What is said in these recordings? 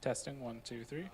Testing, 1, 2, 3.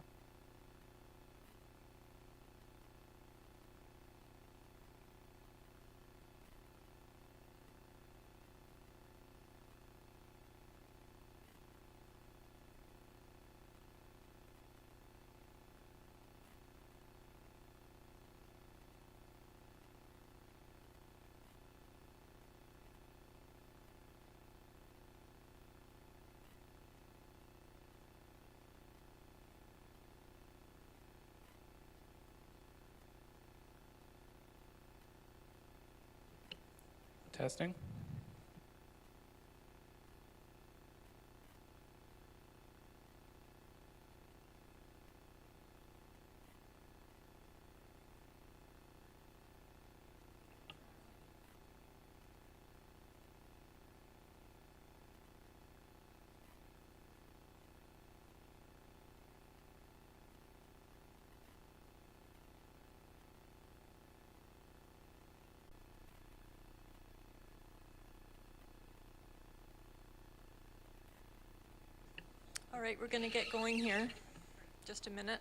Testing. All right, we're going to get going here. Just a minute.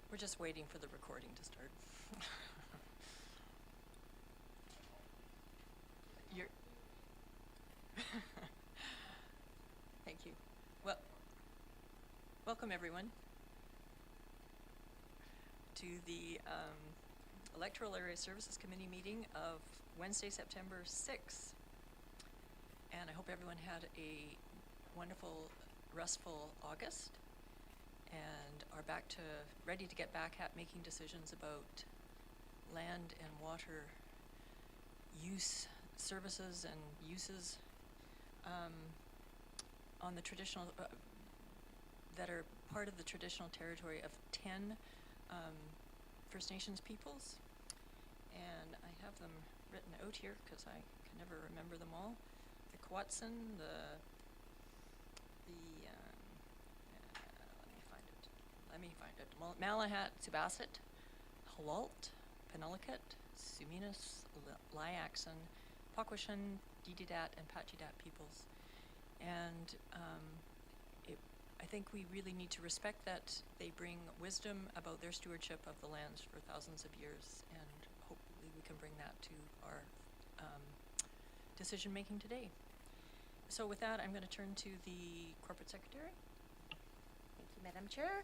We're just waiting for the recording to start. You're Thank you. Well, welcome everyone to the Electoral Area Services Committee meeting of Wednesday, September 6th. And I hope everyone had a wonderful, restful August and are ready to get back at making decisions about land and water use, services and uses on the traditional, that are part of the traditional territory of 10 First Nations peoples. And I have them written out here because I can never remember them all. The Kwatsan, let me find it. Malahat, Subasset, Halalt, Penelakut, Suminas, Liaxan, Pakwashan, Dididat, and Pachidat peoples. And I think we really need to respect that they bring wisdom about their stewardship of the lands for thousands of years, and hopefully we can bring that to our decision making today. So with that, I'm going to turn to the Corporate Secretary. Thank you, Madam Chair.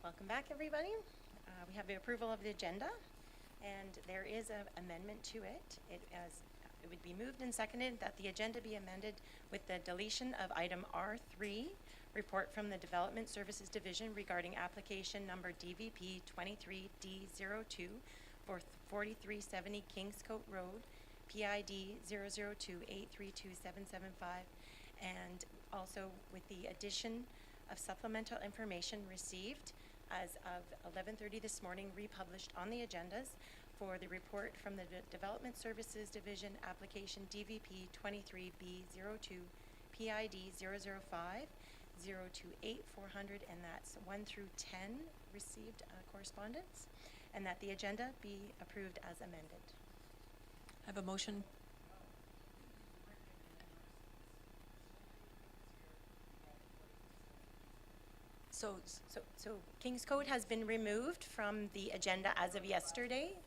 Welcome back, everybody. We have the approval of the agenda, and there is an amendment to it. It would be moved and seconded that the agenda be amended with the deletion of item R3, report from the Development Services Division regarding application number DVP 23D02 for 4370 Kingscote Road, PID 002832775, and also with the addition of supplemental information received as of 11:30 this morning, republished on the agendas for the report from the Development Services Division application DVP 23B02 PID 005 028 400, and that's 1 through 10 received correspondence, and that the agenda be approved as amended. I have a motion. So Kingscote has been removed from the agenda as of yesterday.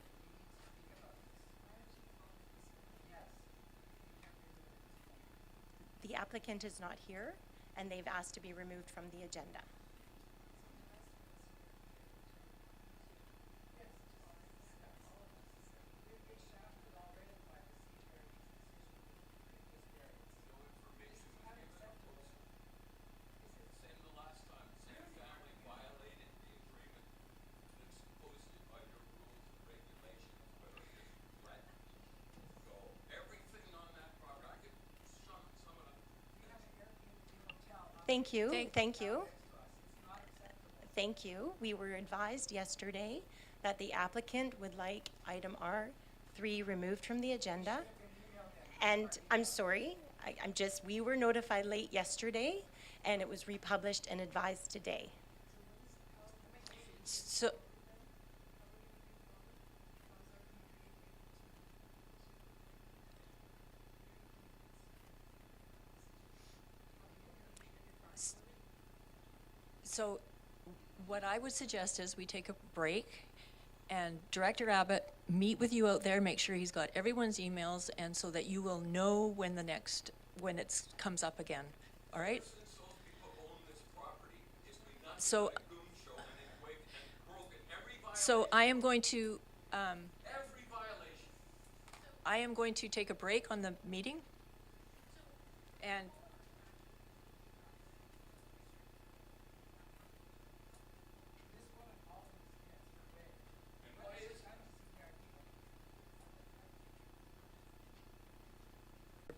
The applicant is not here, and they've asked to be removed from the agenda. Thank you, thank you. Thank you. We were advised yesterday that the applicant would like item R3 removed from the agenda. And I'm sorry, we were notified late yesterday, and it was republished and advised today. So, so what I would suggest is we take a break and Director Abbott meet with you out there, make sure he's got everyone's emails, and so that you will know when it comes up again, all right? So, so I am going to, I am going to take a break on the meeting, and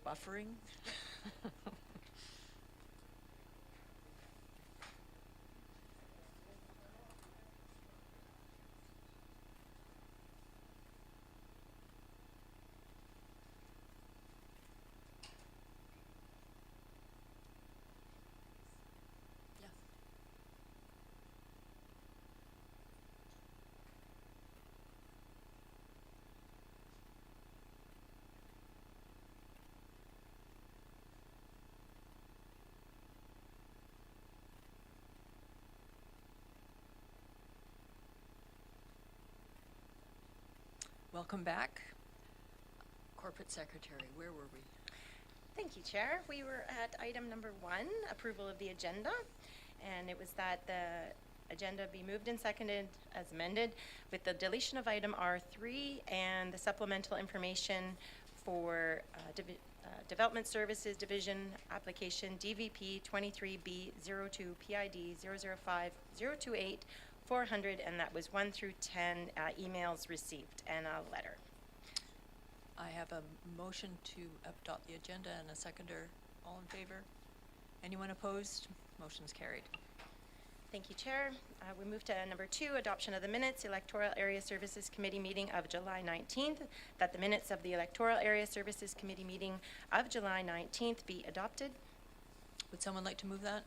buffering. Yeah. Welcome back. Corporate Secretary, where were we? Thank you, Chair. We were at item number 1, approval of the agenda, and it was that the agenda be moved and seconded as amended with the deletion of item R3 and the supplemental information for Development Services Division application DVP 23B02 PID 005-028 400, and that was 1 through 10 emails received and a letter. I have a motion to adopt the agenda and a seconder. All in favor? Anyone opposed? Motion's carried. Thank you, Chair. We move to number 2, adoption of the minutes, Electoral Area Services Committee meeting of July 19th, that the minutes of the Electoral Area Services Committee meeting of July 19th be adopted. Would someone like to move that?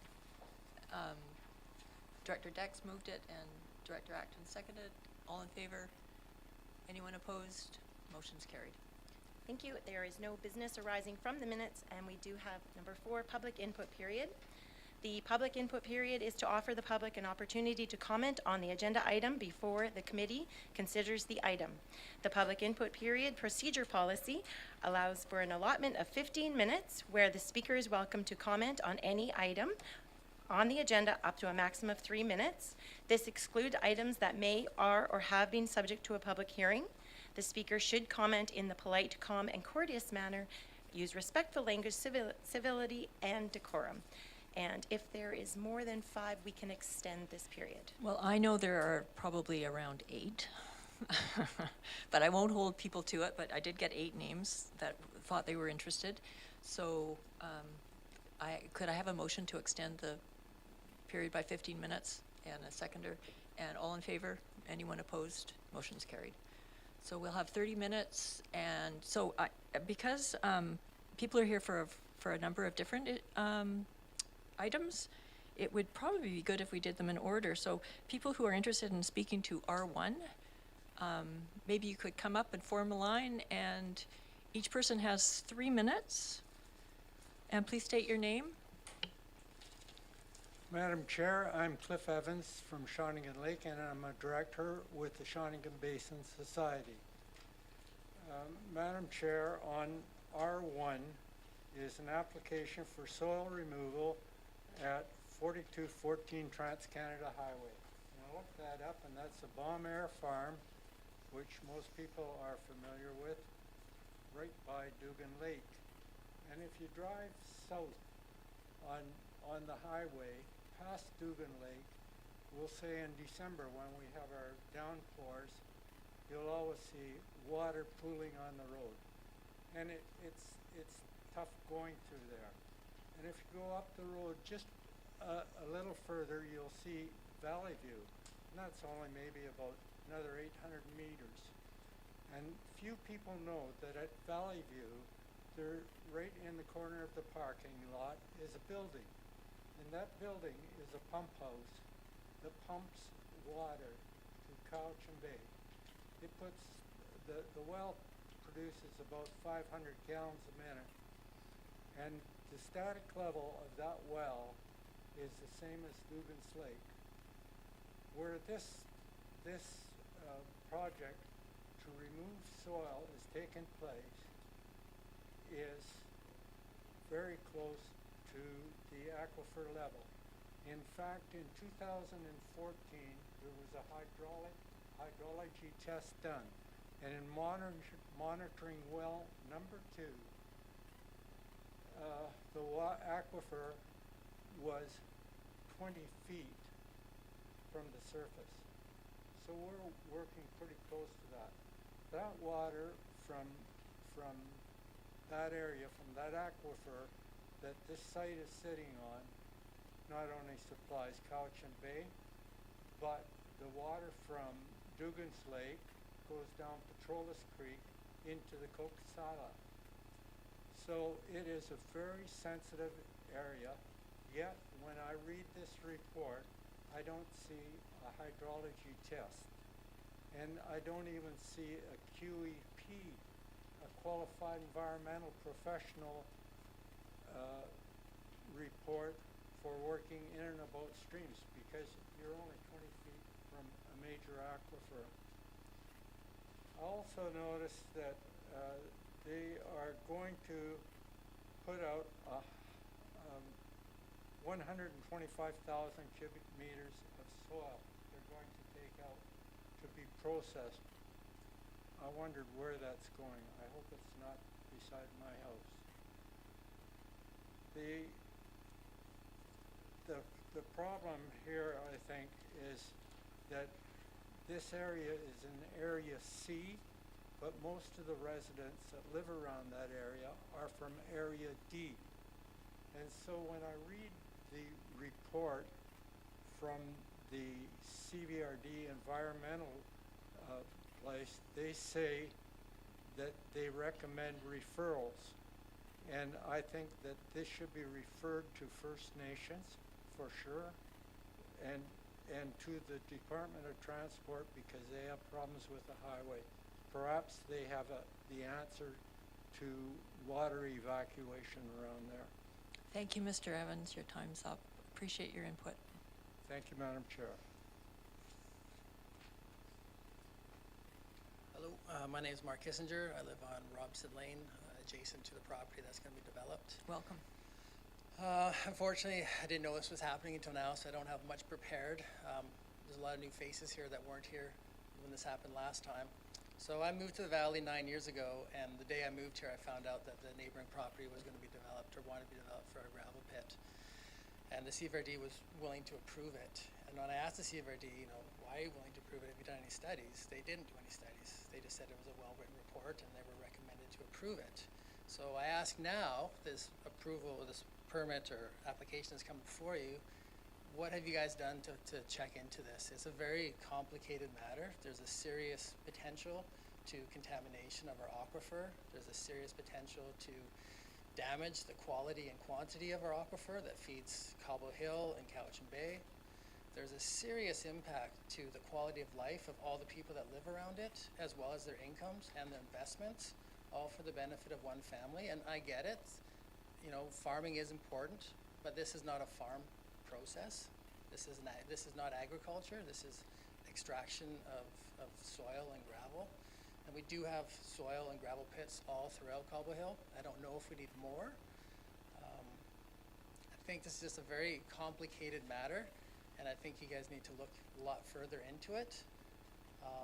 Director Dex moved it and Director Acton seconded. All in favor? Anyone opposed? Motion's carried. Thank you. There is no business arising from the minutes, and we do have number 4, public input period. The public input period is to offer the public an opportunity to comment on the agenda item before the committee considers the item. The public input period procedure policy allows for an allotment of 15 minutes where the speaker is welcome to comment on any item on the agenda up to a maximum of 3 minutes. This excludes items that may, are, or have been subject to a public hearing. The speaker should comment in the polite, calm, and courteous manner, use respectful language, civility, and decorum. And if there is more than 5, we can extend this period. Well, I know there are probably around 8, but I won't hold people to it, but I did get 8 names that thought they were interested. So could I have a motion to extend the period by 15 minutes and a seconder? And all in favor? Anyone opposed? Motion's carried. So we'll have 30 minutes, and so because people are here for a number of different items, it would probably be good if we did them in order. So people who are interested in speaking to R1, maybe you could come up and form a line, and each person has 3 minutes. And please state your name. Madam Chair, I'm Cliff Evans from Shawnigan Lake, and I'm a director with the Shawnigan Basin Society. Madam Chair, on R1 is an application for soil removal at 4214 Trans-Canada Highway. And I looked that up, and that's the Bomb Air Farm, which most people are familiar with, right by Dugan Lake. And if you drive south on the highway past Dugan Lake, we'll say in December when we have our downpours, you'll always see water pooling on the road. And it's tough going through there. And if you go up the road just a little further, you'll see Valley View. And that's only maybe about another 800 meters. And few people know that at Valley View, there, right in the corner of the parking lot, is a building. And that building is a pump house that pumps water to Cowichan Bay. It puts, the well produces about 500 gallons a minute. And the static level of that well is the same as Dugan's Lake. Where this project to remove soil is taking place is very close to the aquifer level. In fact, in 2014, there was a hydrology test done. And in monitoring well number 2, the aquifer was 20 feet from the surface. So we're working pretty close to that. That water from that area, from that aquifer that this site is sitting on, not only supplies Cowichan Bay, but the water from Dugan's Lake goes down Petrolas Creek into the Kokosala. So it is a very sensitive area, yet when I read this report, I don't see a hydrology test. And I don't even see a QEP, a Qualified Environmental Professional report for working in and about streams, because you're only 20 feet from a major aquifer. I also noticed that they are going to put out 125,000 cubic meters of soil they're going to take out to be processed. I wondered where that's going. I hope it's not beside my house. The problem here, I think, is that this area is in Area C, but most of the residents that live around that area are from Area D. And so when I read the report from the CVRD environmental place, they say that they recommend referrals. And I think that this should be referred to First Nations for sure, and to the Department of Transport, because they have problems with the highway. Perhaps they have the answer to water evacuation around there. Thank you, Mr. Evans. Your time's up. Appreciate your input. Thank you, Madam Chair. Hello, my name is Mark Kissinger. I live on Robson Lane, adjacent to the property that's going to be developed. Welcome. Unfortunately, I didn't know this was happening until now, so I don't have much prepared. There's a lot of new faces here that weren't here when this happened last time. So I moved to the Valley 9 years ago, and the day I moved here, I found out that the neighboring property was going to be developed, or wanted to be developed, for a gravel pit. And the CVRD was willing to approve it. And when I asked the CVRD, why are you willing to approve it? Have you done any studies? They didn't do any studies. They just said it was a well-written report, and they were recommended to approve it. So I ask now, this approval, this permit or application has come before you, what have you guys done to check into this? It's a very complicated matter. There's a serious potential to contamination of our aquifer. There's a serious potential to damage the quality and quantity of our aquifer that feeds Cobble Hill and Cowichan Bay. There's a serious impact to the quality of life of all the people that live around it, as well as their incomes and their investments, all for the benefit of one family. And I get it. Farming is important, but this is not a farm process. This is not agriculture. This is extraction of soil and gravel. And we do have soil and gravel pits all throughout Cobble Hill. I don't know if we need more. At think this is just a very complicated matter, and I think you guys need to look a lot further into it.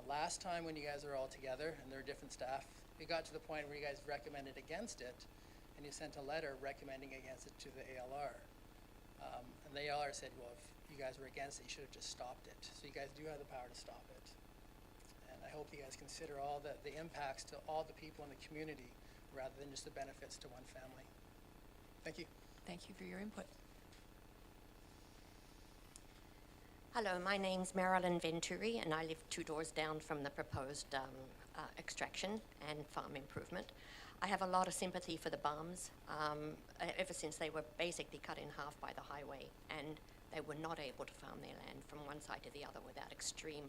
Last time when you guys were all together, and there were different staff, we got to the point where you guys recommended against it, and you sent a letter recommending against it to the ALR. And the ALR said, well, if you guys were against it, you should have just stopped it. So you guys do have the power to stop it. And I hope you guys consider all the impacts to all the people in the community rather than just the benefits to one family. Thank you. Thank you for your input. Hello, my name's Marilyn Venturi, and I live 2 doors down from the proposed extraction and farm improvement. I have a lot of sympathy for the bums, ever since they were basically cut in half by the highway, and they were not able to farm their land from one side to the other without extreme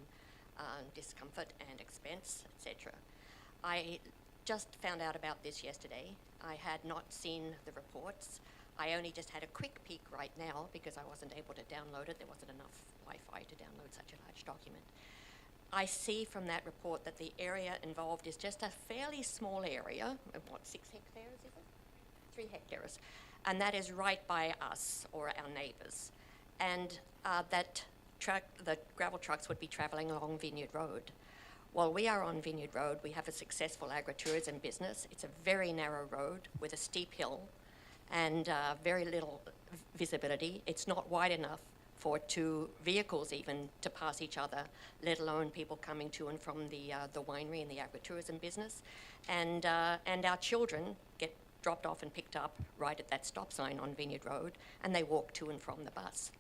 discomfort and expense, etc. I just found out about this yesterday. I had not seen the reports. I only just had a quick peek right now because I wasn't able to download it. There wasn't enough Wi-Fi to download such a large document. I see from that report that the area involved is just a fairly small area, what, 6 hectares is it? 3 hectares. And that is right by us or our neighbours. And the gravel trucks would be travelling along Vineyard Road. While we are on Vineyard Road, we have a successful agritourism business. It's a very narrow road with a steep hill and very little visibility. It's not wide enough for 2 vehicles even to pass each other, let alone people coming to and from the winery and the agritourism business. And our children get dropped off and picked up right at that stop sign on Vineyard Road, and they walk to and from the bus.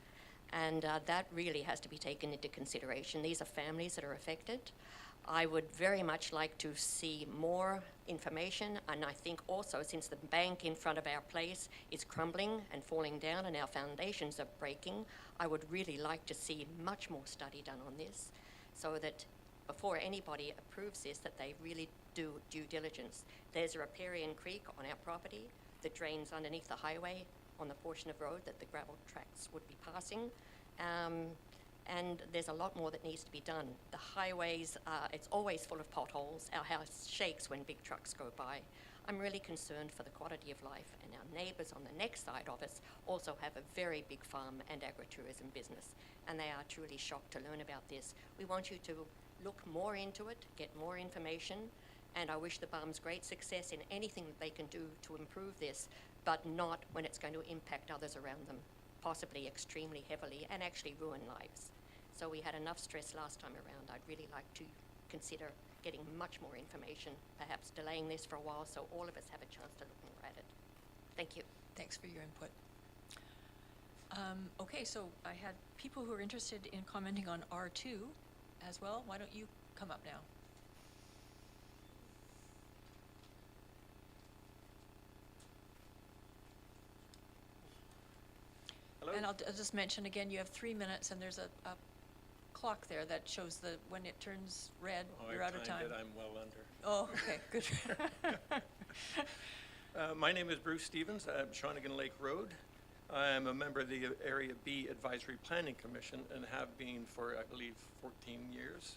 And that really has to be taken into consideration. These are families that are affected. I would very much like to see more information, and I think also since the bank in front of our place is crumbling and falling down and our foundations are breaking, I would really like to see much more study done on this so that before anybody approves this, that they really do due diligence. There's a riparian creek on our property that drains underneath the highway on the portion of road that the gravel tracks would be passing. And there's a lot more that needs to be done. The highways, it's always full of potholes. Our house shakes when big trucks go by. I'm really concerned for the quality of life, and our neighbours on the next side of us also have a very big farm and agritourism business, and they are truly shocked to learn about this. We want you to look more into it, get more information, and I wish the bums great success in anything that they can do to improve this, but not when it's going to impact others around them, possibly extremely heavily, and actually ruin lives. So we had enough stress last time around. I'd really like to consider getting much more information, perhaps delaying this for a while so all of us have a chance to look more at it. Thank you. Thanks for your input. Okay, so I had people who are interested in commenting on R2 as well. Why don't you come up now? Hello? And I'll just mention again, you have 3 minutes, and there's a clock there that shows when it turns red, you're out of time. I've timed it, I'm well under. Oh, okay, good. My name is Bruce Stevens. I'm Shawnigan Lake Road. I am a member of the Area B Advisory Planning Commission and have been for, I believe, 14 years.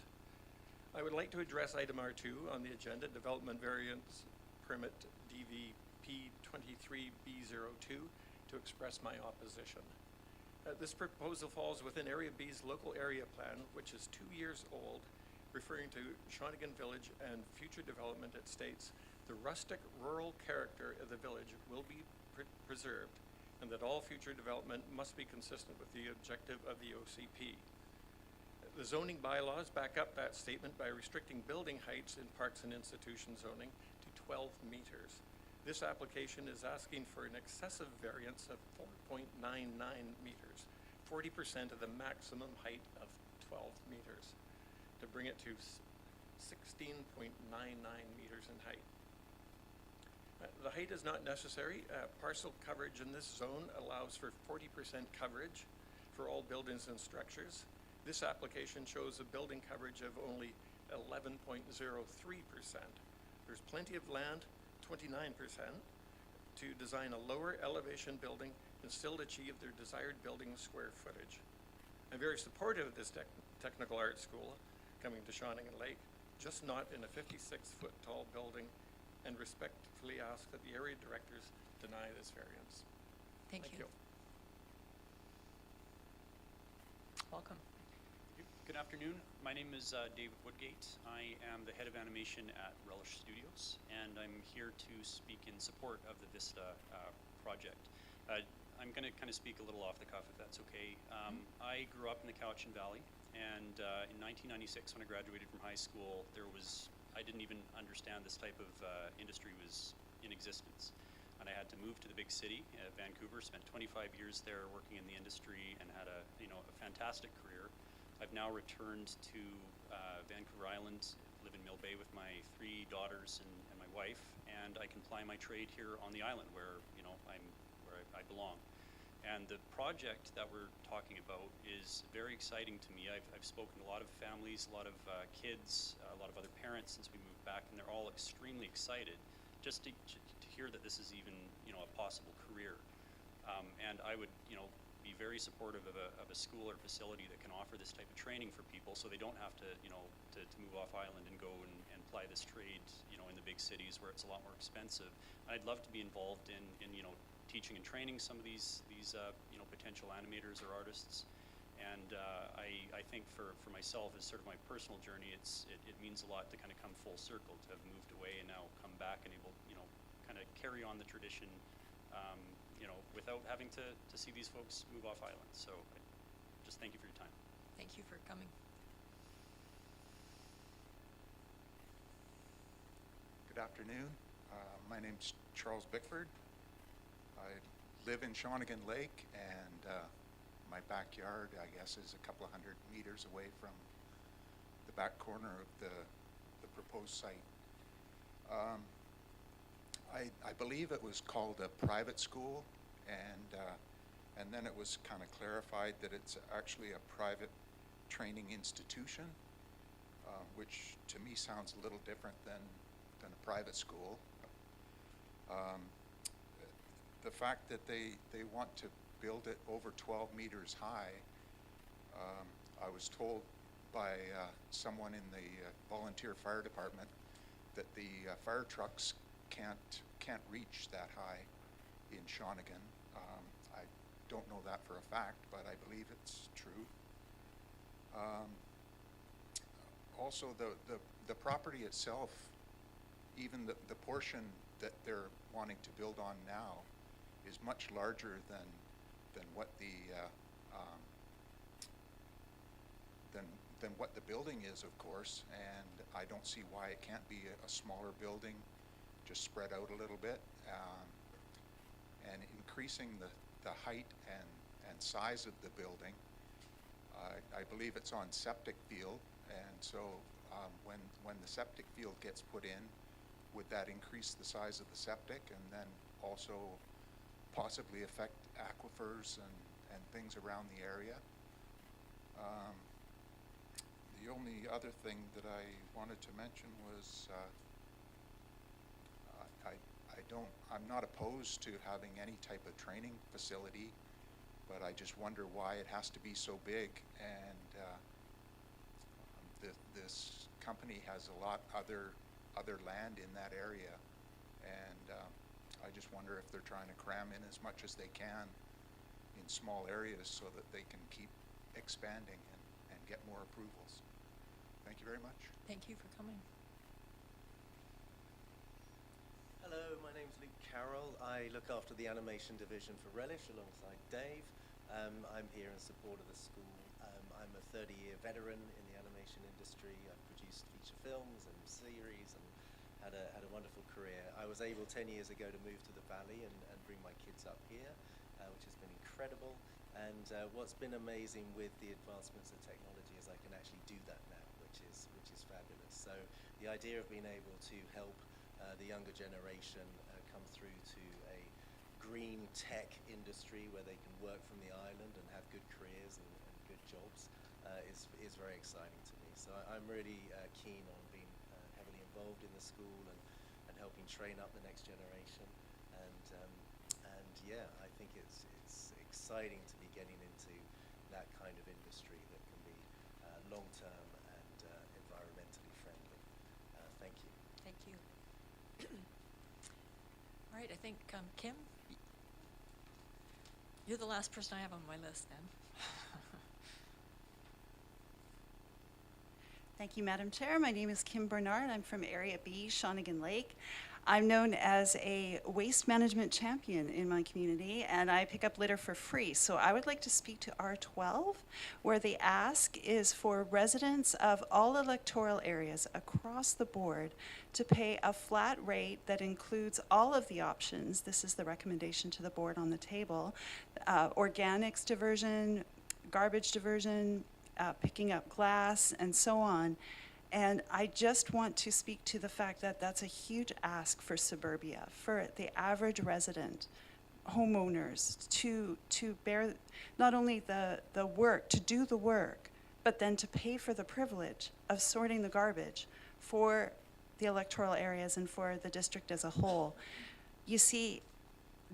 I would like to address item R2 on the agenda, Development Variance Permit DVP 23B02, to express my opposition. This proposal falls within Area B's local area plan, which is 2 years old, referring to Shawnigan Village and future development. It states, the rustic rural character of the village will be preserved, and that all future development must be consistent with the objective of the OCP. The zoning bylaws back up that statement by restricting building heights in parks and institution zoning to 12 meters. This application is asking for an excessive variance of 4.99 meters, 40% of the maximum height of 12 meters, to bring it to 16.99 meters in height. The height is not necessary. Parcel coverage in this zone allows for 40% coverage for all buildings and structures. This application shows a building coverage of only 11.03%. There's plenty of land, 29%, to design a lower elevation building and still achieve their desired building square footage. I'm very supportive of this technical art school coming to Shawnigan Lake, just not in a 56-foot tall building, and respectfully ask that the area directors deny this variance. Thank you. Welcome. Good afternoon. My name is David Woodgate. I am the head of animation at Relish Studios, and I'm here to speak in support of the Vista project. I'm going to kind of speak a little off the cuff, if that's okay. I grew up in the Cowichan Valley, and in 1996, when I graduated from high school, I didn't even understand this type of industry was in existence. And I had to move to the big city, Vancouver, spent 25 years there working in the industry and had a fantastic career. I've now returned to Vancouver Island, live in Mill Bay with my 3 daughters and my wife, and I can ply my trade here on the island where I belong. And the project that we're talking about is very exciting to me. I've spoken to a lot of families, a lot of kids, a lot of other parents since we moved back, and they're all extremely excited just to hear that this is even a possible career. And I would be very supportive of a school or facility that can offer this type of training for people, so they don't have to to move off island and go and ply this trade in the big cities where it's a lot more expensive. And I'd love to be involved in teaching and training some of these potential animators or artists. And I think for myself, as sort of my personal journey, it means a lot to kind of come full circle, to have moved away and now come back and able kind of carry on the tradition without having to see these folks move off island. So I just thank you for your time. Thank you for coming. Good afternoon. My name's Charles Bickford. I live in Shawnigan Lake, and my backyard, I guess, is a couple of 100 meters away from the back corner of the proposed site. I believe it was called a private school, and then it was kind of clarified that it's actually a private training institution, which to me sounds a little different than a private school. The fact that they want to build it over 12 meters high, I was told by someone in the volunteer fire department that the fire trucks can't reach that high in Shawnigan. I don't know that for a fact, but I believe it's true. Also, the property itself, even the portion that they're wanting to build on now, is much larger than what what the building is, of course, and I don't see why it can't be a smaller building, just spread out a little bit, and increasing the height and size of the building. I believe it's on septic field, and so when the septic field gets put in, would that increase the size of the septic and then also possibly affect aquifers and things around the area? The only other thing that I wanted to mention was I'm not opposed to having any type of training facility, but I just wonder why it has to be so big. And this company has a lot other land in that area, and I just wonder if they're trying to cram in as much as they can in small areas so that they can keep expanding and get more approvals. Thank you very much. Thank you for coming. Hello, my name's Luke Carroll. I look after the animation division for Relish alongside Dave. I'm here in support of the school. I'm a 30-year veteran in the animation industry. I've produced feature films and series and had a wonderful career. I was able 10 years ago to move to the Valley and bring my kids up here, which has been incredible. And what's been amazing with the advancements of technology is I can actually do that now, which is fabulous. So the idea of being able to help the younger generation come through to a green tech industry where they can work from the island and have good careers and good jobs is very exciting to me. So I'm really keen on being heavily involved in the school and helping train up the next generation. And yeah, I think it's exciting to be getting into that kind of industry that can be long-term and environmentally friendly. Thank you. Thank you. All right, I think Kim, you're the last person I have on my list then. Thank you, Madam Chair. My name is Kim Bernard. I'm from Area B, Shawnigan Lake. I'm known as a waste management champion in my community, and I pick up litter for free. So I would like to speak to R12, where the ask is for residents of all electoral areas across the board to pay a flat rate that includes all of the options. This is the recommendation to the board on the table. Organics diversion, garbage diversion, picking up glass, and so on. And I just want to speak to the fact that that's a huge ask for suburbia, for the average resident, homeowners, to bear not only the work, to do the work, but then to pay for the privilege of sorting the garbage for the electoral areas and for the district as a whole. You see,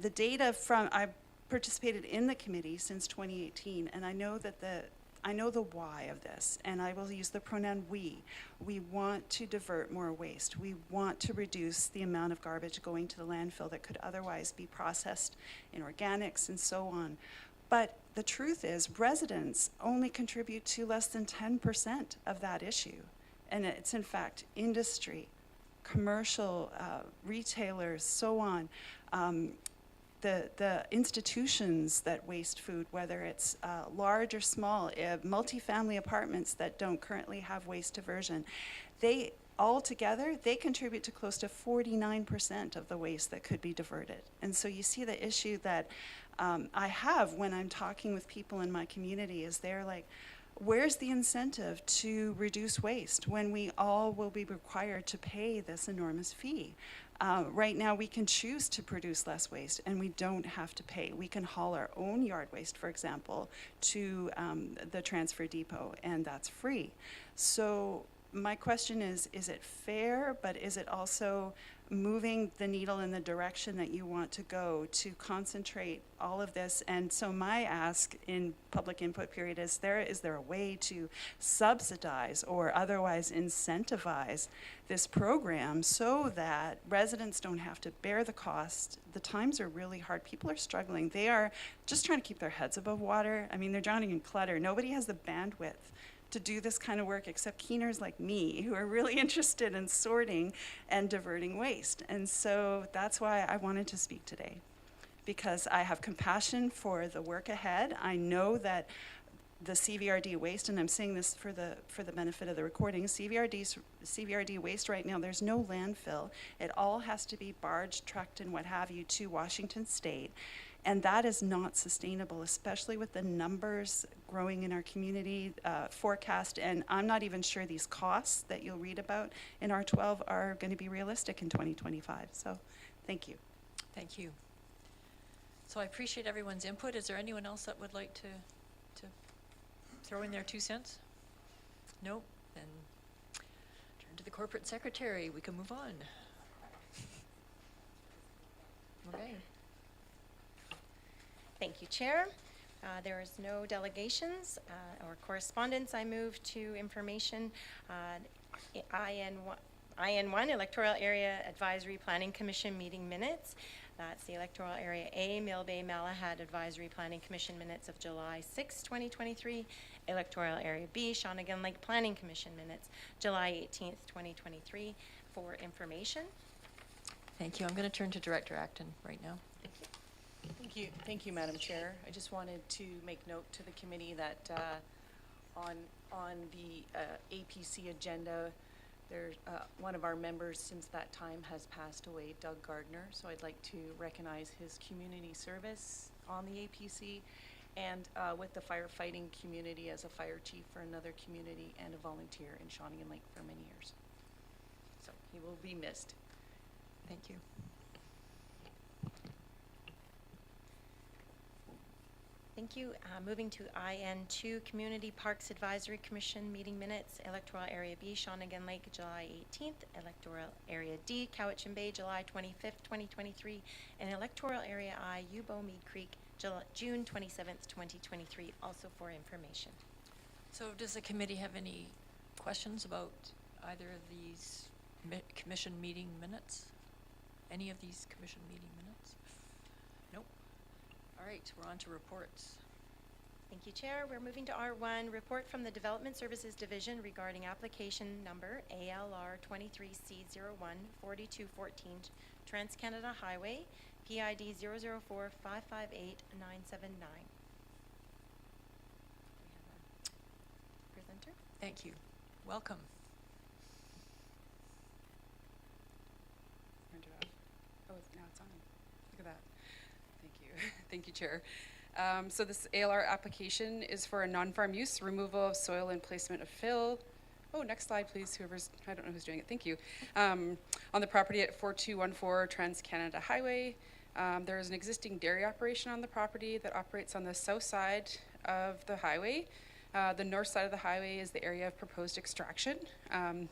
the data from, I participated in the committee since 2018, and I know that I know the why of this, and I will use the pronoun we. We want to divert more waste. We want to reduce the amount of garbage going to the landfill that could otherwise be processed in organics and so on. But the truth is, residents only contribute to less than 10% of that issue. And it's in fact industry, commercial, retailers, so on. The institutions that waste food, whether it's large or small, multifamily apartments that don't currently have waste diversion, they all together, they contribute to close to 49% of the waste that could be diverted. And so you see the issue that I have when I'm talking with people in my community is they're like, where's the incentive to reduce waste when we all will be required to pay this enormous fee? Right now, we can choose to produce less waste, and we don't have to pay. We can haul our own yard waste, for example, to the transfer depot, and that's free. So my question is it fair, but is it also moving the needle in the direction that you want to go to concentrate all of this? And so my ask in public input period is there a way to subsidize or otherwise incentivize this program so that residents don't have to bear the cost? The times are really hard. People are struggling. They are just trying to keep their heads above water. I mean, they're drowning in clutter. Nobody has the bandwidth to do this kind of work except keeners like me who are really interested in sorting and diverting waste. And so that's why I wanted to speak today, because I have compassion for the work ahead. I know that the CVRD waste, and I'm saying this for the benefit of the recording, CVRD waste right now, there's no landfill. It all has to be barged, trucked, and what have you to Washington State. And that is not sustainable, especially with the numbers growing in our community forecast. And I'm not even sure these costs that you'll read about in R12 are going to be realistic in 2025. So thank you. Thank you. So I appreciate everyone's input. Is there anyone else that would like to throw in their 2 cents? No? Then turn to the corporate secretary. We can move on. Okay. Thank you, Chair. There is no delegations or correspondence. I move to information. IN1, Electoral Area Advisory Planning Commission meeting minutes. That's the Electoral Area A, Mill Bay Malahat Advisory Planning Commission minutes of July 6, 2023. Electoral Area B, Shawnigan Lake Planning Commission minutes, July 18th, 2023, for information. Thank you. I'm going to turn to Director Acton right now. Thank you, Madam Chair. I just wanted to make note to the committee that on the APC agenda, there one of our members since that time has passed away, Doug Gardner. So I'd like to recognize his community service on the APC and with the firefighting community as a fire chief for another community and a volunteer in Shawnigan Lake for many years. So he will be missed. Thank you. Thank you. Moving to IN2, Community Parks Advisory Commission meeting minutes, Electoral Area B, Shawnigan Lake, July 18th, Electoral Area D, Cowichan Bay, July 25th, 2023, and Electoral Area I, Yubo Mead Creek, June 27th, 2023, also for information. So does the committee have any questions about either of these commission meeting minutes? Any of these commission meeting minutes? Nope. All right, we're on to reports. Thank you, Chair. We're moving to R1, report from the Development Services Division regarding application number ALR 23C01-4214 Trans-Canada Highway, PID 004558979. Presenter? Thank you. Welcome. Turned it off. Oh, now it's on. Look at that. Thank you. Thank you, Chair. So this ALR application is for a non-farm use, removal of soil and placement of fill. Oh, next slide, please. Whoever's, I don't know who's doing it. Thank you. On the property at 4214 Trans-Canada Highway, there is an existing dairy operation on the property that operates on the south side of the highway. The north side of the highway is the area of proposed extraction. The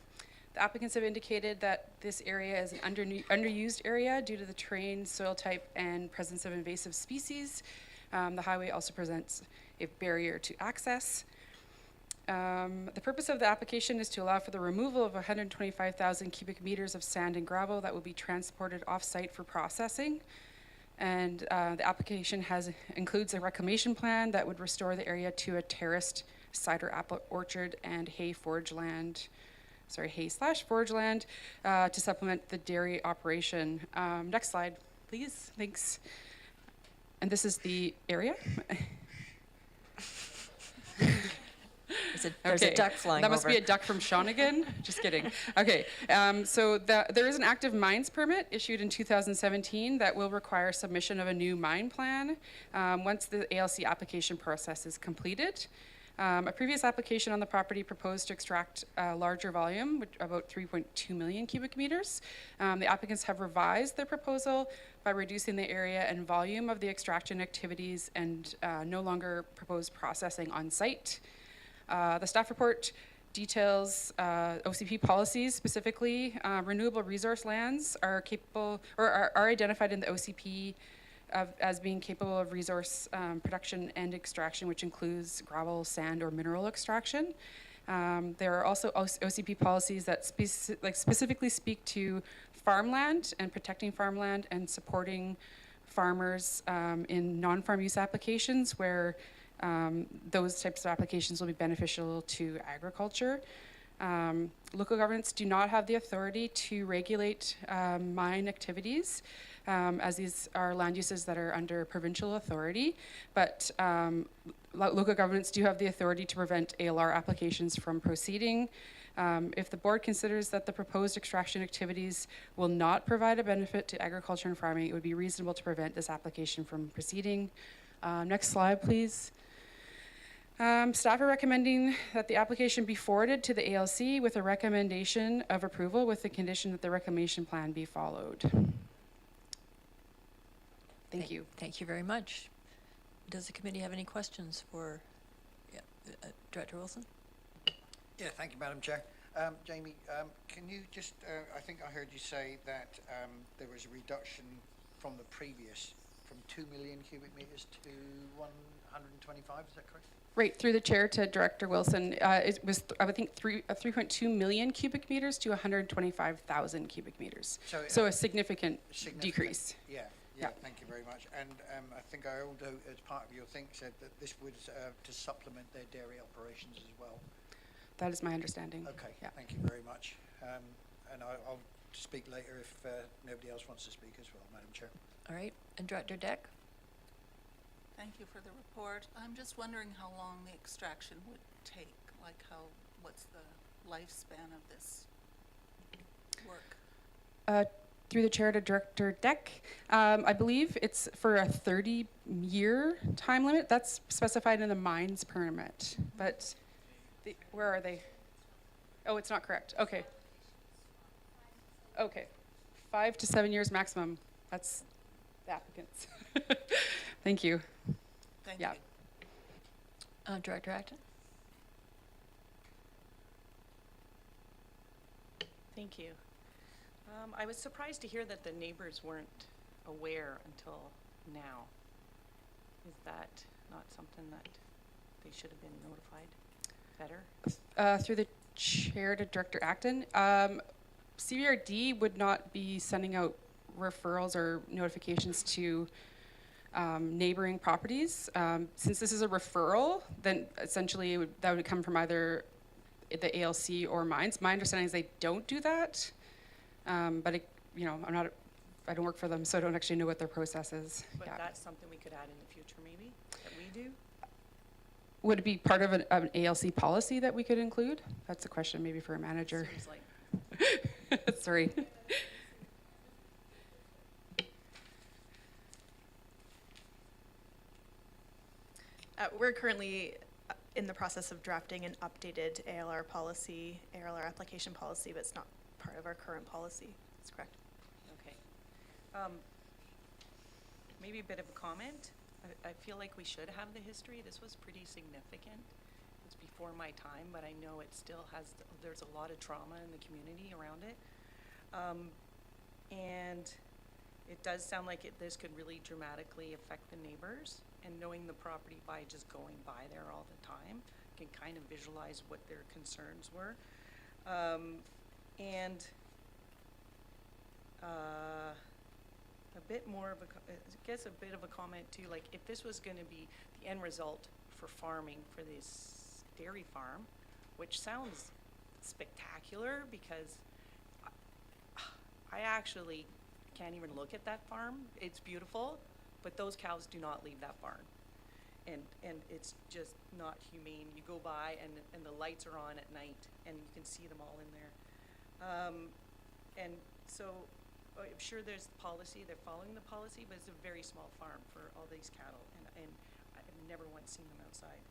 applicants have indicated that this area is an underused area due to the terrain, soil type, and presence of invasive species. The highway also presents a barrier to access. The purpose of the application is to allow for the removal of 125,000 cubic meters of sand and gravel that will be transported off-site for processing. And the application includes a reclamation plan that would restore the area to a terraced cider apple orchard and hay/forage land to supplement the dairy operation. Next slide, please. Thanks. And this is the area. There's a duck flying That must over. be a duck from Shawnigan. Just kidding. Okay, so there is an active mines permit issued in 2017 that will require submission of a new mine plan once the ALC application process is completed. A previous application on the property proposed to extract a larger volume, about 3.2 million cubic meters. The applicants have revised their proposal by reducing the area and volume of the extraction activities and no longer propose processing on site. The staff report details OCP policies, specifically renewable resource lands are capable or are identified in the OCP as being capable of resource production and extraction, which includes gravel, sand, or mineral extraction. There are also OCP policies that specifically speak to farmland and protecting farmland and supporting farmers in non-farm use applications where those types of applications will be beneficial to agriculture. Local governments do not have the authority to regulate mine activities, as these are land uses that are under provincial authority, but local governments do have the authority to prevent ALR applications from proceeding. If the board considers that the proposed extraction activities will not provide a benefit to agriculture and farming, it would be reasonable to prevent this application from proceeding. Next slide, please. Staff are recommending that the application be forwarded to the ALC with a recommendation of approval with the condition that the reclamation plan be followed. Thank you. Thank you very much. Does the committee have any questions for Director Wilson? Yeah, thank you, Madam Chair. Jamie, can you just, I think I heard you say that there was a reduction from the previous, from 2 million cubic meters to 125, is that correct? Right, through the chair to Director Wilson, it was, I would think, 3.2 million cubic meters to 125,000 cubic meters. So a significant decrease. Yeah, thank you very much. And I think I also, as part of your thing, said that this was to supplement their dairy operations as well. That is my understanding. Okay, yeah. Thank you very much. And I'll speak later if nobody else wants to speak as well, Madam Chair. All right, and Director Deck? Thank you for the report. I'm just wondering how long the extraction would take, like what's the lifespan of this work? Through the chair to Director Deck, I believe it's for a 30-year time limit. That's specified in the mines permit, but where are they? Oh, it's not correct. Okay. Okay, 5 to 7 years maximum. That's the applicants. Thank you. Thank you. Director Acton? Thank you. I was surprised to hear that the neighbors weren't aware until now. Is that not something that they should have been notified better? Through the chair to Director Acton, CBRD would not be sending out referrals or notifications to neighboring properties. Since this is a referral, then essentially that would come from either the ALC or mines. My understanding is they don't do that, but I don't work for them, so I don't actually know what their process is. But Yeah. that's something we could add in the future, maybe, that we do? Would it be part of an ALC policy that we could include? That's a question maybe for a manager. Seems like. Sorry. We're currently in the process of drafting an updated ALR policy, ALR application policy, but it's not part of our current policy. That's correct. Okay. Maybe a bit of a comment. I feel like we should have the history. This was pretty significant. It's before my time, but I know it still has, there's a lot of trauma in the community around it. And it does sound like this could really dramatically affect the neighbors. And knowing the property by just going by there all the time, can kind of visualize what their concerns were. A bit more of I guess a bit of a comment too, like if this was gonna be the end result for farming for this dairy farm, which sounds spectacular because I actually can't even look at that farm. It's beautiful, but those cows do not leave that barn. And it's just not humane. You go by and the lights are on at night and you can see them all in there. And so I'm sure there's policy, they're following the policy, but it's a very small farm for all these cattle and I've never once seen them outside.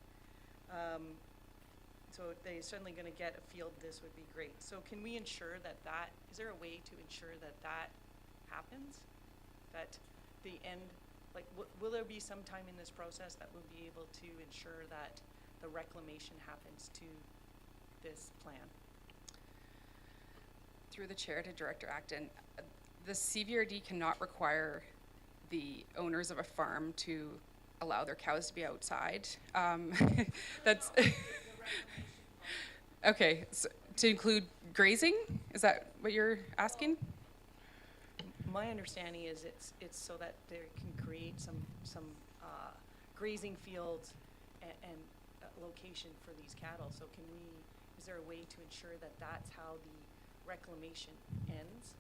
So if they're suddenly gonna get a field, this would be great. So can we ensure that is there a way to ensure that happens? That the end, like, will there be some time in this process that we'll be able to ensure that the reclamation happens to this plan? Through the chair to Director Acton, the CVRD cannot require the owners of a farm to allow their cows to be outside. That's okay. So to include grazing, is that what you're asking? My understanding is it's so that they can create some grazing fields and location for these cattle. So is there a way to ensure that that's how the reclamation ends?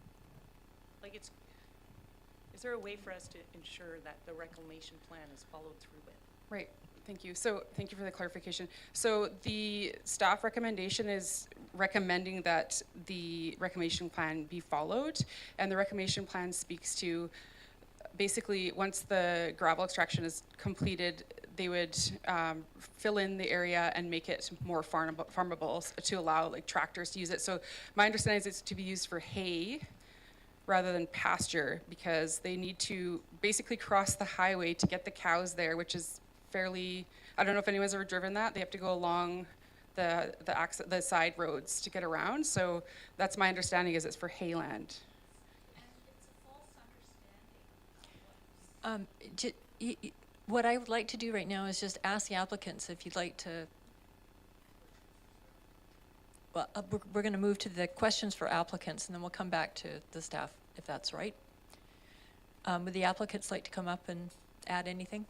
Like is there a way for us to ensure that the reclamation plan is followed through with? Right, thank you. So thank you for the clarification. So the staff recommendation is recommending that the reclamation plan be followed, and the reclamation plan speaks to basically once the gravel extraction is completed, they would fill in the area and make it more farmable to allow like tractors to use it. So my understanding is it's to be used for hay rather than pasture because they need to basically cross the highway to get the cows there, which is fairly, I don't know if anyone's ever driven that. They have to go along the side roads to get around. So that's my understanding is it's for hayland. And it's a false understanding. What I would like to do right now is just ask the applicants if you'd like to. Well, we're going to move to the questions for applicants, and then we'll come back to the staff, if that's right. Would the applicants like to come up and add anything?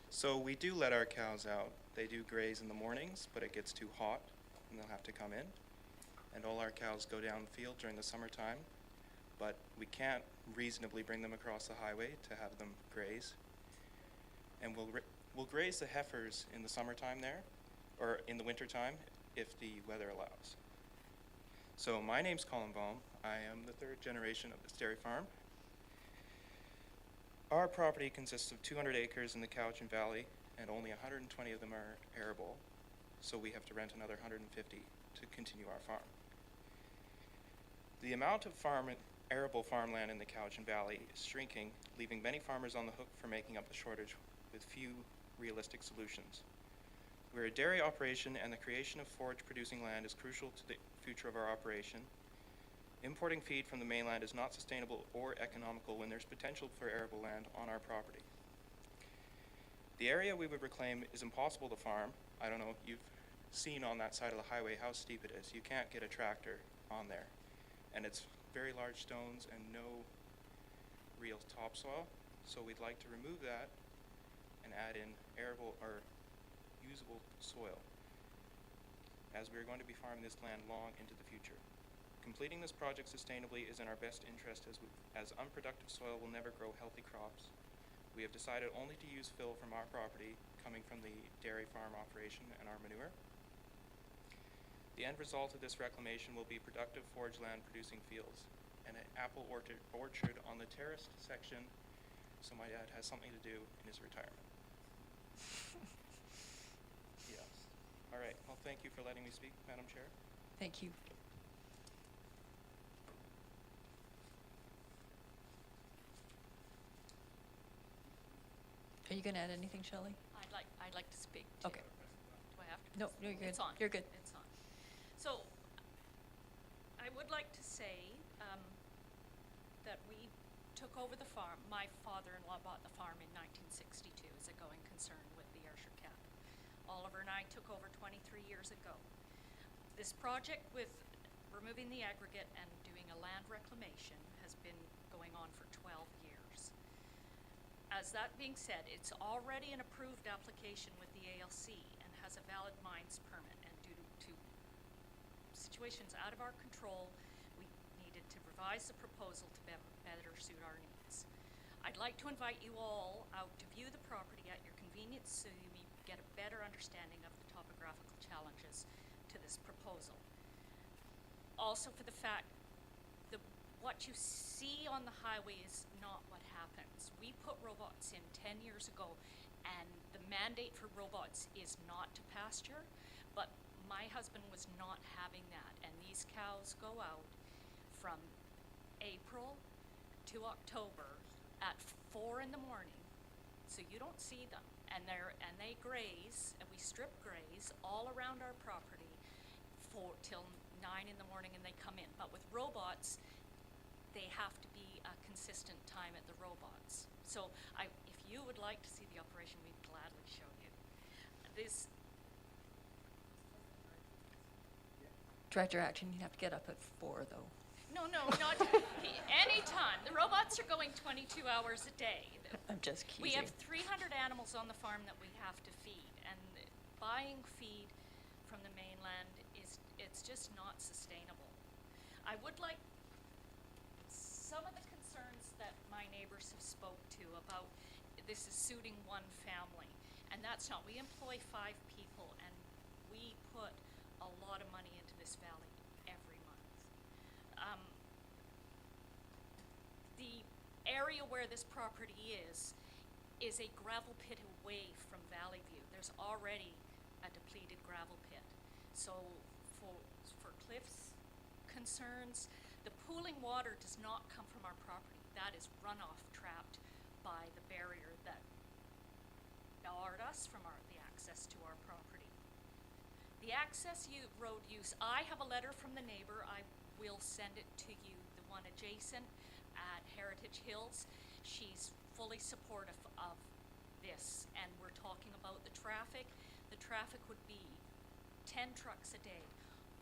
So we do let our cows out. They do graze in the mornings, but it gets too hot, and they'll have to come in. And all our cows go down the field during the summertime, but we can't reasonably bring them across the highway to have them graze. And we'll graze the heifers in the summertime there, or in the wintertime, if the weather allows. So my name's Colin Baum. I am the third generation of this dairy farm. Our property consists of 200 acres in the Cowichan Valley, and only 120 of them are arable, so we have to rent another 150 to continue our farm. The amount of arable farmland in the Cowichan Valley is shrinking, leaving many farmers on the hook for making up the shortage with few realistic solutions. We're a dairy operation, and the creation of forage-producing land is crucial to the future of our operation. Importing feed from the mainland is not sustainable or economical when there's potential for arable land on our property. The area we would reclaim is impossible to farm. I don't know, you've seen on that side of the highway how steep it is. You can't get a tractor on there. And it's very large stones and no real topsoil. So we'd like to remove that and add in arable or usable soil, as we're going to be farming this land long into the future. Completing this project sustainably is in our best interest, as unproductive soil will never grow healthy crops. We have decided only to use fill from our property coming from the dairy farm operation and our manure. The end result of this reclamation will be productive forage land producing fields and an apple orchard on the terraced section, so my dad has something to do in his retirement. Yes. All right. Well, thank you for letting me speak, Madam Chair. Thank you. Are you going to add anything, Shelley? I'd like to speak to. Okay. Do I have to? No, you're good. It's on. You're good. It's on. So, I would like to say that we took over the farm. My father-in-law bought the farm in 1962 as a going concern with the Ayrshire Cap. Oliver and I took over 23 years ago. This project with removing the aggregate and doing a land reclamation has been going on for 12 years. As that being said, it's already an approved application with the ALC and has a valid mines permit, and due to situations out of our control, we needed to revise the proposal to better suit our needs. I'd like to invite you all out to view the property at your convenience so you may get a better understanding of the topographical challenges to this proposal. Also, for the fact what you see on the highway is not what happens. We put robots in 10 years ago, and the mandate for robots is not to pasture, but my husband was not having that, and these cows go out from April to October at 4 in the morning, so you don't see them, and they graze, and we strip graze all around our property till 9 in the morning, and they come in. But with robots, they have to be a consistent time at the robots. So if you would like to see the operation, we'd gladly show you. This Director Action, you have to get up at 4 though. No, not any time. The robots are going 22 hours a day. I'm just kidding. We have 300 animals on the farm that we have to feed, and buying feed from the mainland it's just not sustainable. I would like some of the concerns that my neighbors have spoke to about this is suiting one family, and that's not. We employ 5 people, and we put a lot of money into this valley every month. The area where this property is a gravel pit away from Valley View. There's already a depleted gravel pit. So for Cliff's concerns, the pooling water does not come from our property. That is runoff trapped by the barrier that barred us from the access to our property. The access road use, I have a letter from the neighbor. I will send it to you, the one adjacent at Heritage Hills. She's fully supportive of this, and we're talking about the traffic. The traffic would be 10 trucks a day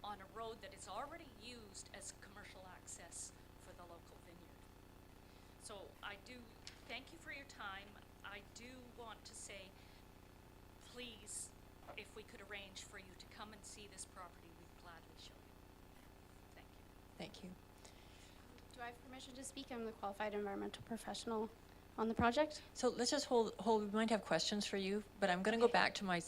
on a road that is already used as commercial access for the local vineyard. So I do thank you for your time. I do want to say, please, if we could arrange for you to come and see this property, we'd gladly show you. Thank you. Thank you. Do I have permission to speak? I'm the qualified environmental professional on the project. So let's just hold. We might have questions for you, but I'm going to go back to my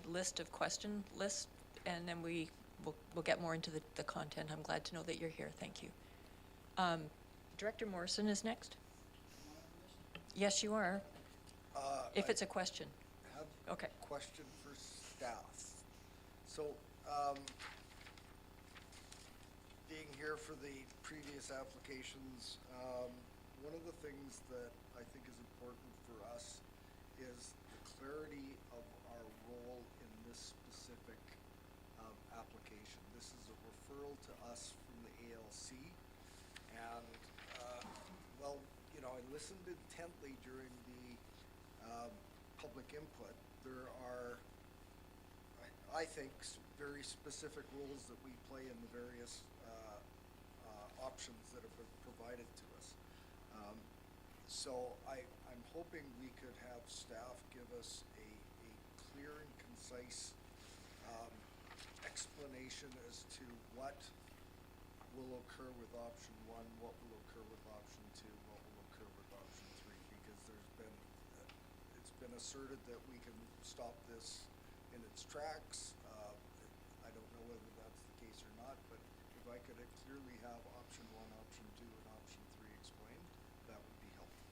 list of question list, and then we'll get more into the content. I'm glad to know that you're here. Thank you. Director Morrison is next. Yes, you are. If it's a question. Have okay. A question for staff. So, being here for the previous applications, one of the things that I think is important for us is the clarity of our role in this specific application. This is a referral to us from the ALC, and well, you know, I listened intently during the public input. There are, I I think, very specific rules that we play in the various options that have been provided to us. So I'm hoping we could have staff give us a clear and concise explanation as to what will occur with option 1, what will occur with option 2, what will occur with option 3, because it's been asserted that we can stop this in its tracks. I don't know whether that's the case or not, but if I could clearly have option 1, option 2, and option 3 explained, that would be helpful.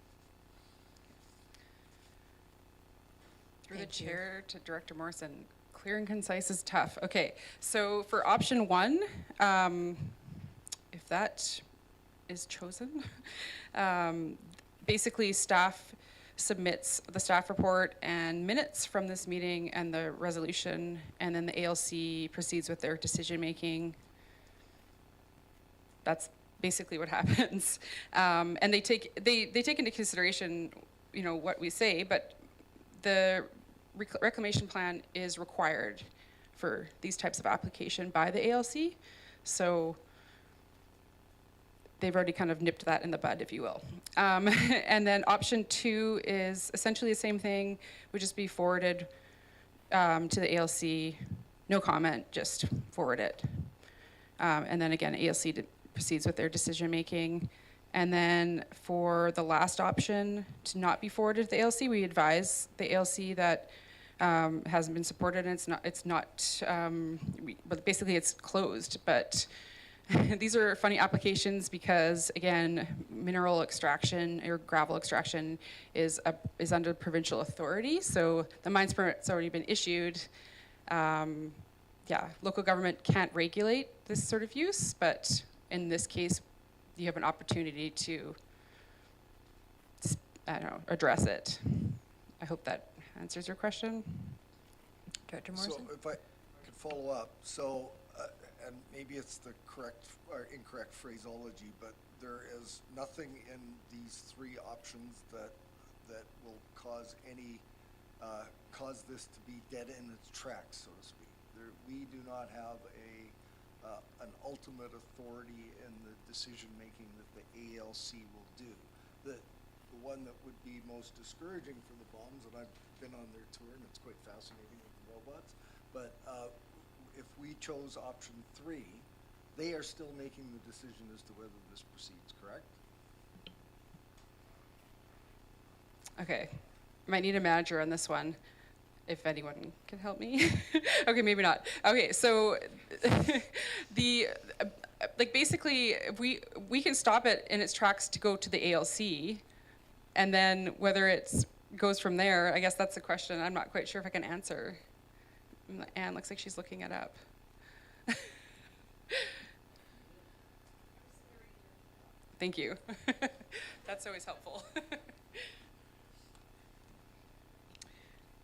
Through the chair to Director Morrison, clear and concise is tough. Okay, so for option 1, if that is chosen, basically staff submits the staff report and minutes from this meeting and the resolution, and then the ALC proceeds with their decision making. That's basically what happens, and they take into consideration, you know, what we say, but the reclamation plan is required for these types of application by the ALC, so they've already kind of nipped that in the bud, if you will. And then option 2 is essentially the same thing, would just be forwarded to the ALC, no comment, just forward it. And then again, ALC proceeds with their decision making. And then for the last option to not be forwarded to the ALC, we advise the ALC that hasn't been supported, and but basically it's closed. But these are funny applications because, again, mineral extraction or gravel extraction is under provincial authority. So the mines permit's already been issued. Yeah, local government can't regulate this sort of use, but in this case, you have an opportunity to, I don't know, address it. I hope that answers your question. Director Morrison? So if I could follow up, so, and maybe it's the correct or incorrect phraseology, but there is nothing in these 3 options that will cause cause this to be dead in its tracks, so to speak. We do not have an ultimate authority in the decision making that the ALC will do. The one that would be most discouraging for the bombs, and I've been on their tour and it's quite fascinating with the robots, but if we chose option 3, they are still making the decision as to whether this proceeds, correct? Okay, might need a manager on this one, if anyone can help me. Okay, maybe not. Okay, so basically, we can stop it in its tracks to go to the ALC, and then whether it goes from there, I guess that's the question. I'm not quite sure if I can answer. Anne looks like she's looking it up. Thank you. That's always helpful.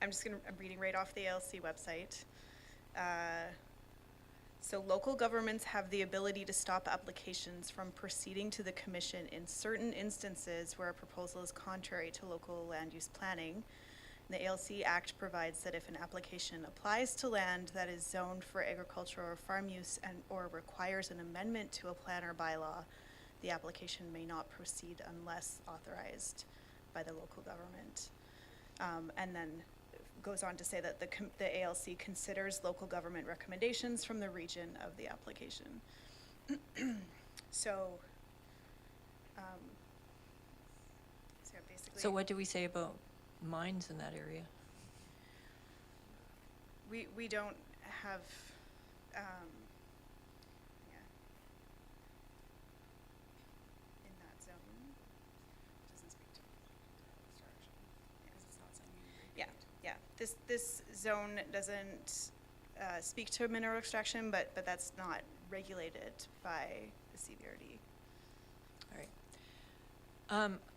I'm reading right off the ALC website. So local governments have the ability to stop applications from proceeding to the commission in certain instances where a proposal is contrary to local land use planning. The ALC Act provides that if an application applies to land that is zoned for agricultural or farm use or requires an amendment to a plan or bylaw, the application may not proceed unless authorized by the local government. And then goes on to say that the ALC considers local government recommendations from the region of the application. So basically. So what do we say about mines in that area? We don't have, in that zone. Doesn't speak to construction because it's not zoned. Yeah. This zone doesn't speak to mineral extraction, but that's not regulated by the CVRD. All right.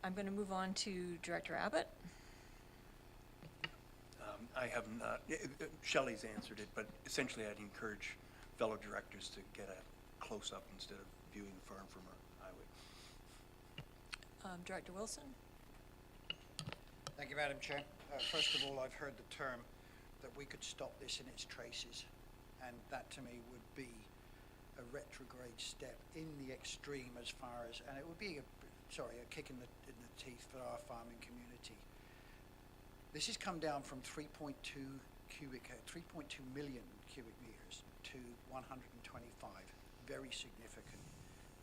I'm going to move on to Director Abbott. I have not, Shelley's answered it, but essentially I'd encourage fellow directors to get a close-up instead of viewing the farm from a highway. Director Wilson? Thank you, Madam Chair. First of all, I've heard the term that we could stop this in its traces. And that to me would be a retrograde step in the extreme as far as, and it would be a kick in the teeth for our farming community. This has come down from 3.2 million cubic meters to 125, very significant.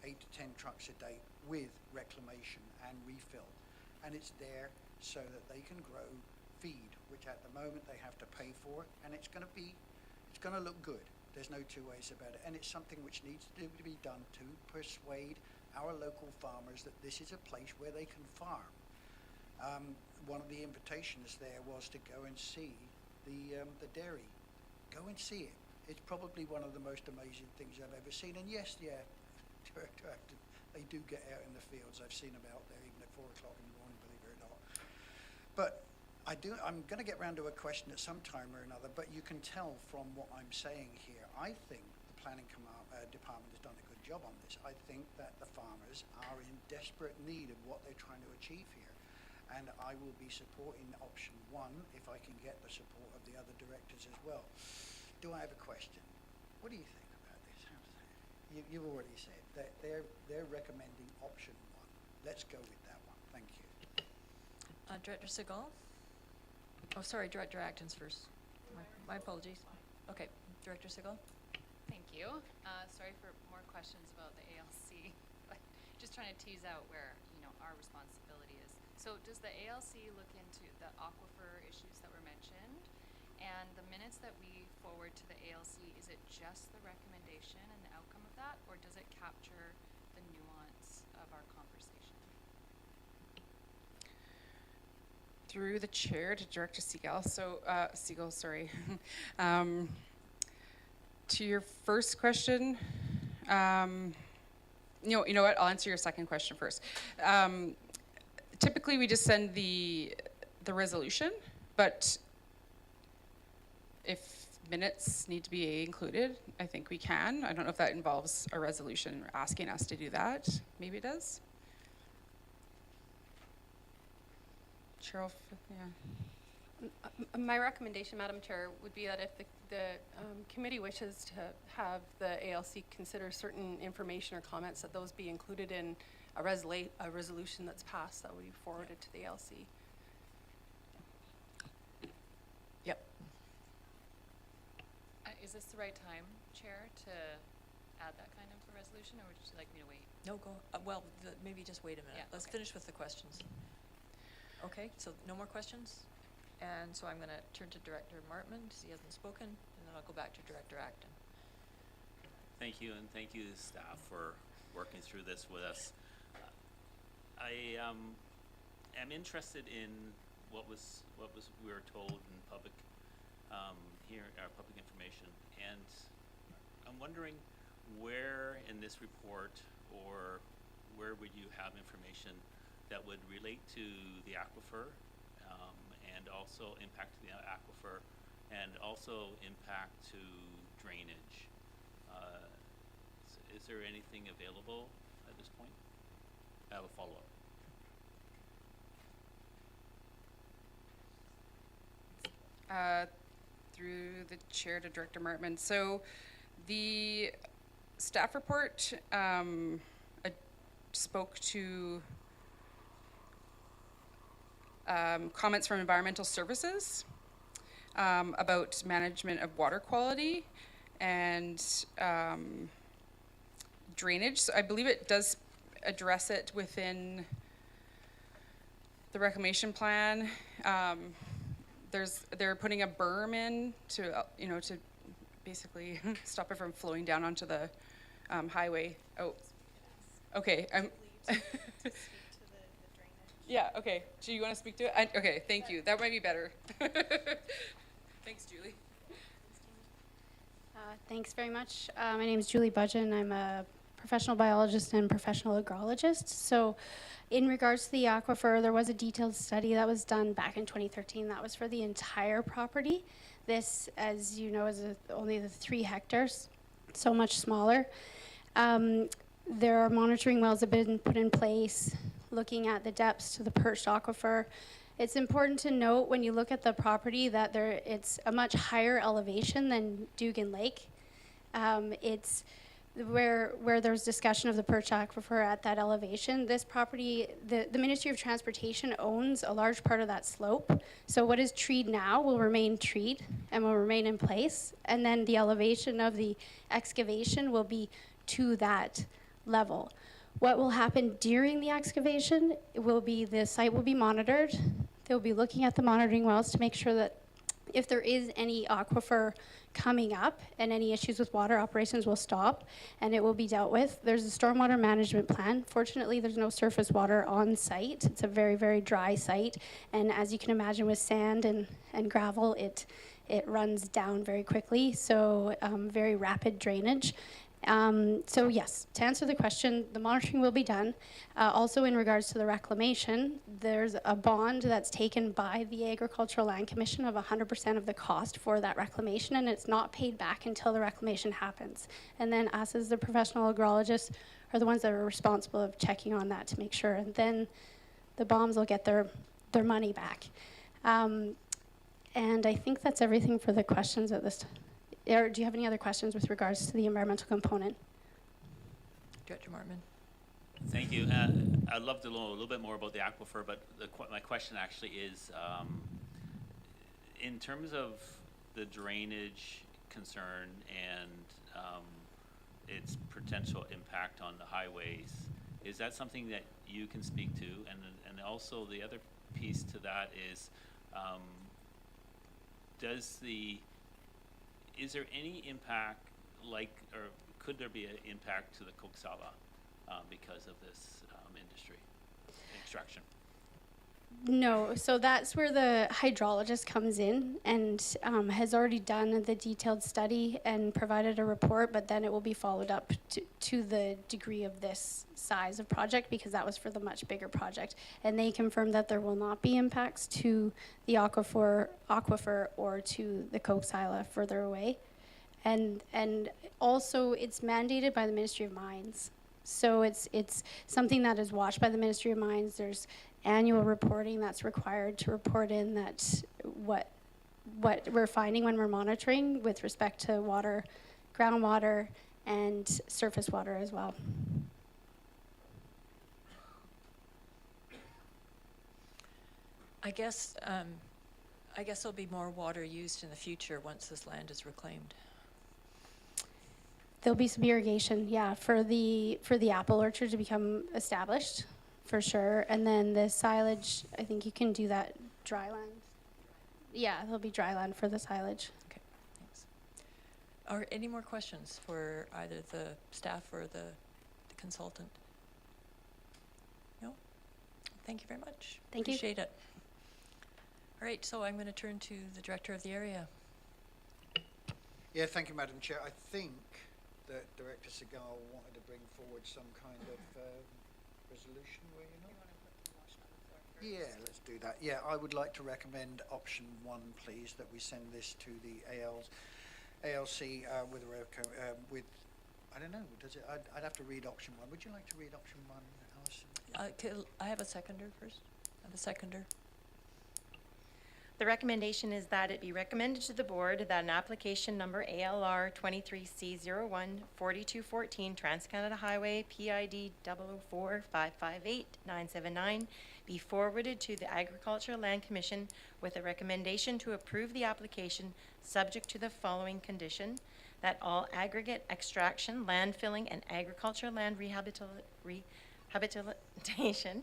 8 to 10 trucks a day with reclamation and refill. And it's there so that they can grow feed, which at the moment they have to pay for, and it's going to look good. There's no two ways about it. And it's something which needs to be done to persuade our local farmers that this is a place where they can farm. One of the invitations there was to go and see the dairy. Go and see it. It's probably one of the most amazing things I've ever seen. And yes, Director Acton, they do get out in the fields. I've seen them out there even at 4 o'clock in the morning, believe it or not. But I'm going to get round to a question at some time or another, but you can tell from what I'm saying here, I think the Planning Department has done a good job on this. I think that the farmers are in desperate need of what they're trying to achieve here. And I will be supporting option 1 if I can get the support of the other directors as well. Do I have a question? What do you think about this? You've already said that they're recommending option 1. Let's go with that one. Thank you. Director Segal? Oh, sorry, Director Acton's first. My apologies. Okay, Director Segal? Thank you. Sorry for more questions about the ALC, but just trying to tease out where, our responsibility is. So does the ALC look into the aquifer issues that were mentioned? And the minutes that we forward to the ALC, is it just the recommendation and the outcome of that, or does it capture the nuance of our conversation? Through the chair to Director Segal. So, Segal, sorry. To your first question, you know what? I'll answer your second question first. Typically, we just send the resolution, but if minutes need to be included, I think we can. I don't know if that involves a resolution asking us to do that. Maybe it does. Cheryl, yeah. My recommendation, Madam Chair, would be that if the committee wishes to have the ALC consider certain information or comments, that those be included in a resolution that's passed that would be forwarded to the ALC. Yep. Is this the right time, Chair, to add that kind of a resolution, or would you like me to wait? No, go. Well, maybe just wait a minute. Yeah, Let's okay. finish with the questions. Okay, so no more questions? And so I'm going to turn to Director Martman, because he hasn't spoken, and then I'll go back to Director Acton. Thank you, and thank you, staff, for working through this with us. I am interested in what we were told in public here, our public information, and I'm wondering where in this report, or where would you have information that would relate to the aquifer, and also impact to the aquifer, and also impact to drainage. Is there anything available at this point? I have a follow-up. Through the chair to Director Martman. So the staff report spoke to comments from environmental services about management of water quality and drainage. So I believe it does address it within the reclamation plan. They're putting a berm in to to basically stop it from flowing down onto the highway. Oh, okay. Yeah, okay. Do you want to speak to it? Okay, thank you. That might be better. Thanks, Julie. Thanks very much. My name is Julie Budgeon. I'm a professional biologist and professional agrologist. So in regards to the aquifer, there was a detailed study that was done back in 2013. That was for the entire property. This, as you know, is only the 3 hectares, so much smaller. There are monitoring wells that have been put in place looking at the depths to the perched aquifer It's important to note when you look at the property that it's a much higher elevation than Dugan Lake. It's where there's discussion of the perch aquifer at that elevation. This property, the Ministry of Transportation owns a large part of that slope. So what is treed now will remain treed and will remain in place. And then the elevation of the excavation will be to that level. What will happen during the excavation will be the site will be monitored. They'll be looking at the monitoring wells to make sure that if there is any aquifer coming up and any issues with water, operations will stop and it will be dealt with. There's a stormwater management plan. Fortunately, there's no surface water on site. It's a very, very dry site. And as you can imagine with sand and gravel, it runs down very quickly. So very rapid drainage. So yes, to answer the question, the monitoring will be done. Also in regards to the reclamation, there's a bond that's taken by the Agricultural Land Commission of 100% of the cost for that reclamation, and it's not paid back until the reclamation happens. And then us as the professional agrologists are the ones that are responsible of checking on that to make sure, and then the BOMs will get their money back. And I think that's everything for the questions at this time. Or do you have any other questions with regards to the environmental component? Director Martman. Thank you. I'd love to know a little bit more about the aquifer, but my question actually is, in terms of the drainage concern and its potential impact on the highways, is that something that you can speak to? And also the other piece to that is, is there any impact, or could there be an impact to the Coxsala because of this industry extraction? No, so that's where the hydrologist comes in and has already done the detailed study and provided a report, but then it will be followed up to the degree of this size of project, because that was for the much bigger project. And they confirmed that there will not be impacts to the aquifer or to the Coxsala further away. And also it's mandated by the Ministry of Mines. So it's something that is watched by the Ministry of Mines. There's annual reporting that's required to report in that what we're finding when we're monitoring with respect to water, groundwater, and surface water as well. I guess there'll be more water used in the future once this land is reclaimed. There'll be some irrigation, yeah, for the apple orchard to become established, for sure. And then the silage, I think you can do that dry land. Yeah, there'll be dry land for the silage. Okay, thanks. Are any more questions for either the staff or the consultant? No? Thank you very much. Thank you. Appreciate it. All right, so I'm going to turn to the director of the area. Yeah, thank you, Madam Chair. I think that Director Segal wanted to bring forward some kind of resolution, were you not? Yeah, let's do that. Yeah, I would like to recommend option 1, please, that we send this to the ALC with I don't know, does it? I'd have to read option 1. Would you like to read option 1, Alison? I have a seconder first. I have a seconder. The recommendation is that it be recommended to the board that an application number ALR 23C01-4214 Trans-Canada Highway PID 004558979 be forwarded to the Agricultural Land Commission with a recommendation to approve the application subject to the following condition: that all aggregate extraction, landfilling, and agricultural land rehabilitation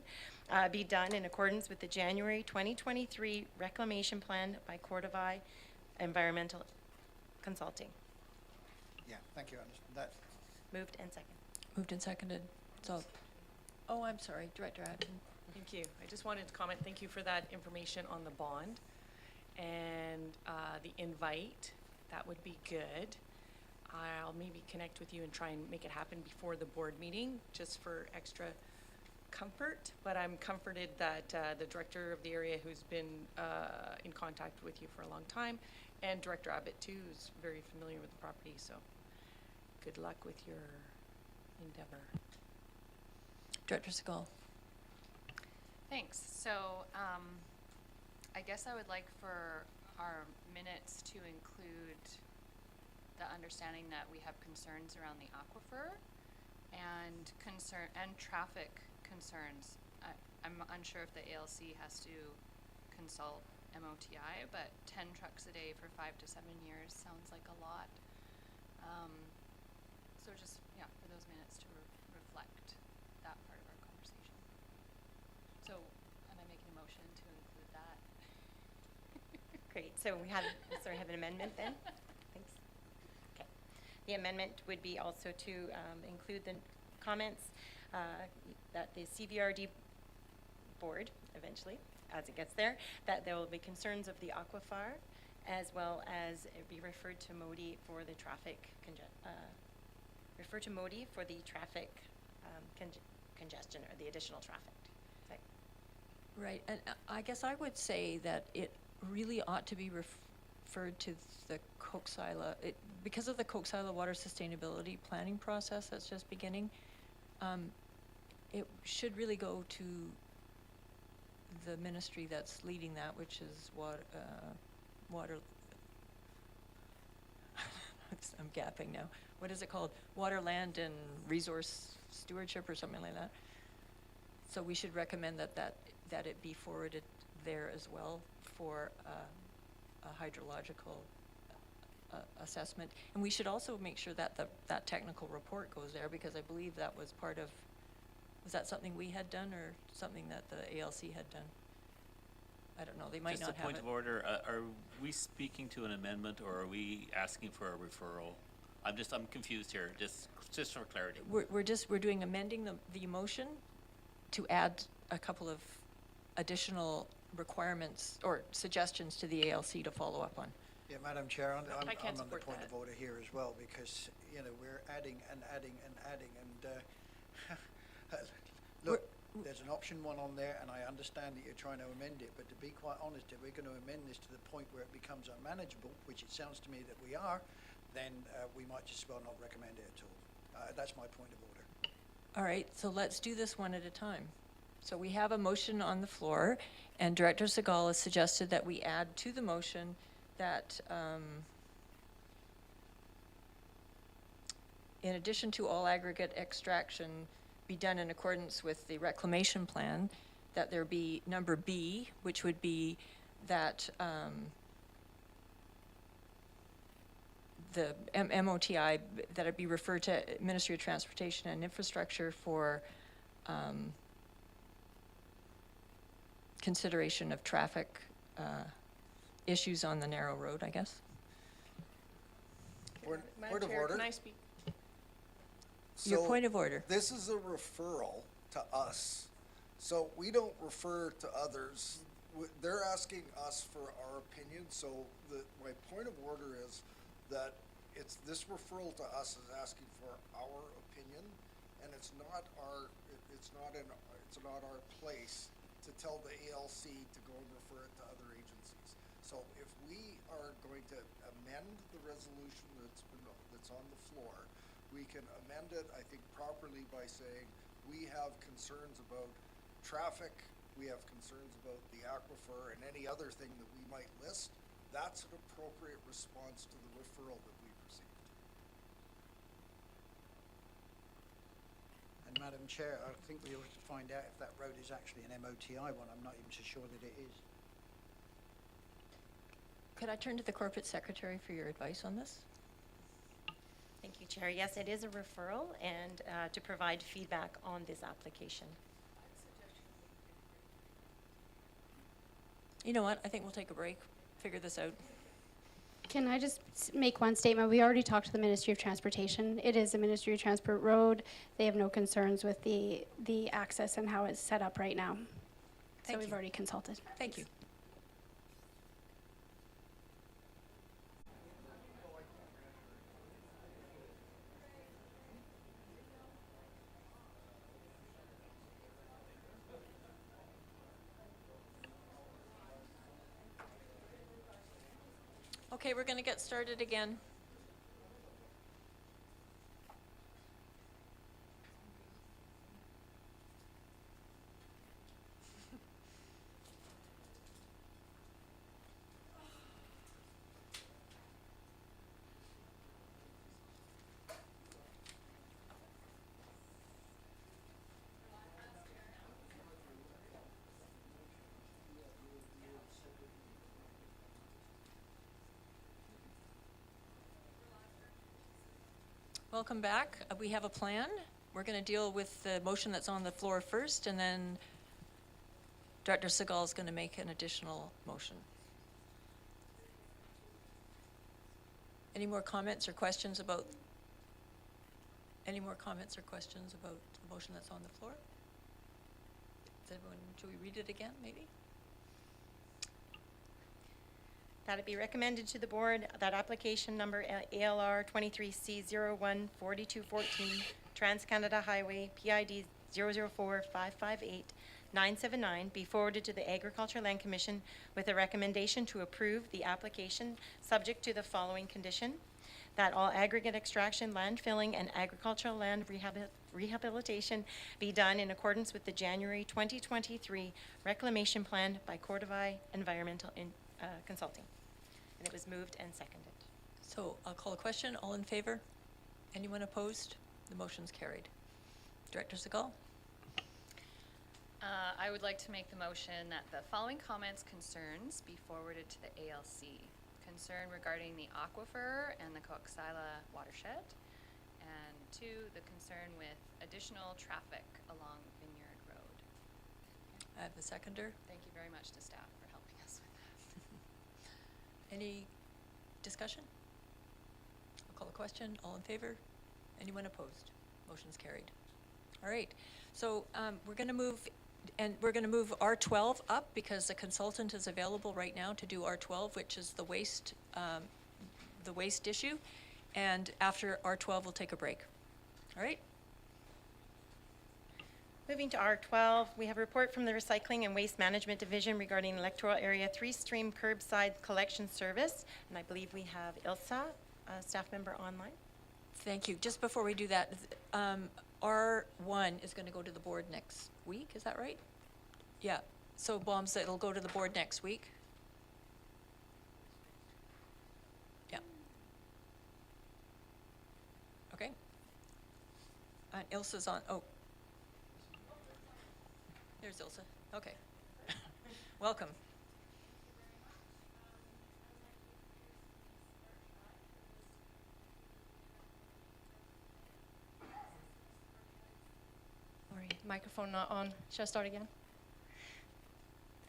be done in accordance with the January 2023 Reclamation Plan by Cordova Environmental Consulting. Yeah, thank you, Alison. That Moved and seconded. Moved and seconded. So, oh, I'm sorry, Director Adkin. Thank you. I just wanted to comment, thank you for that information on the bond and the invite. That would be good. I'll maybe connect with you and try and make it happen before the board meeting, just for extra comfort. But I'm comforted that the director of the area, who's been in contact with you for a long time, and Director Abbott too, is very familiar with the property. So good luck with your endeavor. Director Segal. Thanks. So I guess I would like for our minutes to include the understanding that we have concerns around the aquifer and traffic concerns. I'm unsure if the ALC has to consult MOTI, but 10 trucks a day for 5 to 7 years sounds like a lot. So just, yeah, for those minutes to reflect that part of our conversation. So am I making a motion to include that? Great, so we have, sorry, have an amendment then? Thanks. Okay. The amendment would be also to include the comments that the CVRD board, eventually, as it gets there, that there will be concerns of the aquifer, as well as it be referred to MODI for the traffic congestion or the additional traffic. Right, and I guess I would say that it really ought to be referred to the Coxsila, because of the Coxsila Water Sustainability Planning process that's just beginning. It should really go to the ministry that's leading that, which is water. I'm gapping now. What is it called? Water, Land, and Resource Stewardship, or something like that. So we should recommend that it be forwarded there as well for a hydrological assessment. And we should also make sure that that technical report goes there, because I believe that was part of, was that something we had done or something that the ALC had done? I don't know, they might not have it. Just a point of order, are we speaking to an amendment, or are we asking for a referral? I'm confused here, just for clarity. We're doing amending the motion to add a couple of additional requirements or suggestions to the ALC to follow up on. Yeah, Madam Chair, I'm I can't on the support point that. of order here as well, because, you know, we're adding and adding and adding, and look, there's an option 1 on there, and I understand that you're trying to amend it, but to be quite honest, if we're going to amend this to the point where it becomes unmanageable, which it sounds to me that we are, then we might just as well not recommend it at all. That's my point of order. All right, so let's do this one at a time. So we have a motion on the floor, and Director Segal has suggested that we add to the motion that in addition to all aggregate extraction be done in accordance with the reclamation plan, that there be number B, which would be that the MOTI, that it be referred to Ministry of Transportation and Infrastructure for consideration of traffic issues on the narrow road, I guess. Point Madam of Chair, order. can I speak? Your So point of order. This is a referral to us. So we don't refer to others. They're asking us for our opinion. So my point of order is that this referral to us is asking for our opinion, and it's not our place to tell the ALC to go and refer it to other agencies. So if we are going to amend the resolution that's on the floor, we can amend it, I think, properly by saying we have concerns about traffic, we have concerns about the aquifer, and any other thing that we might list. That's an appropriate response to the referral that we received. And Madam Chair, I think we ought to find out if that road is actually an MOTI one. I'm not even so sure that it is. Could I turn to the Corporate Secretary for your advice on this? Thank you, Chair. Yes, it is a referral, and to provide feedback on this application. You know what? I think we'll take a break, figure this out. Can I just make one statement? We already talked to the Ministry of Transportation. It is a Ministry of Transport road. They have no concerns with the access and how it's set up right now. So we've already consulted. Thank you. Okay, we're going to get started again. Welcome back. We have a plan. We're going to deal with the motion that's on the floor first, and then Director Segal is going to make an additional motion. Any more comments or questions about the motion that's on the floor? Should we read it again, maybe? That it be recommended to the board that application number ALR 23C014214 Trans-Canada Highway PID 004558979 be forwarded to the Agriculture Land Commission with a recommendation to approve the application subject to the following condition: that all aggregate extraction, land filling, and agricultural land rehabilitation be done in accordance with the January 2023 reclamation plan by Cordovai Environmental Consulting. And it was moved and seconded. So I'll call a question. All in favor? Anyone opposed? The motion's carried. Director Segal? I would like to make the motion that the following comments, concerns be forwarded to the ALC. Concern regarding the aquifer and the Coxsila watershed. And 2, the concern with additional traffic along Vineyard Road. I have the seconder. Thank you very much to staff for helping us with that. Any discussion? I'll call a question. All in favor? Anyone opposed? Motion's carried. All right. So we're going to move R12 up because the consultant is available right now to do R12, which is the waste issue. And after R12, we'll take a break. All right? Moving to R12, we have a report from the Recycling and Waste Management Division regarding Electoral Area 3-stream curbside collection service. And I believe we have Ilsa, a staff member, online. Thank you. Just before we do that, R1 is going to go to the board next week. Is that right? Yeah. So Bombs, it'll go to the board next week. Yeah. Okay. Ilsa's on. Oh. There's Ilsa. Okay. Welcome. Sorry, microphone not on. Shall I start again?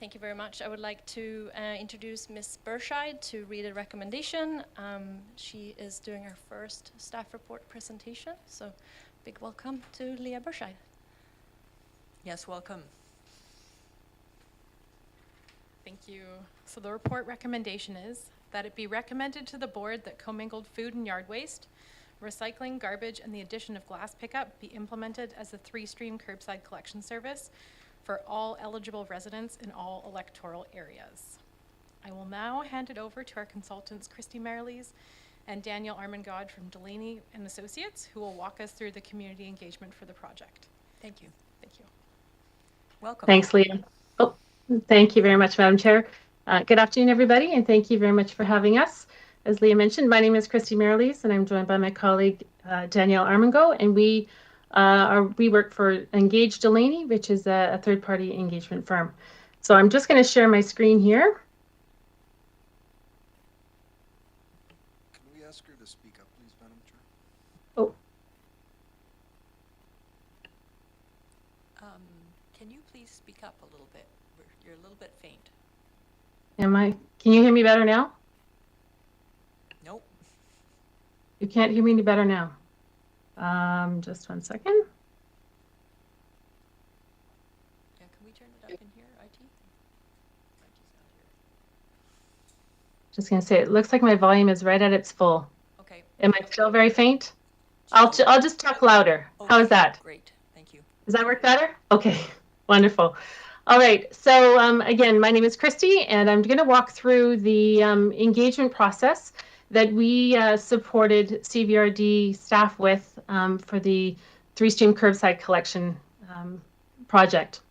Thank you very much. I would like to introduce Ms. Berscheid to read a recommendation. She is doing her first staff report presentation, so big welcome to Leah Berscheid. Yes, welcome. Thank you. So the report recommendation is that it be recommended to the board that commingled food and yard waste, recycling, garbage, and the addition of glass pickup be implemented as a 3-stream curbside collection service for all eligible residents in all electoral areas. I will now hand it over to our consultants, Christy Merrilees and Daniel Armengod from Delaney and Associates, who will walk us through the community engagement for the project. Thank you. Thank you. Welcome. Thanks, Leah. Oh, thank you very much, Madam Chair. Good afternoon, everybody, and thank you very much for having us. As Leah mentioned, my name is Christy Merrilees, and I'm joined by my colleague, Danielle Armengod, and we work for Engage Delaney, which is a third-party engagement firm. So I'm just going to share my screen here. Can we ask her to speak up, please, Madam Chair? Oh. Can you please speak up a little bit? You're a little bit faint. Can you hear me better now? Nope. You can't hear me any better now. Just 1 second. Yeah, can we turn it up in here, IT? IT's not here. Just going to say, it looks like my volume is right at its full. Okay. Am I still very faint? I'll just talk louder. Okay. How is that? Great. Thank you. Does that work better? Okay. Wonderful. All right. So again, my name is Christy, and I'm going to walk through the engagement process that we supported CVRD staff with for the 3-stream curbside collection project.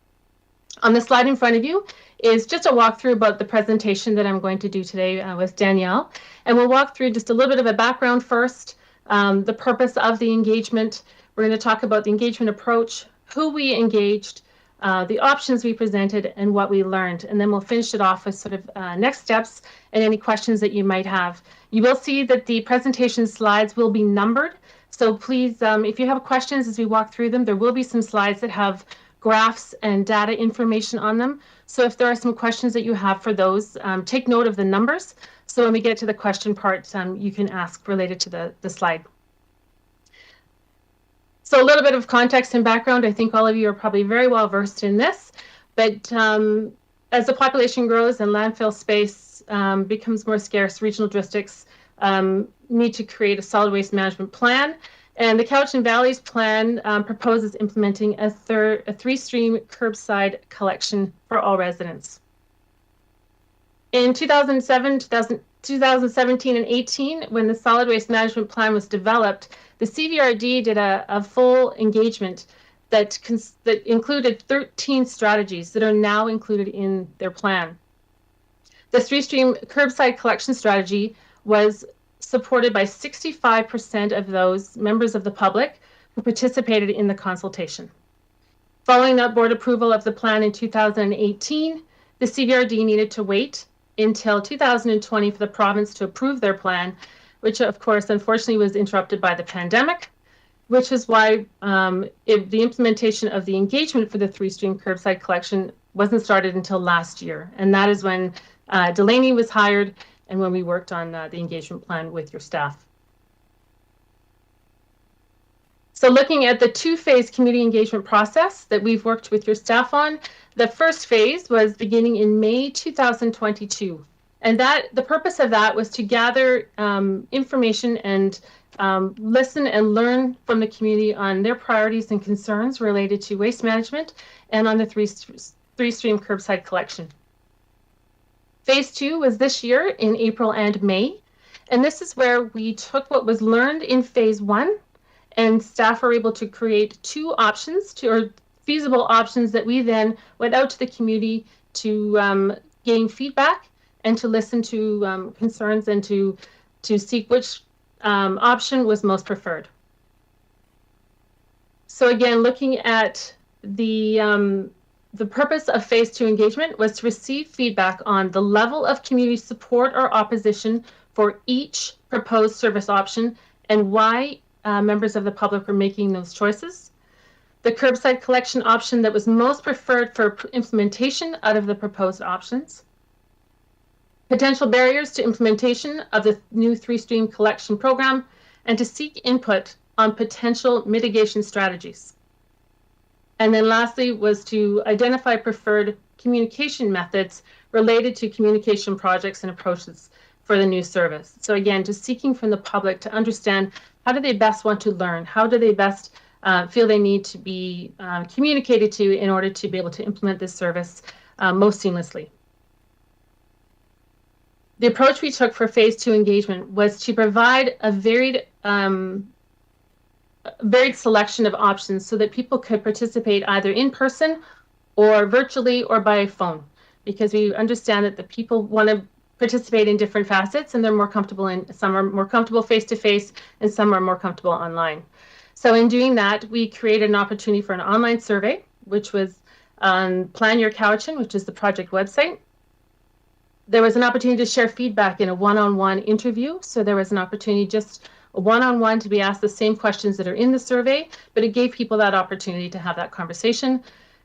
On the slide in front of you is just a walkthrough about the presentation that I'm going to do today with Danielle. And we'll walk through just a little bit of a background first, the purpose of the engagement. We're going to talk about the engagement approach, who we engaged, the options we presented, and what we learned. And then we'll finish it off with sort of next steps and any questions that you might have. You will see that the presentation slides will be numbered. So please, if you have questions as we walk through them, there will be some slides that have graphs and data information on them. So if there are some questions that you have for those, take note of the numbers. So when we get to the question part, you can ask related to the slide. So a little bit of context and background. I think all of you are probably very well versed in this, but as the population grows and landfill space becomes more scarce, regional districts need to create a solid waste management plan. And the Cowichan Valley's plan proposes implementing a three-stream curbside collection for all residents. In 2017 and 18, when the solid waste management plan was developed, the CVRD did a full engagement that included 13 strategies that are now included in their plan. The three-stream curbside collection strategy was supported by 65% of those members of the public who participated in the consultation. Following that board approval of the plan in 2018, the CVRD needed to wait until 2020 for the province to approve their plan, which of course, unfortunately, was interrupted by the pandemic, which is why the implementation of the engagement for the three-stream curbside collection wasn't started until last year. And that is when Delaney was hired and when we worked on the engagement plan with your staff. So looking at the two-phase community engagement process that we've worked with your staff on, the first phase was beginning in May 2022. And the purpose of that was to gather information and listen and learn from the community on their priorities and concerns related to waste management and on the three-stream curbside collection. Phase 2 was this year in April and May. And this is where we took what was learned in phase 1 and staff were able to create 2 options or feasible options that we then went out to the community to gain feedback and to listen to concerns and to seek which option was most preferred. So again, looking at the purpose of phase 2 engagement was to receive feedback on the level of community support or opposition for each proposed service option and why members of the public were making those choices. The curbside collection option that was most preferred for implementation out of the proposed options. Potential barriers to implementation of the new three-stream collection program, and to seek input on potential mitigation strategies. And then lastly was to identify preferred communication methods related to communication projects and approaches for the new service. So again, just seeking from the public to understand how do they best want to learn? How do they best feel they need to be communicated to in order to be able to implement this service most seamlessly? The approach we took for phase 2 engagement was to provide a varied selection of options so that people could participate either in person or virtually or by phone, because we understand that the people want to participate in different facets and they're more comfortable in, some are more comfortable face-to-face and some are more comfortable online. So in doing that, we created an opportunity for an online survey, which was on Plan Your Cowichan, which is the project website. There was an opportunity to share feedback in a one-on-one interview. So there was an opportunity just a one-on-one to be asked the same questions that are in the survey, but it gave people that opportunity to have that conversation.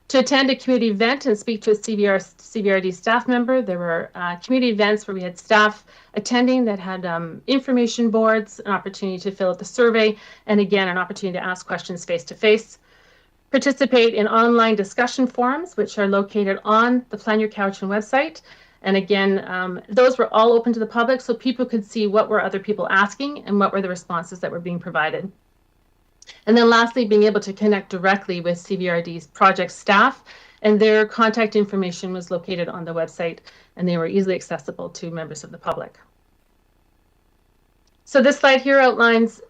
To attend a community event and speak to a CVRD staff member. There were community events where we had staff attending that had information boards, an opportunity to fill out the survey, and again, an opportunity to ask questions face-to-face. Participate in online discussion forums, which are located on the Plan Your Cowichan website. And again, those were all open to the public so people could see what were other people asking and what were the responses that were being provided. And then lastly, being able to connect directly with CVRD's project staff, and their contact information was located on the website and they were easily accessible to members of the public. So this slide here outlines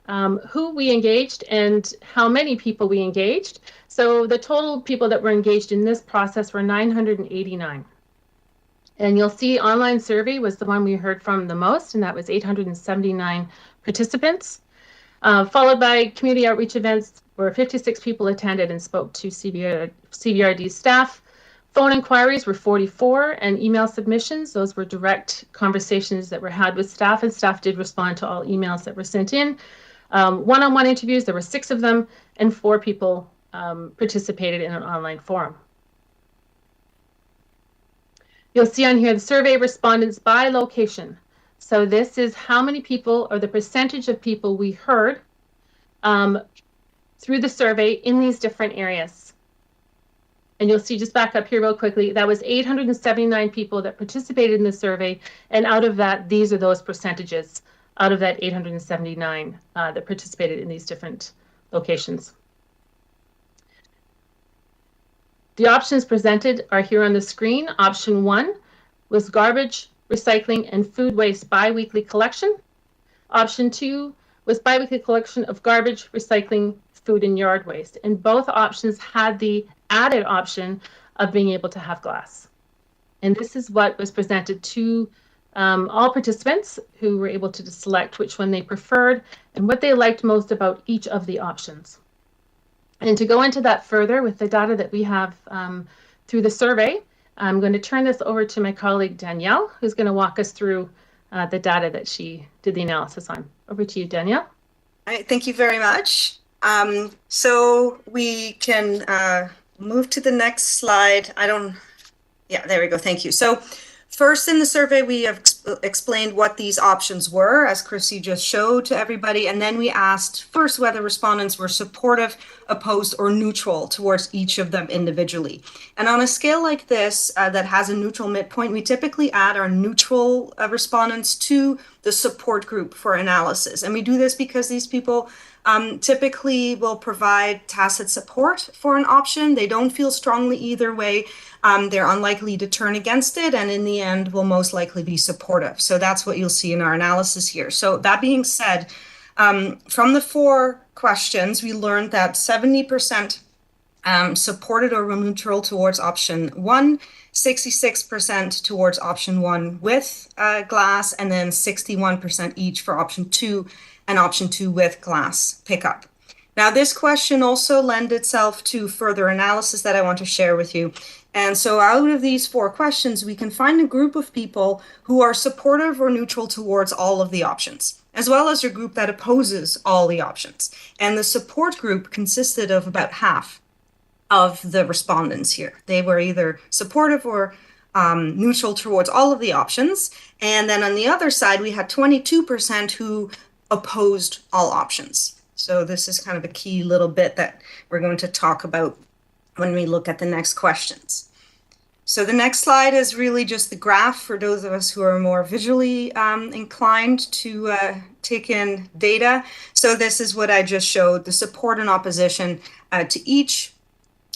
who we engaged and how many people we engaged. So the total people that were engaged in this process were 989. And you'll see online survey was the one we heard from the most, and that was 879 participants. Followed by community outreach events where 56 people attended and spoke to CVRD staff. Phone inquiries were 44, and email submissions, those were direct conversations that were had with staff, and staff did respond to all emails that were sent in. one-on-one interviews. There were 6 of them, and 4 people participated in an online forum. You'll see on here the survey respondents by location. So this is how many people, or the percentage of people we heard through the survey in these different areas. And you'll see, just back up here real quickly, that was 879 people that participated in the survey. And out of that, these are those percentages out of that 879 that participated in these different locations. The options presented are here on the screen. Option 1 was garbage, recycling, and food waste bi-weekly collection. Option 2 was bi-weekly collection of garbage, recycling, food, and yard waste. And both options had the added option of being able to have glass. And this is what was presented to all participants, who were able to select which one they preferred and what they liked most about each of the options. And to go into that further with the data that we have through the survey, I'm going to turn this over to my colleague Danielle, who's going to walk us through the data that she did the analysis on. Over to you, Danielle. All right, thank you very much. So we can move to the next slide. Yeah, there we go. Thank you. So first in the survey, we have explained what these options were, as Chrissy just showed to everybody. And then we asked first whether respondents were supportive, opposed, or neutral towards each of them individually. And on a scale like this that has a neutral midpoint, we typically add our neutral respondents to the support group for analysis. And we do this because these people typically will provide tacit support for an option. They don't feel strongly either way. They're unlikely to turn against it, and in the end will most likely be supportive. So that's what you'll see in our analysis here. So that being said, from the 4 questions, we learned that 70% supported or were neutral towards option 1, 66% towards option 1 with glass, and then 61% each for option 2 and option 2 with glass pickup. Now, this question also lent itself to further analysis that I want to share with you. And so out of these 4 questions, we can find a group of people who are supportive or neutral towards all of the options, as well as a group that opposes all the options. And the support group consisted of about half of the respondents here. They were either supportive or neutral towards all of the options. And then on the other side, we had 22% who opposed all options. So this is kind of a key little bit that we're going to talk about when we look at the next questions. So the next slide is really just the graph for those of us who are more visually inclined to take in data. So this is what I just showed, the support and opposition to each,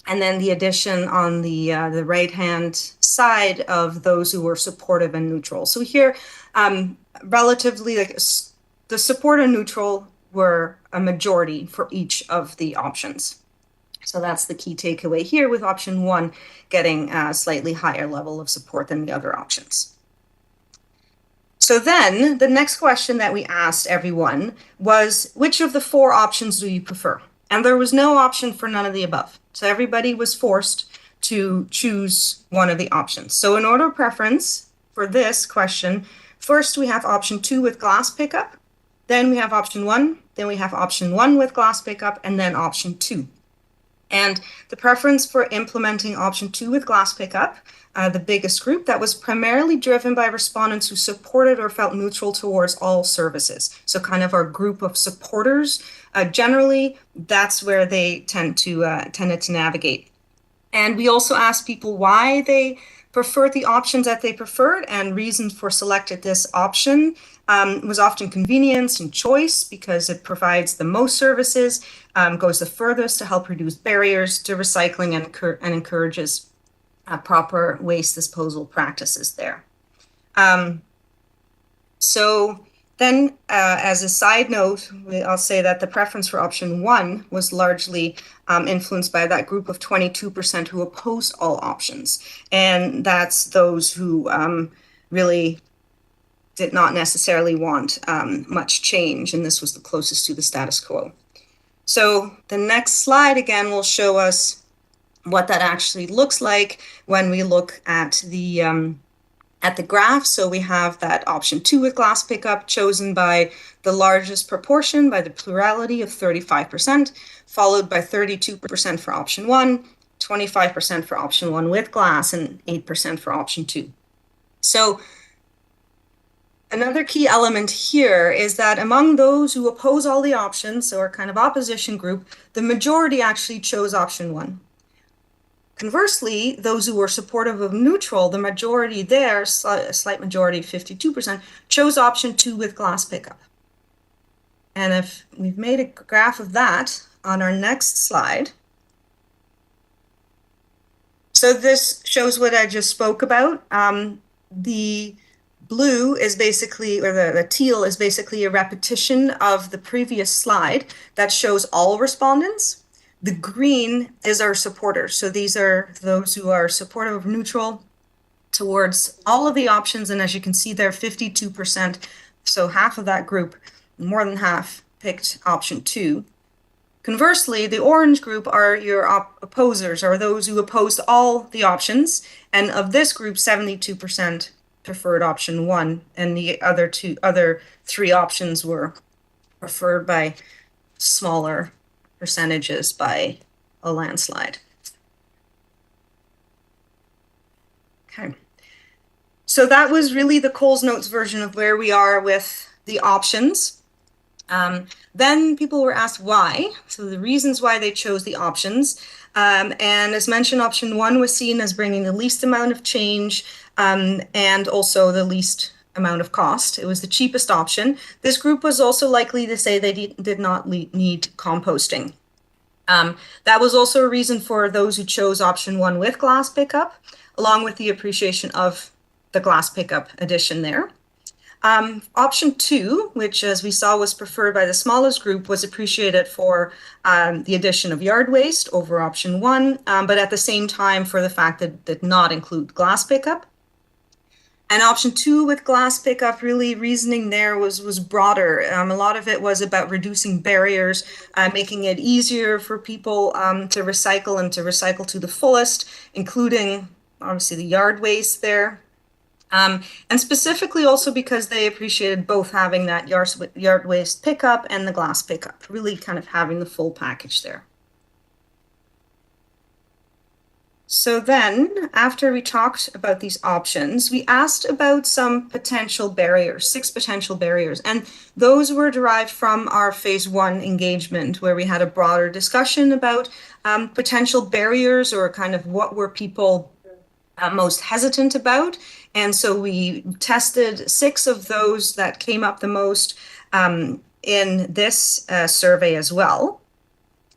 and then the addition on the right-hand side of those who were supportive and neutral. So here, relatively, like, the support and neutral were a majority for each of the options. So that's the key takeaway here, with option 1 getting a slightly higher level of support than the other options. So then the next question that we asked everyone was, which of the 4 options do you prefer? And there was no option for none of the above. So everybody was forced to choose one of the options. So in order of preference for this question, first we have option 2 with glass pickup, then we have option 1, then we have option 1 with glass pickup, and then option 2. And the preference for implementing option 2 with glass pickup, the biggest group, that was primarily driven by respondents who supported or felt neutral towards all services. So kind of our group of supporters, generally, that's where they tended to navigate. And we also asked people why they preferred the options that they preferred, and reasons for selected this option was often convenience and choice, because it provides the most services, goes the furthest to help reduce barriers to recycling, and encourages proper waste disposal practices there. So then, as a side note, I'll say that the preference for option 1 was largely influenced by that group of 22% who opposed all options. And that's those who really did not necessarily want much change, and this was the closest to the status quo. So the next slide again will show us what that actually looks like when we look at the at the graph. So we have that option 2 with glass pickup chosen by the largest proportion, by the plurality of 35%, followed by 32% for option 1, 25% for option 1 with glass, and 8% for option 2. So another key element here is that among those who oppose all the options, so our kind of opposition group, the majority actually chose option 1. Conversely, those who were supportive of neutral, the majority there, a slight majority, 52%, chose option 2 with glass pickup. And if we've made a graph of that on our next slide. So this shows what I just spoke about. The blue is basically, or the teal is basically a repetition of the previous slide that shows all respondents. The green is our supporters. So these are those who are supportive of neutral towards all of the options. And as you can see there, 52%, so half of that group, more than half, picked option 2. Conversely, the orange group are your opposers, or those who opposed all the options. And of this group, 72% preferred option 1, and the other 3 options were preferred by smaller percentages by a landslide. Okay. So that was really the Coles Notes version of where we are with the options. Then people were asked why, so the reasons why they chose the options. And as mentioned, option 1 was seen as bringing the least amount of change and also the least amount of cost. It was the cheapest option. This group was also likely to say they did not need composting. That was also a reason for those who chose option 1 with glass pickup, along with the appreciation of the glass pickup addition there. Option 2, which as we saw was preferred by the smallest group, was appreciated for the addition of yard waste over option 1, but at the same time for the fact that it did not include glass pickup. And option 2 with glass pickup, really reasoning there was broader. A lot of it was about reducing barriers, making it easier for people to recycle and to recycle to the fullest, including obviously the yard waste there. And specifically also because they appreciated both having that yard waste pickup and the glass pickup, really kind of having the full package there. So then, after we talked about these options, we asked about some potential barriers, 6 potential barriers, and those were derived from our phase 1 engagement, where we had a broader discussion about potential barriers, or kind of what were people most hesitant about. And so we tested 6 of those that came up the most in this survey as well.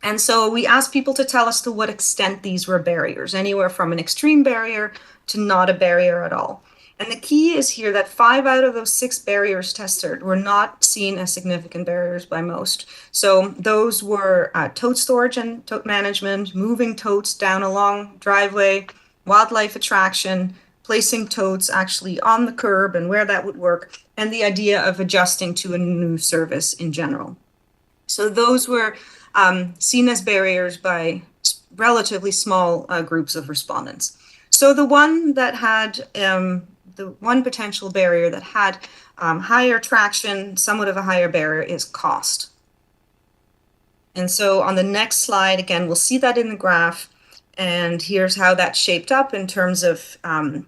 And so we asked people to tell us to what extent these were barriers, anywhere from an extreme barrier to not a barrier at all. And the key is here that 5 out of those 6 barriers tested were not seen as significant barriers by most. So those were tote storage and tote management, moving totes down a long driveway, wildlife attraction, placing totes actually on the curb and where that would work, and the idea of adjusting to a new service in general. So those were seen as barriers by relatively small groups of respondents. So the one that had, the one potential barrier that had higher traction, somewhat of a higher barrier, is cost. And so on the next slide, again, we'll see that in the graph. And here's how that shaped up in terms of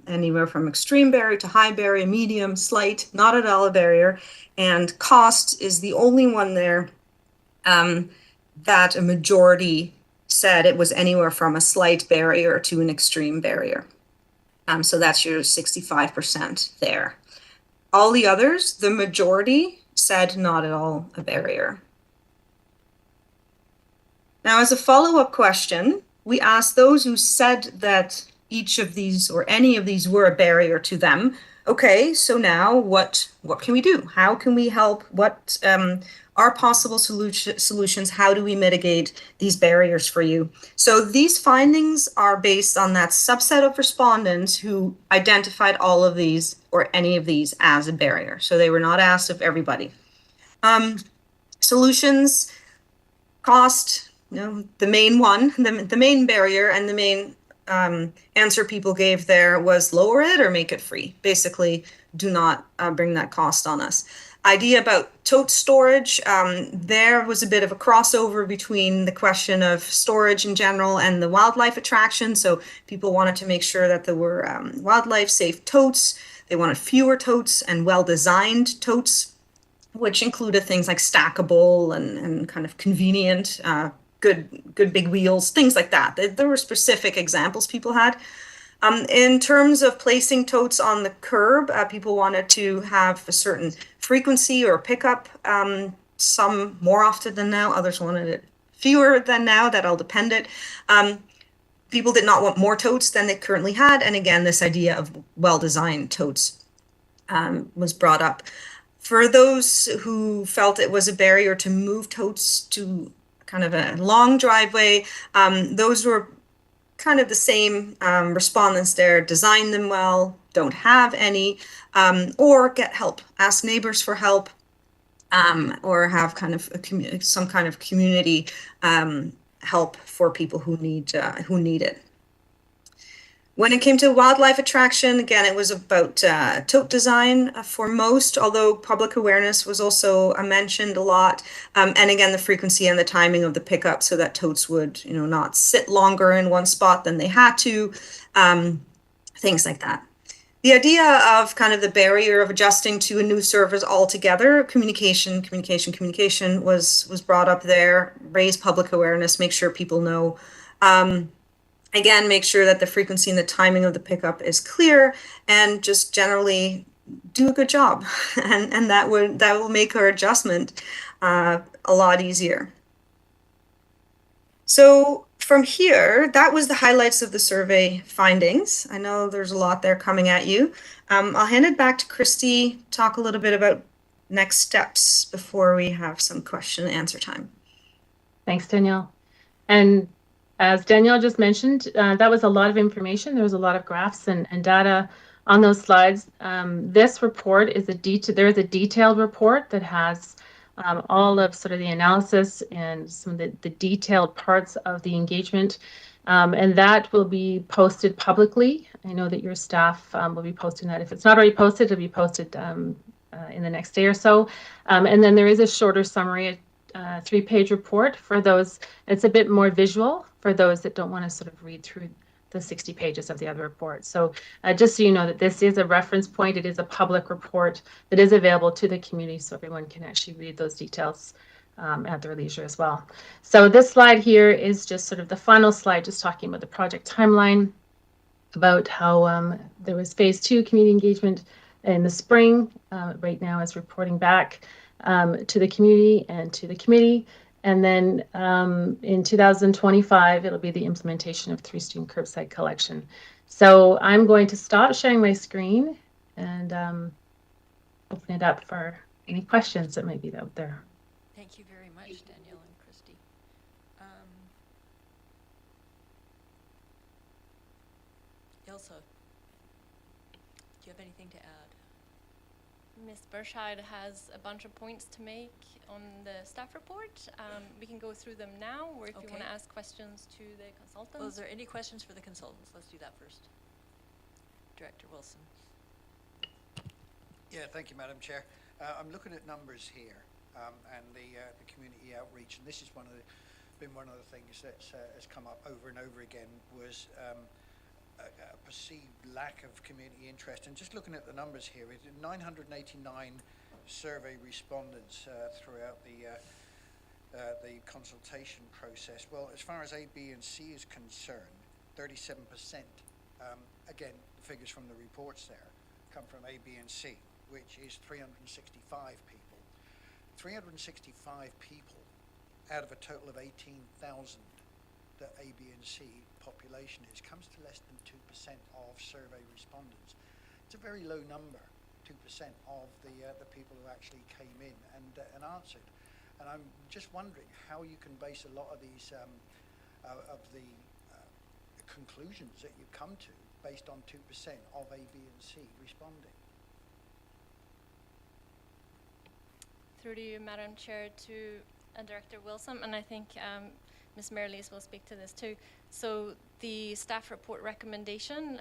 anywhere from extreme barrier to high barrier, medium, slight, not at all a barrier. And cost is the only one there that a majority said it was anywhere from a slight barrier to an extreme barrier. So that's your 65% there. All the others, the majority said not at all a barrier. Now, as a follow-up question, we asked those who said that each of these or any of these were a barrier to them. Okay, so now what can we do? How can we help? What are possible solutions? How do we mitigate these barriers for you? So these findings are based on that subset of respondents who identified all of these or any of these as a barrier. So they were not asked of everybody. Solutions, cost, the main one, the main barrier and the main answer people gave there was lower it or make it free. Basically, do not bring that cost on us. Idea about tote storage, there was a bit of a crossover between the question of storage in general and the wildlife attraction. So people wanted to make sure that there were wildlife safe totes. They wanted fewer totes and well-designed totes, which included things like stackable and kind of convenient, good big wheels, things like that. There were specific examples people had. In terms of placing totes on the curb, people wanted to have a certain frequency or pickup, some more often than now, others wanted it fewer than now, that all depended. People did not want more totes than they currently had, and again, this idea of well-designed totes was brought up. For those who felt it was a barrier to move totes to kind of a long driveway, those were kind of the same respondents there: design them well, don't have any, or get help, ask neighbors for help, or have kind of some kind of community help for people who need it. When it came to wildlife attraction, again, it was about tote design for most, although public awareness was also mentioned a lot. And again, the frequency and the timing of the pickup, so that totes would, not sit longer in one spot than they had to, things like that. The idea of kind of the barrier of adjusting to a new service altogether, communication was brought up there. Raise public awareness, make sure people know. Again, make sure that the frequency and the timing of the pickup is clear, and just generally do a good job. and that will make our adjustment a lot easier. So from here, that was the highlights of the survey findings. I know there's a lot there coming at you. I'll hand it back to Christy, talk a little bit about next steps before we have some question and answer time. Thanks, Danielle. And as Danielle just mentioned, that was a lot of information. There was a lot of graphs and data on those slides. This report is there is a detailed report that has all of sort of the analysis and some of the detailed parts of the engagement. And that will be posted publicly. I know that your staff will be posting that. If it's not already posted, it'll be posted in the next day or so. And then there is a shorter summary, 3-page report for those. It's a bit more visual for those that don't want to sort of read through the 60 pages of the other report. So just so you know that this is a reference point, it is a public report that is available to the community, so everyone can actually read those details at their leisure as well. So this slide here is just sort of the final slide, just talking about the project timeline, about how there was phase 2 community engagement in the spring. Right now is reporting back to the community and to the committee. And then in 2025, it'll be the implementation of 3-stream curbside collection. So I'm going to stop sharing my screen and open it up for any questions that might be out there. Thank you very much, Danielle and Christy. Ilse, do you have anything to add? Ms. Burscheid has a bunch of points to make on the staff report. We can go through them now, or if you want to ask questions to the consultants. Well, is there any questions for the consultants? Let's do that first. Director Wilson. Yeah, thank you, Madam Chair. I'm looking at numbers here and the community outreach, and this is been one of the things that has come up over and over again, was a perceived lack of community interest. And just looking at the numbers here, 989 survey respondents throughout the consultation process. Well, as far as A, B, and C is concerned, 37%. Again, the figures from the reports there come from A, B, and C, which is 365 people. 365 people out of a total of 18,000 that A, B, and C population comes to less than 2% of survey respondents. It's a very low number, 2% of the people who actually came in and answered. And I'm just wondering how you can base a lot of these of the conclusions that you come to based on 2% of A, B, and C responding. Through to you, Madam Chair, to Director Wilson, and I think Ms. Merlis will speak to this too. So the staff report recommendation,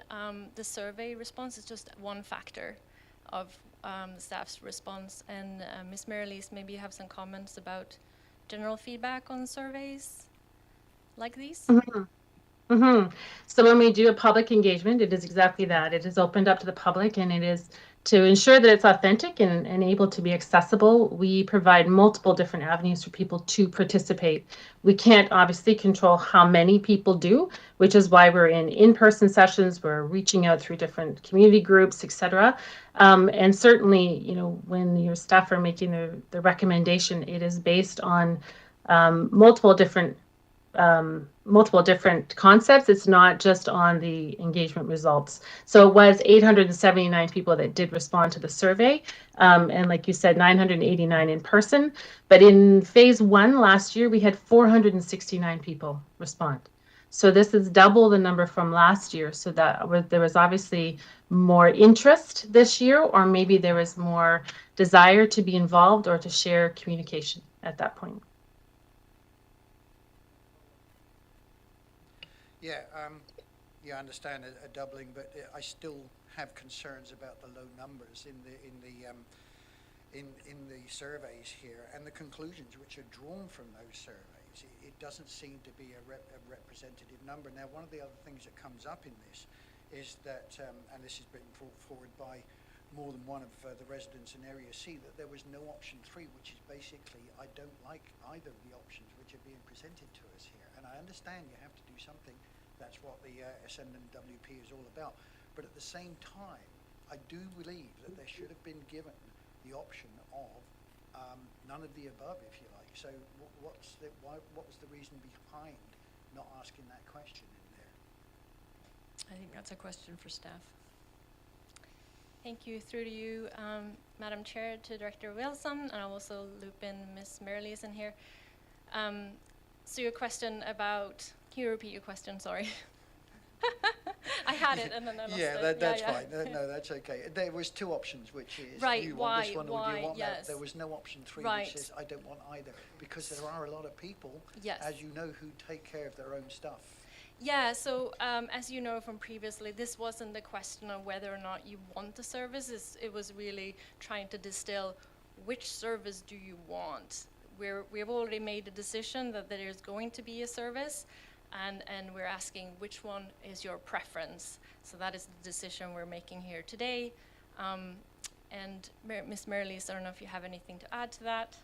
the survey response is just one factor of the staff's response. And Ms. Merlis, maybe you have some comments about general feedback on surveys like these? Mhm. Mm-hmm. So when we do a public engagement, it is exactly that. It is opened up to the public, and it is to ensure that it's authentic and able to be accessible. We provide multiple different avenues for people to participate. We can't obviously control how many people do, which is why we're in-person sessions. We're reaching out through different community groups, etc. And certainly, you know, when your staff are making the recommendation, it is based on multiple different concepts. It's not just on the engagement results. So it was 879 people that did respond to the survey. And like you said, 989 in person. But in phase 1 last year, we had 469 people respond. So this is double the number from last year. So that there was obviously more interest this year, or maybe there was more desire to be involved or to share communication at that point. Yeah, yeah, I understand a doubling, but I still have concerns about the low numbers in the surveys here and the conclusions which are drawn from those surveys. It doesn't seem to be a representative number. Now, one of the other things that comes up in this is that, and this has been brought forward by more than one of the residents in Area C, that there was no option 3, which is basically, I don't like either of the options which are being presented to us here. And I understand you have to do something. That's what the SNWP is all about. But at the same time, I do believe that there should have been given the option of none of the above, if you like. So what was the reason behind not asking that question in there? I think that's a question for staff. Thank you. Through to you, Madam Chair, to Director Wilson, and I'll also loop in Ms. Merlis in here. So your question about, can you repeat your question? Sorry. I had it and then I lost it. Yeah, that's fine. No, that's okay. There was 2 options, which is, right, do you why, want this one or do you want yes. that? There was no option 3, right. which says, I don't want either. Because there are a lot of people, yes. as you know, who take care of their own stuff. Yeah, so as you know from previously, this wasn't the question of whether or not you want the service. It was really trying to distill which service do you want. We've already made a decision that there is going to be a service, and we're asking which one is your preference. So that is the decision we're making here today. And Ms. Merlis, I don't know if you have anything to add to that.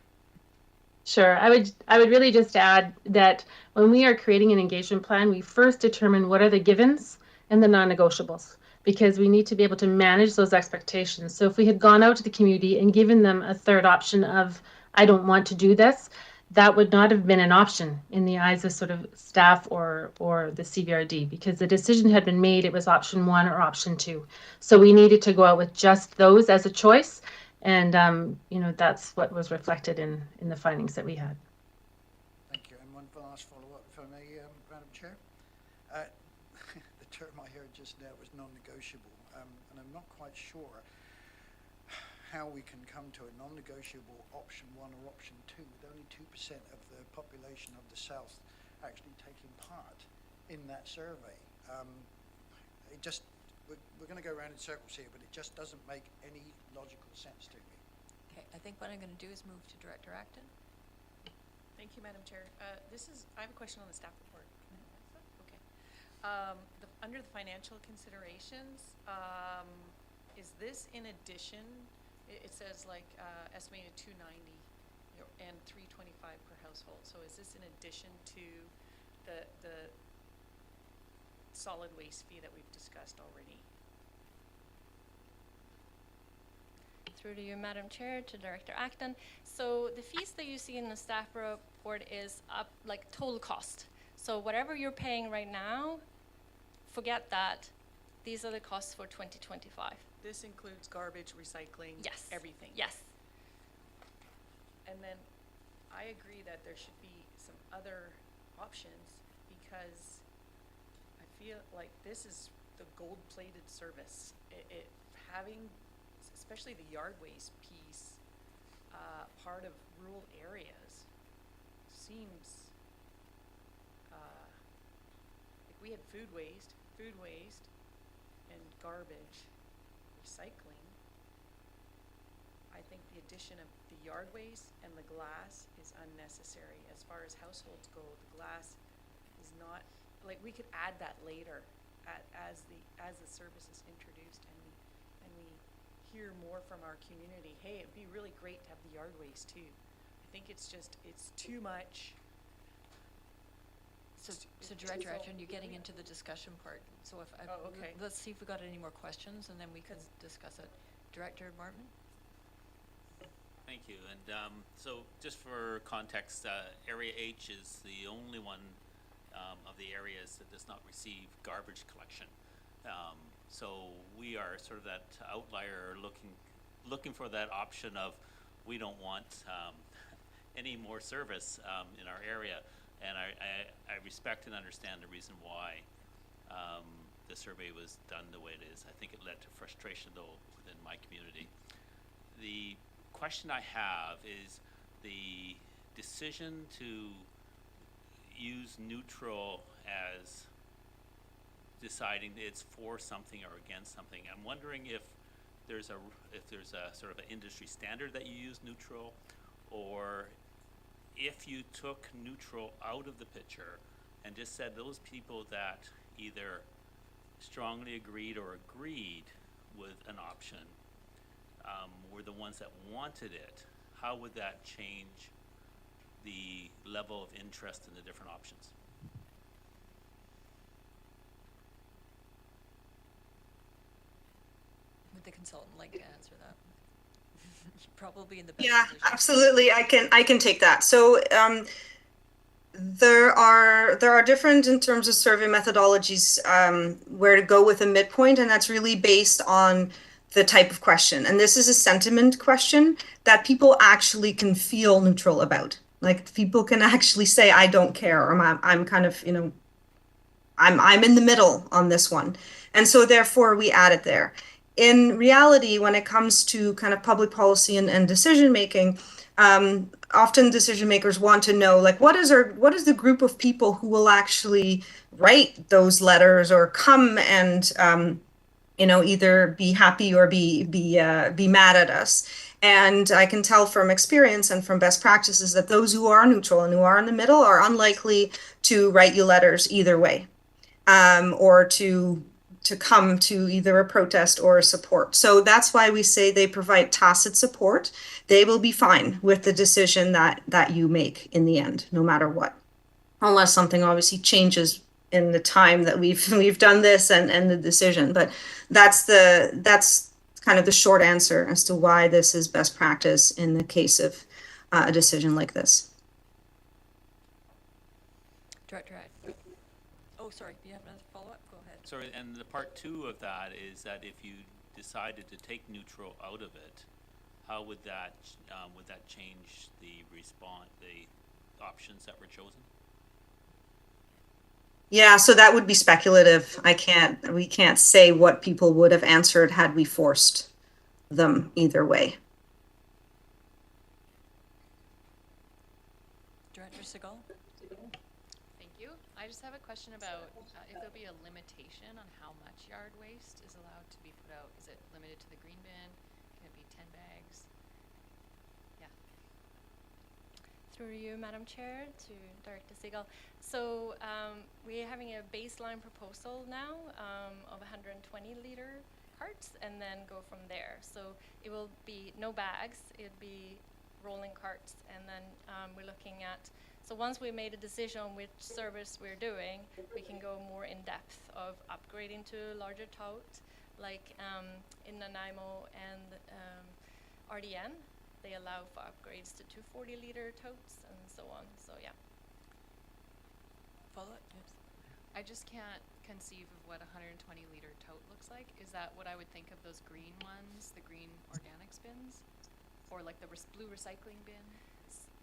Sure. I would really just add that when we are creating an engagement plan, we first determine what are the givens and the non-negotiables, because we need to be able to manage those expectations. So if we had gone out to the community and given them a third option of, I don't want to do this, that would not have been an option in the eyes of sort of staff or the CVRD, because the decision had been made, it was option 1 or option 2. So we needed to go out with just those as a choice. And, you know, that's what was reflected in the findings that we had. Thank you. And one last follow-up, if I may, Madam Chair. The term I heard just now was non-negotiable, and I'm not quite sure how we can come to a non-negotiable option 1 or option 2 with only 2% of the population of the South actually taking part in that survey. It just, we're going to go around in circles here, but it just doesn't make any logical sense to me. Okay, I think what I'm going to do is move to Director Acton. Thank you, Madam Chair. I have a question on the staff report. Can I have that? Okay. Under the financial considerations, is this in addition? It says like estimated $290 and $325 per household. So is this in addition to the solid waste fee that we've discussed already? Through to you, Madam Chair, to Director Acton. So the fees that you see in the staff report is up like total cost. So whatever you're paying right now, forget that. These are the costs for 2025. This includes garbage, recycling, yes. Everything. Yes. And then I agree that there should be some other options, because I feel like this is the gold-plated service. It having, especially the yard waste piece, part of rural areas seems we had food waste, and garbage, recycling, I think the addition of the yard waste and the glass is unnecessary. As far as households go, the glass is not, like, we could add that later as the service is introduced and we hear more from our community. Hey, it'd be really great to have the yard waste too. I think it's too much. So Director Atchison, you're getting into the discussion part. So if okay. Let's see if we got any more questions, and then we can discuss it. Director Martin. Thank you. And so just for context, Area H is the only one of the areas that does not receive garbage collection. So we are sort of that outlier looking for that option of we don't want any more service in our area. And I respect and understand the reason why the survey was done the way it is. I think it led to frustration, though, within my community. The question I have is the decision to use neutral as deciding it's for something or against something. I'm wondering if there's a sort of an industry standard that you use neutral, or if you took neutral out of the picture and just said those people that either strongly agreed or agreed with an option were the ones that wanted it, how would that change the level of interest in the different options? Would the consultant like to answer that? Probably in the best Yeah, position. absolutely. I can take that. So there are different in terms of survey methodologies where to go with a midpoint, and that's really based on the type of question. And this is a sentiment question that people actually can feel neutral about. Like, people can actually say, I don't care, or I'm kind of, I'm in the middle on this one. And so therefore we add it there. In reality, when it comes to kind of public policy and decision making, often decision makers want to know, like, what is the group of people who will actually write those letters or come and either be happy or be mad at us. And I can tell from experience and from best practices that those who are neutral and who are in the middle are unlikely to write you letters either way, or to come to either a protest or a support. So that's why we say they provide tacit support. They will be fine with the decision that you make in the end, no matter what, unless something obviously changes in the time that we've done this and the decision. But that's kind of the short answer as to why this is best practice in the case of a decision like this. Director Atchison. Oh, sorry. Do you have another follow-up? Go ahead. Sorry, and the part two of that is that if you decided to take neutral out of it, how would that change the options that were chosen? Yeah, so that would be speculative. We can't say what people would have answered had we forced them either way. Director Segal? Thank you. I just have a question about if there'll be a limitation on how much yard waste is allowed to be put out. Is it limited to the green bin? Can it be 10 bags? Yeah. Through you, Madam Chair, to Director Segal. So we're having a baseline proposal now of 120-liter carts, and then go from there. So it will be no bags. It'll be rolling carts, and then we're looking at. So once we made a decision on which service we're doing, we can go more in depth of upgrading to a larger tote, like in Nanaimo and RDN. They allow for upgrades to 240-liter totes and so on. So yeah. Follow-up? Yes. I just can't conceive of what a 120-liter tote looks like. Is that what I would think of those green ones, the green organics bins? Or like the blue recycling bin?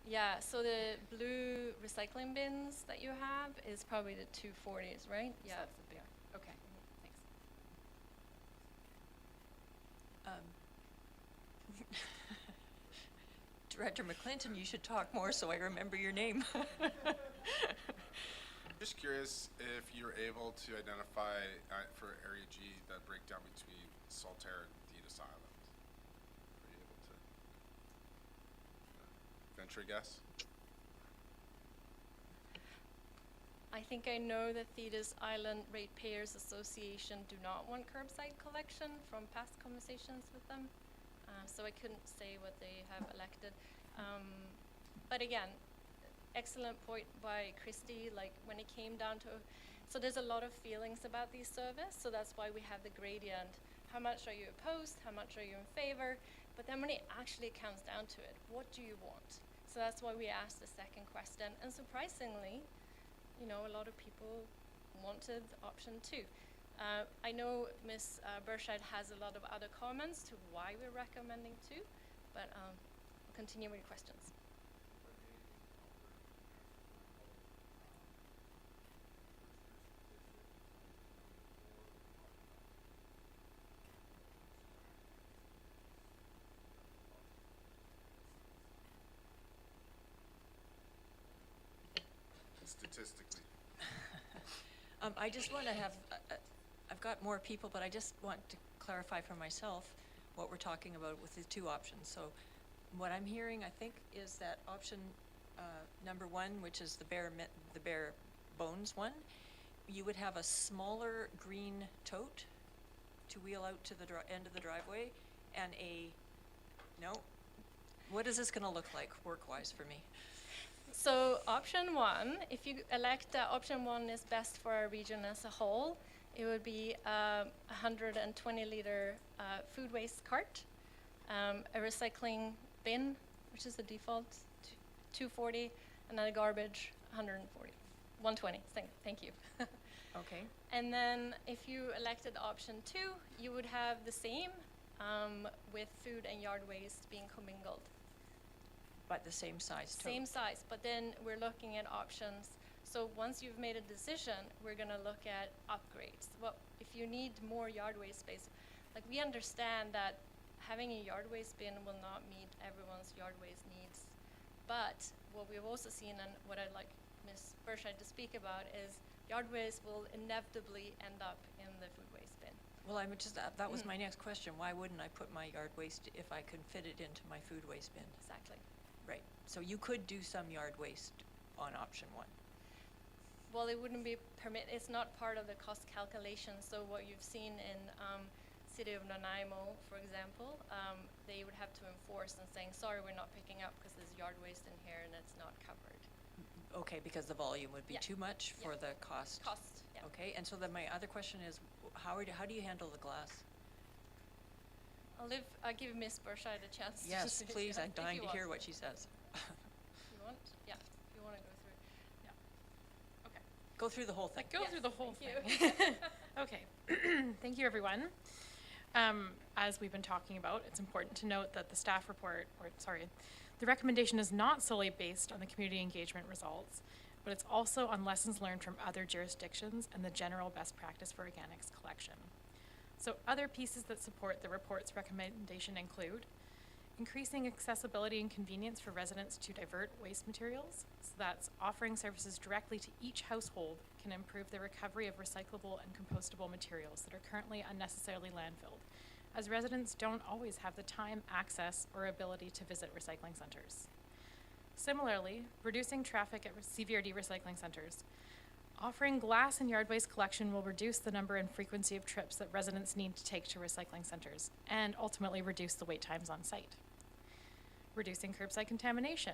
Yeah, so the blue recycling bins that you have is probably the 240s, right? So Yeah. that's the big. Okay, thanks. Director McClinton, you should talk more so I remember your name. Just curious if you're able to identify for Area G the breakdown between Saltaire and Thetis Island. Are you able to venture a guess? I think I know that Thetis Island Ratepayers Association do not want curbside collection from past conversations with them. So I couldn't say what they have elected. But again, excellent point by Christy, like when it came down to, so there's a lot of feelings about these surveys, so that's why we have the gradient. How much are you opposed? How much are you in favor? But then when it actually comes down to it, what do you want? So that's why we asked the second question, and surprisingly, you know, a lot of people wanted option 2. I know Ms. Burscheid has a lot of other comments to why we're recommending 2, but I'll continue with questions. Statistically. I just want to have, I've got more people, but I just want to clarify for myself what we're talking about with the 2 options. So what I'm hearing, I think, is that option number 1, which is the bare bones one, you would have a smaller green tote to wheel out to the end of the driveway, and no? What is this going to look like work-wise for me? So option 1, if you elect that option 1 is best for our region as a whole, it would be a 120-liter food waste cart, a recycling bin, which is the default, 240, and then a garbage, 120. Thank you. Okay. And then if you elected option 2, you would have the same with food and yard waste being commingled. But the same size tote. Same size, but then we're looking at options. So once you've made a decision, we're going to look at upgrades. Well, if you need more yard waste space, like we understand that having a yard waste bin will not meet everyone's yard waste needs. But what we've also seen, and what I'd like Ms. Burscheid to speak about, is yard waste will inevitably end up in the food waste bin. Well, I would just, that was my next question. Why wouldn't I put my yard waste if I could fit it into my food waste bin? Exactly. Right. So you could do some yard waste on option 1. Well, it wouldn't be it's not part of the cost calculation. So what you've seen in City of Nanaimo, for example, they would have to enforce and saying, sorry, we're not picking up because there's yard waste in here and it's not covered. Okay, because the volume would be too much for the cost. Cost, yeah. Okay, and so then my other question is, how do you handle the glass? I'll give Ms. Burscheid a chance. Yes, to please. yeah, I'm dying to hear what she says. You want? Yeah. If you want to go through it. Yeah. Okay. Go through the whole thing. Go Yes, through the whole thank thing. Okay. Thank you, everyone. As we've been talking about, it's important to note that the staff report, the recommendation is not solely based on the community engagement results, but it's also on lessons learned from other jurisdictions and the general best practice for organics collection. So other pieces that support the report's recommendation include increasing accessibility and convenience for residents to divert waste materials. So that's offering services directly to each household can improve the recovery of recyclable and compostable materials that are currently unnecessarily landfilled, as residents don't always have the time, access, or ability to visit recycling centers. Similarly, reducing traffic at CVRD recycling centers. Offering glass and yard waste collection will reduce the number and frequency of trips that residents need to take to recycling centers and ultimately reduce the wait times on site. Reducing curbside contamination.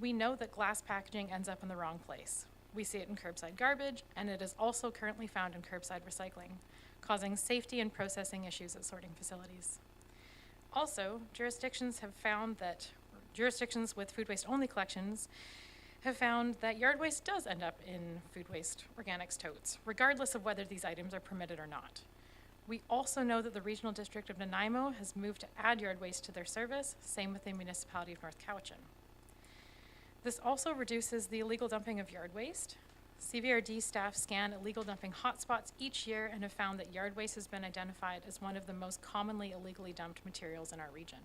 We know that glass packaging ends up in the wrong place. We see it in curbside garbage, and it is also currently found in curbside recycling, causing safety and processing issues at sorting facilities. Also, jurisdictions with food waste only collections have found that yard waste does end up in food waste organics totes, regardless of whether these items are permitted or not. We also know that the Regional District of Nanaimo has moved to add yard waste to their service, same with the Municipality of North Cowichan. This also reduces the illegal dumping of yard waste. CVRD staff scan illegal dumping hotspots each year and have found that yard waste has been identified as one of the most commonly illegally dumped materials in our region.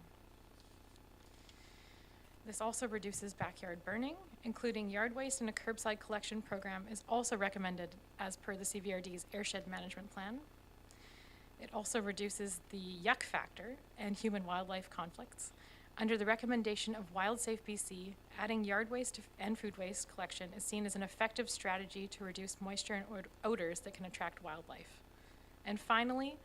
This also reduces backyard burning. Including yard waste in a curbside collection program is also recommended as per the CVRD's airshed management plan. It also reduces the yuck factor and human-wildlife conflicts. Under the recommendation of WildSafe BC, adding yard waste and food waste collection is seen as an effective strategy to reduce moisture and odors that can attract wildlife. And finally,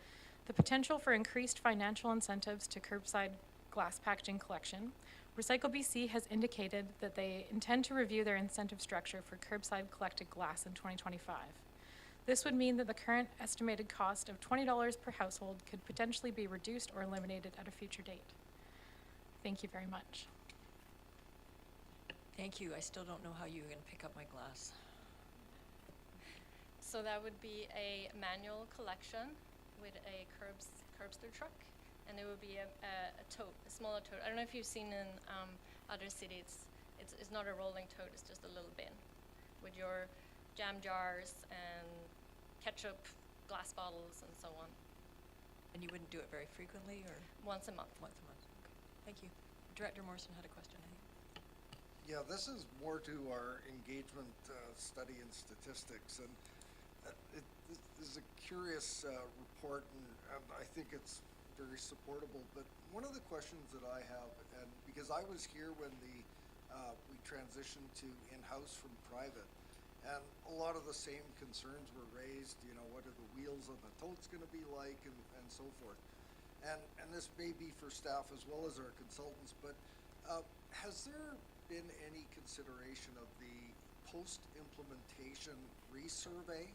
the potential for increased financial incentives to curbside glass packaging collection. Recycle BC has indicated that they intend to review their incentive structure for curbside collected glass in 2025. This would mean that the current estimated cost of $20 per household could potentially be reduced or eliminated at a future date. Thank you very much. Thank you. I still don't know how you're going to pick up my glass. So that would be a manual collection with a curbster truck, and there would be a tote, a smaller tote. I don't know if you've seen in other cities. It's not a rolling tote. It's just a little bin with your jam jars and ketchup, glass bottles, and so on. And you wouldn't do it very frequently, or? Once a month. Once a month. Okay. Thank you. Director Morrison had a question, I think. Yeah, this is more to our engagement study and statistics, and this is a curious report, and I think it's very supportable. But one of the questions that I have, and because I was here when we transitioned to in-house from private, and a lot of the same concerns were raised. You know, what are the wheels on the totes going to be like, and so forth. And this may be for staff as well as our consultants, but has there been any consideration of the post-implementation resurvey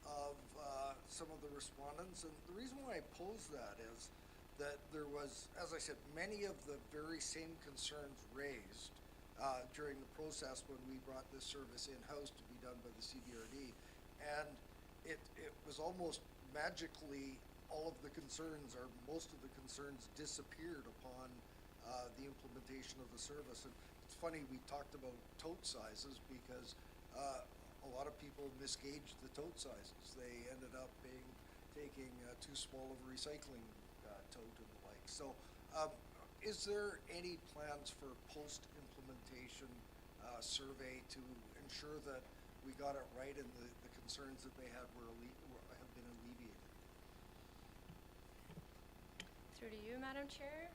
of some of the respondents? And the reason why I pose that is that there was, as I said, many of the very same concerns raised during the process when we brought this service in-house to be done by the CVRD. And it was almost magically all of the concerns, or most of the concerns, disappeared upon the implementation of the service. And it's funny, we talked about tote sizes because a lot of people misgauged the tote sizes. They ended up taking too small of a recycling tote and the like. So is there any plans for post-implementation survey to ensure that we got it right and the concerns that they had have been alleviated? Through to you, Madam Chair.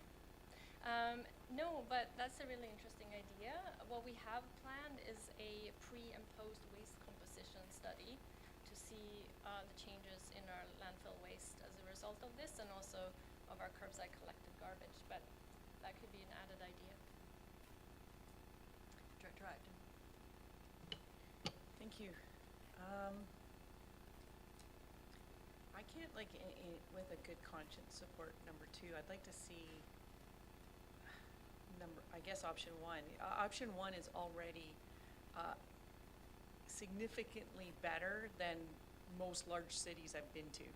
No, but that's a really interesting idea. What we have planned is a pre and post waste composition study to see the changes in our landfill waste as a result of this, and also of our curbside collected garbage. But that could be an added idea. Director Acton. Thank you. I can't, like, with a good conscience, support number 2. I'd like to see option 1. Option 1 is already significantly better than most large cities I've been to.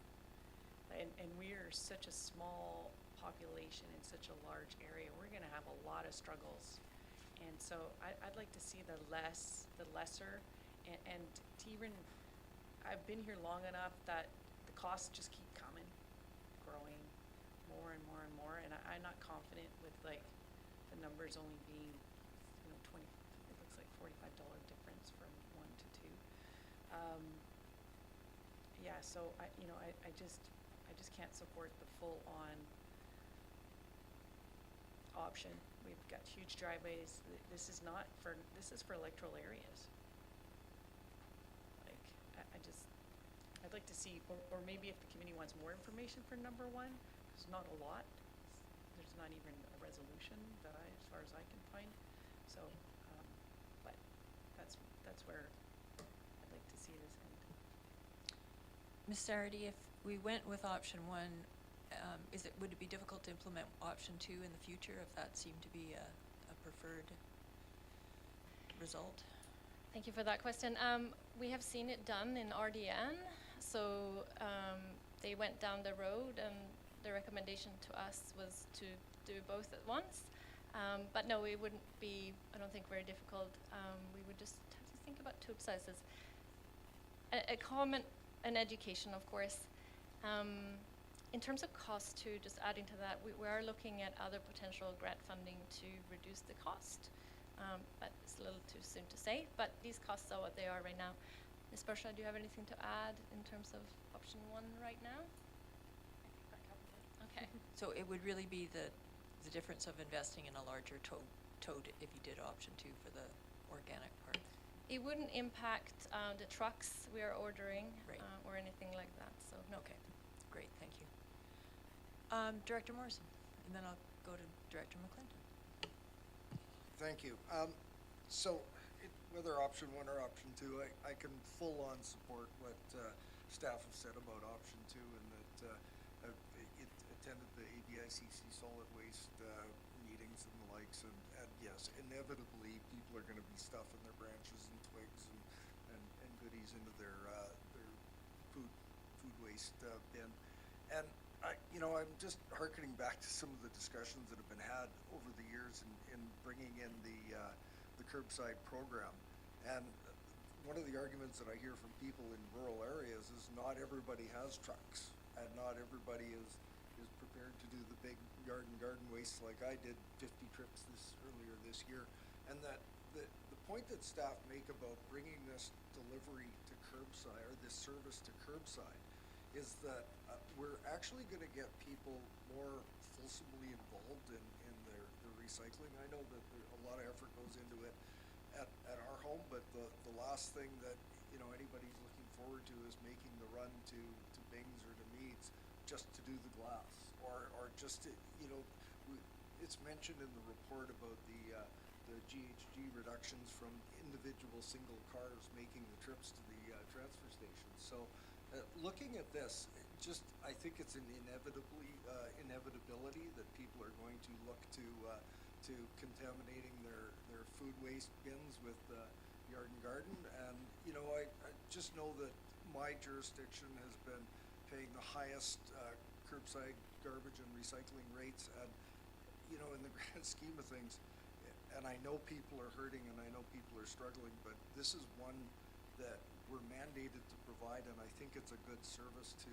And we are such a small population in such a large area. We're going to have a lot of struggles. And so I'd like to see the lesser, and to even, I've been here long enough that the costs just keep coming, growing more and more and more, and I'm not confident with, like, the numbers only being, you know, it looks like $45 difference from 1 to 2. Yeah, so I just can't support the full-on option. We've got huge driveways. This is for electoral areas. Like, I'd like to see, or maybe if the committee wants more information for number 1, there's not a lot. There's not even a resolution that as far as I can find. So, but that's where I'd like to see this end. Ms. Sarity, if we went with option 1, would it be difficult to implement option 2 in the future if that seemed to be a preferred result? Thank you for that question. We have seen it done in RDN. So they went down the road, and the recommendation to us was to do both at once. But no, it wouldn't be, I don't think, very difficult. We would just have to think about tote sizes. A comment and education, of course. In terms of cost too, just adding to that, we are looking at other potential grant funding to reduce the cost. But it's a little too soon to say, but these costs are what they are right now. Ms. Bersha, do you have anything to add in terms of option 1 right now? Okay. So it would really be the difference of investing in a larger tote if you did option 2 for the organic part. It wouldn't impact the trucks we are ordering Right. Or anything like that. So no. Okay, great, thank you. Director Morrison, and then I'll go to Director McClinton. Thank you. So whether option 1 or option 2, I can full-on support what staff have said about option 2, and that I've attended the ABICC solid waste meetings and the likes, and yes, inevitably people are going to be stuffing their branches and twigs and goodies into their food waste bin. And I'm just hearkening back to some of the discussions that have been had over the years in bringing in the curbside program. And one of the arguments that I hear from people in rural areas is not everybody has trucks, and not everybody is prepared to do the big yard and garden wastes like I did 50 trips earlier this year. And that the point that staff make about bringing this delivery to curbside, or this service to curbside, is that we're actually going to get people more fulsomely involved in their recycling. I know that a lot of effort goes into it at our home, but the last thing that anybody's looking forward to is making the run to Bing's or to Mead's just to do the glass, or just to, it's mentioned in the report about the GHG reductions from individual single cars making the trips to the transfer stations. So looking at this, I think it's an inevitability that people are going to look to contaminating their food waste bins with yard and garden. And I just know that my jurisdiction has been paying the highest curbside garbage and recycling rates, and in the grand scheme of things, and I know people are hurting and I know people are struggling, but this is one that we're mandated to provide, and I think it's a good service to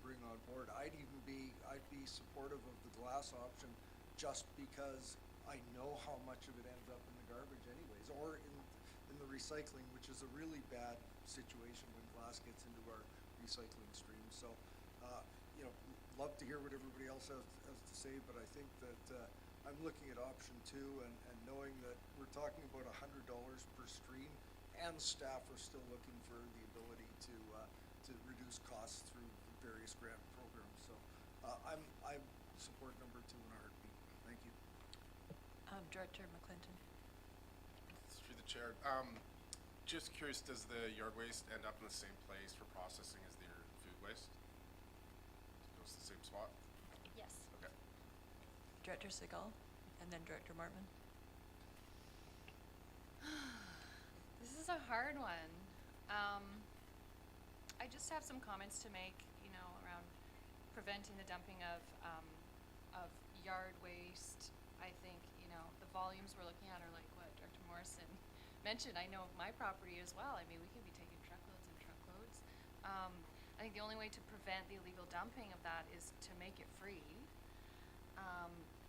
bring on board. I'd be supportive of the glass option, just because I know how much of it ends up in the garbage anyways, or in the recycling, which is a really bad situation when glass gets into our recycling stream. So love to hear what everybody else has to say, but I think that I'm looking at option 2 and knowing that we're talking about $100 per stream, and staff are still looking for the ability to reduce costs through various grant programs. So I support number 2 in a heartbeat. Thank you. Director McClinton. Through the chair, just curious, does the yard waste end up in the same place for processing as your food waste? It goes to the same spot? Yes. Okay. Director Segal, and then Director Martman. This is a hard one. I just have some comments to make, around preventing the dumping of yard waste. I think, the volumes we're looking at are like what Director Morrison mentioned. I know my property as well. I mean, we could be taking truckloads and truckloads. I think the only way to prevent the illegal dumping of that is to make it free.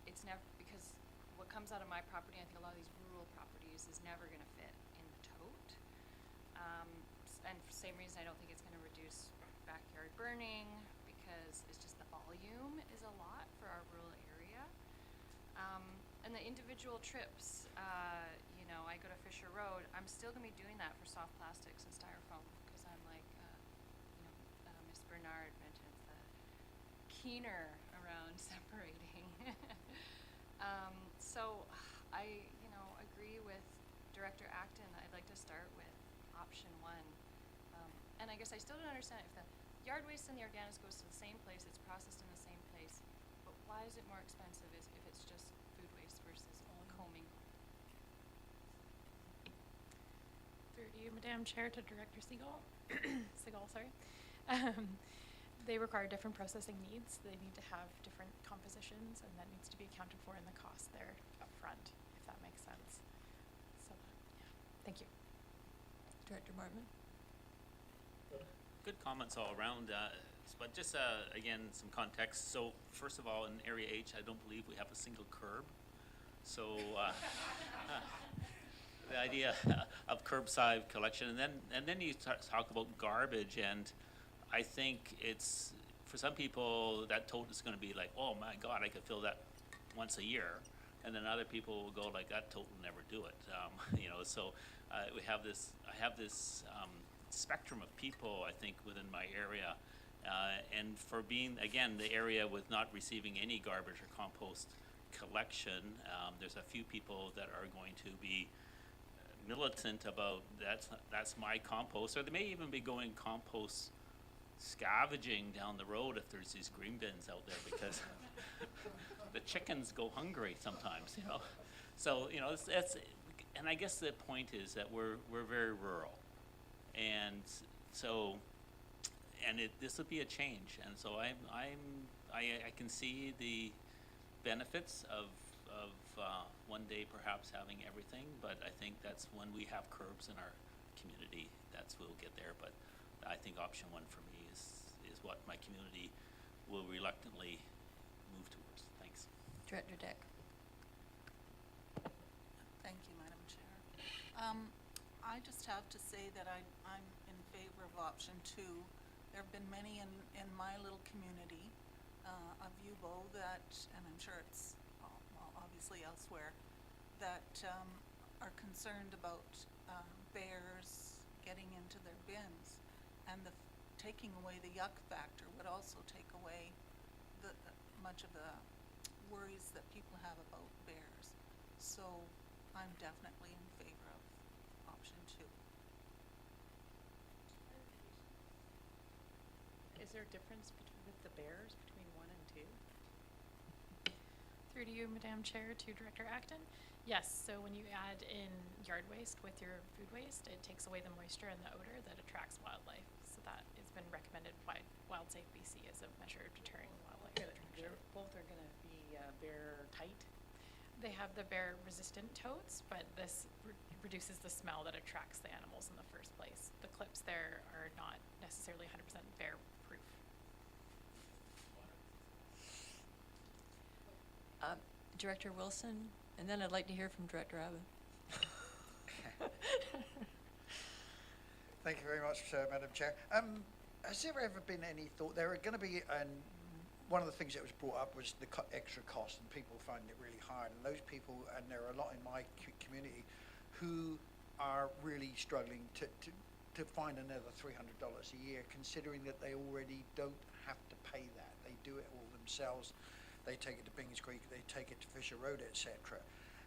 It's never, because what comes out of my property, I think a lot of these rural properties, is never going to fit in the tote. And for the same reason, I don't think it's going to reduce backyard burning, because it's just the volume is a lot for our rural area. And the individual trips, I go to Fisher Road, I'm still going to be doing that for soft plastics and styrofoam, because I'm like, Ms. Bernard mentioned the keener around separating. So I, agree with Director Acton. I'd like to start with option 1. And I guess I still don't understand if the yard waste and the organics goes to the same place, it's processed in the same place, but why is it more expensive if it's just food waste versus commingled? Through you, Madam Chair, to Director Segal. Segal, sorry. They require different processing needs. They need to have different compositions, and that needs to be accounted for in the cost there up front, if that makes sense. So, yeah. Thank you. Director Martman. Good comments all around. but just again, some context. So first of all, in Area H, I don't believe we have a single curb. So the idea of curbside collection, and then you talk about garbage, and I think it's for some people that total is going to be like, oh my God, I could fill that once a year, and then other people will go like, that total will never do it. You know, so we have this. I have this spectrum of people, I think, within my area, and for being again the area with not receiving any garbage or compost collection, there's a few people that are going to be militant about that's my compost, or they may even be going compost scavenging down the road if there's these green bins out there, because the chickens go hungry sometimes, you know. So you know, that's and I guess the point is that we're very rural, and so this would be a change, and so I can see the benefits of one day perhaps having everything, but I think that's when we have curbs in our community, that's we'll get there. But I think option one for me is what my community will reluctantly move towards. Thanks. Director Deck. Thank you, Madam Chair. I just have to say that I'm in favor of option two. There have been many in my little community of Yubo that, and I'm sure it's well, obviously elsewhere, that are concerned about bears getting into their bins, and taking away the yuck factor would also take away much of the worries that people have about bears. So I'm definitely in favor of option two. Is there a difference with the bears between 1 and 2? Through to you, Madam Chair, to Director Acton. Yes, so when you add in yard waste with your food waste, it takes away the moisture and the odor that attracts wildlife. So that has been recommended by WildSafe BC as a measure of deterring wildlife attraction. Both are going to be bear tight? They have the bear-resistant totes, but this reduces the smell that attracts the animals in the first place. The clips there are not necessarily 100% bear-proof. Director Wilson, and then I'd like to hear from Director Abbott. Thank you very much, Madam Chair. Has there ever been any thought, there are going to be, one of the things that was brought up was the extra cost, and people finding it really hard, and those people, and there are a lot in my community who are really struggling to find another $300 a year, considering that they already don't have to pay that. They do it all themselves. They take it to Bings Creek, they take it to Fisher Road, etc.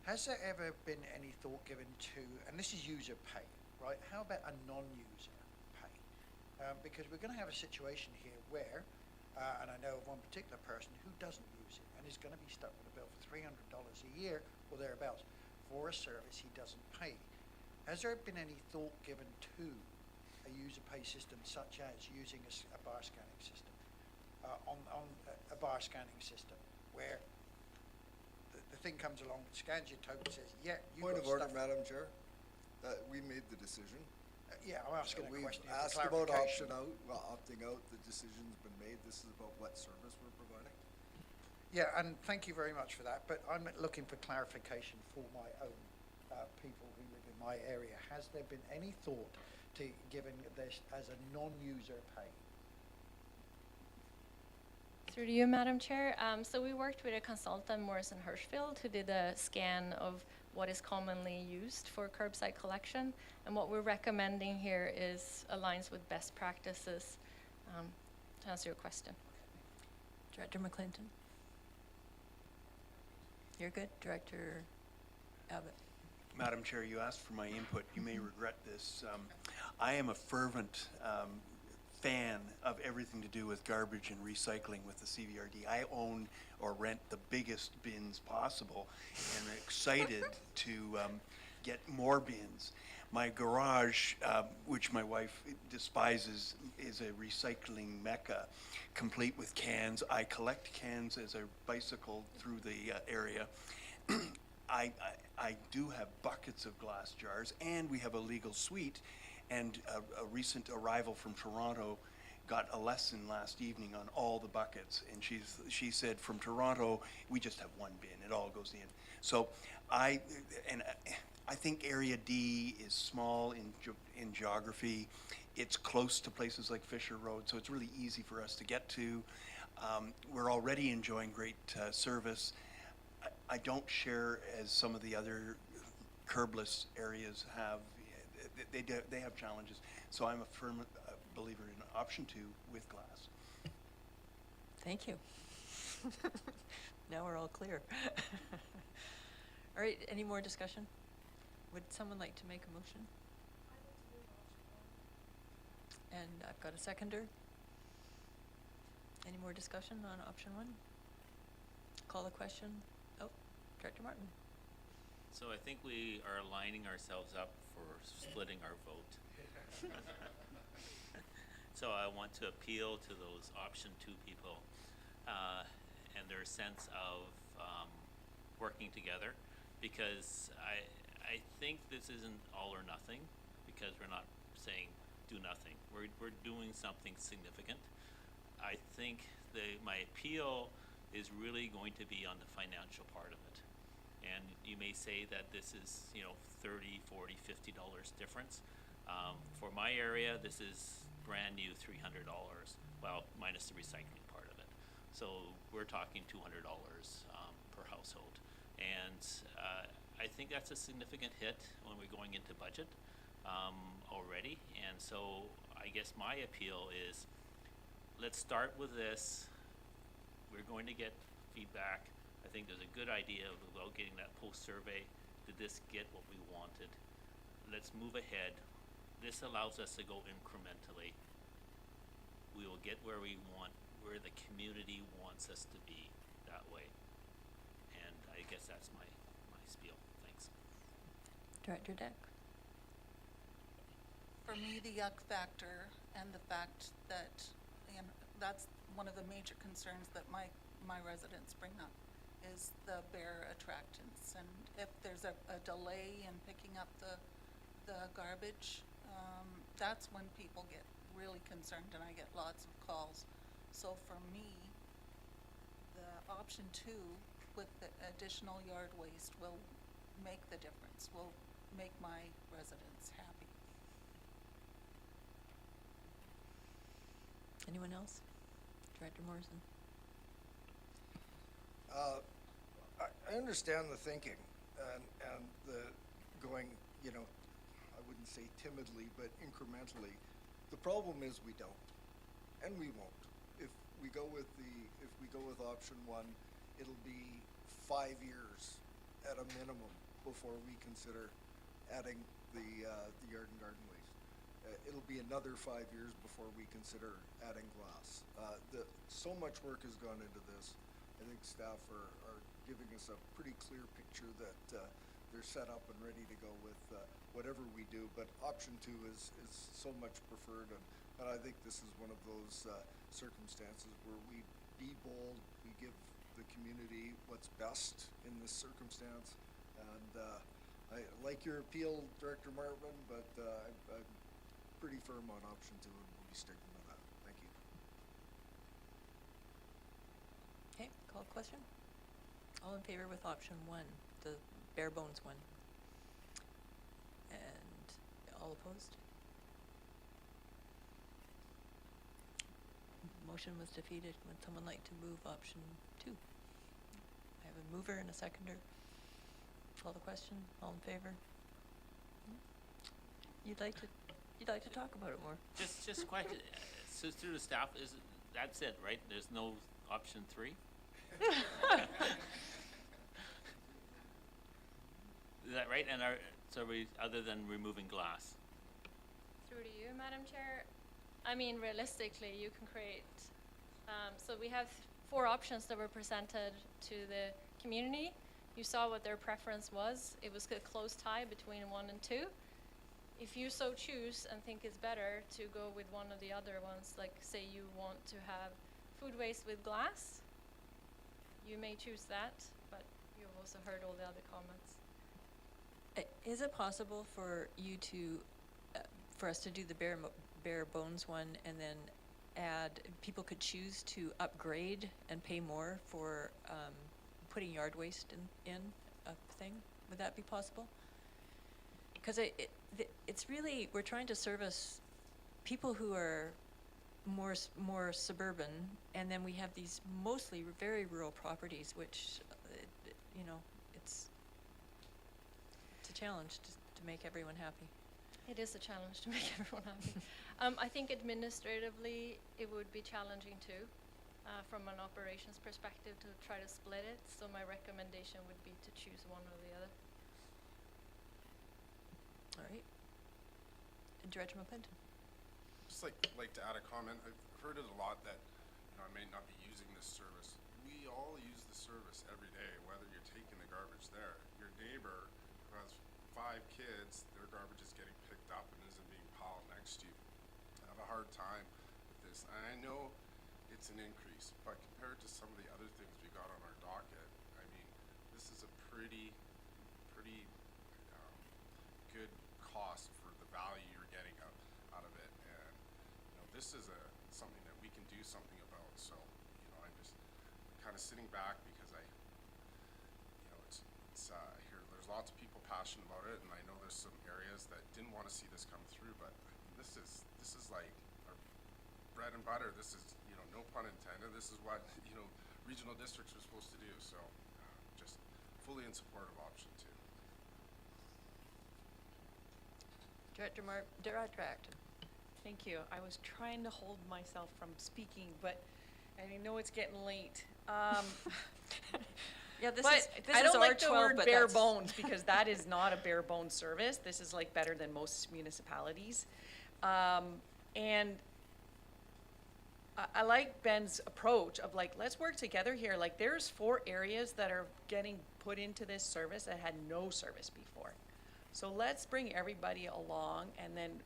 Has there ever been any thought given to, and this is user pay, right? How about a non-user pay? Because we're going to have a situation here where, and I know of one particular person who doesn't use it and is going to be stuck with a bill for $300 a year or thereabouts for a service he doesn't pay. Has there been any thought given to a user pay system such as using a bar scanning system, on a bar scanning system, where the thing comes along, scans your token, says, yeah, you Point got of order, stuff. Madam Chair. We made the decision. Yeah, I'm asking a We've question. asked about option out, well, opting out. The decision's been made. This is about what service we're providing. Yeah, and thank you very much for that, but I'm looking for clarification for my own people who live in my area. Has there been any thought to giving this as a non-user pay? Through to you, Madam Chair. So we worked with a consultant, Morrison Hirschfield, who did a scan of what is commonly used for curbside collection. And what we're recommending here is aligns with best practices, to answer your question. Director McClinton. You're good, Director Abbott. Madam Chair, you asked for my input. You may regret this. I am a fervent fan of everything to do with garbage and recycling with the CVRD. I own or rent the biggest bins possible and am excited to get more bins. My garage, which my wife despises, is a recycling mecca, complete with cans. I collect cans as I bicycle through the area. I do have buckets of glass jars, and we have a legal suite. And a recent arrival from Toronto got a lesson last evening on all the buckets, and she said from Toronto, we just have one bin, it all goes in. So I think Area D is small in geography. It's close to places like Fisher Road, so it's really easy for us to get to. We're already enjoying great service. I don't share as some of the other curbless areas have. They have challenges. So I'm a firm believer in option 2 with glass. Thank you. Now we're all clear. All right, any more discussion? Would someone like to make a motion? And I've got a seconder. Any more discussion on option 1? Call the question. Oh, Director Martin. So I think we are lining ourselves up for splitting our vote. So I want to appeal to those option 2 people and their sense of working together, because I think this isn't all or nothing, because we're not saying do nothing. We're doing something significant. I think my appeal is really going to be on the financial part of it. And you may say that this is, you know, $30, $40, $50 difference. For my area, this is brand new $300, well, minus the recycling part of it. So we're talking $200 per household. And I think that's a significant hit when we're going into budget already. And so I guess my appeal is, let's start with this. We're going to get feedback. I think there's a good idea about getting that post-survey. Did this get what we wanted? Let's move ahead. This allows us to go incrementally. We will get where we want, where the community wants us to be that way. And I guess that's my spiel. Thanks. Director Deck. For me, the yuck factor and the fact that, and that's one of the major concerns that my residents bring up, is the bear attractants. And if there's a delay in picking up the garbage, that's when people get really concerned, and I get lots of calls. So for me, the option 2 with the additional yard waste will make the difference, will make my residents happy. Anyone else? Director Morrison. I understand the thinking and the going, you know, I wouldn't say timidly, but incrementally. The problem is we don't, and we won't. If we go with option 1, it'll be 5 years at a minimum before we consider adding the yard and garden waste. It'll be another 5 years before we consider adding glass. So much work has gone into this. I think staff are giving us a pretty clear picture that they're set up and ready to go with whatever we do. But option 2 is so much preferred, and I think this is one of those circumstances where we be bold, we give the community what's best in this circumstance. And I like your appeal, Director Martman, but I'm pretty firm on option 2, and we'll be sticking with that. Thank you. Okay, call question. All in favor with option 1, the bare bones one? And all opposed? Motion was defeated. Would someone like to move option 2? I have a mover and a seconder. Call the question. All in favor? You'd like to talk about it more? Just question. So through the staff, that's it, right? There's no option 3? Is that right? And other than removing glass? Through to you, Madam Chair. I mean, realistically, you can create, so we have 4 options that were presented to the community. You saw what their preference was. It was a close tie between 1 and 2. If you so choose and think it's better to go with one of the other ones, like say you want to have food waste with glass, you may choose that, but you've also heard all the other comments. Is it possible for you to, for us to do the bare bones one and then people could choose to upgrade and pay more for putting yard waste in a thing. Would that be possible? Because it's really, we're trying to service people who are more suburban, and then we have these mostly very rural properties, which, you know, it's a challenge to make everyone happy. It is a challenge to make everyone happy. I think administratively it would be challenging too, from an operations perspective, to try to split it. So my recommendation would be to choose one or the other. All right. And Director Mopinton. Just like to add a comment. I've heard it a lot that, you know, I may not be using this service. We all use the service every day, whether you're taking the garbage there. Your neighbor who has 5 kids, their garbage is getting picked up and isn't being piled next to you. I have a hard time with this. And I know it's an increase, but compared to some of the other things we got on our docket, I mean, this is a pretty good cost for the value you're getting out of it. And, you know, this is something that we can do something about. So, you know, I'm just kind of sitting back because you know, it's here. There's lots of people passionate about it, and I know there's some areas that didn't want to see this come through. But I mean, this is like our bread and butter. This is, you know, no pun intended. This is what, you know, regional districts are supposed to do. So, just fully in support of option 2. Director Acton. Thank you. I was trying to hold myself from speaking, but I know it's getting late. Yeah, this but is I don't like the R12, word but bare that's- bones, because that is not a bare bones service. This is like better than most municipalities. And I like Ben's approach of like, let's work together here. Like, there's 4 areas that are getting put into this service that had no service before. So let's bring everybody along and then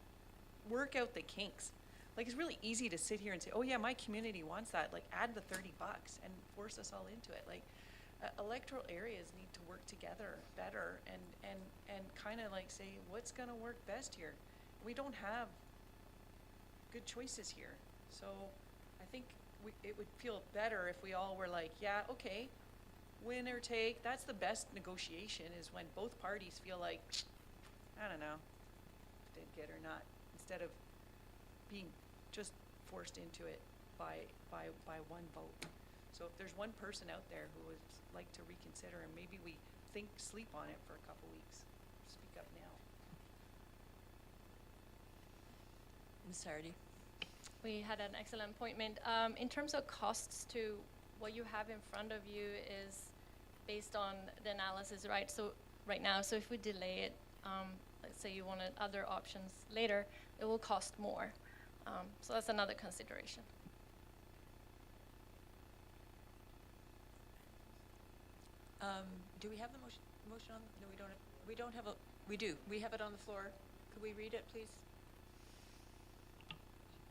work out the kinks. Like, it's really easy to sit here and say, oh yeah, my community wants that. Like, add the $30 and force us all into it. Like, electoral areas need to work together better and kind of like say, what's gonna work best here? We don't have good choices here. So I think it would feel better if we all were like, yeah, okay, win or take. That's the best negotiation, is when both parties feel like, I don't know, did get or not, instead of being just forced into it by one vote. So if there's one person out there who would like to reconsider, and maybe we sleep on it for a couple weeks, speak up now. Ms. Hardy. We had an excellent appointment. In terms of costs to what you have in front of you is based on the analysis, right? So right now, so if we delay it, let's say you wanted other options later, it will cost more. So that's another consideration. Do we have the motion on? No, we don't. We don't have a. We do. We have it on the floor. Could we read it, please?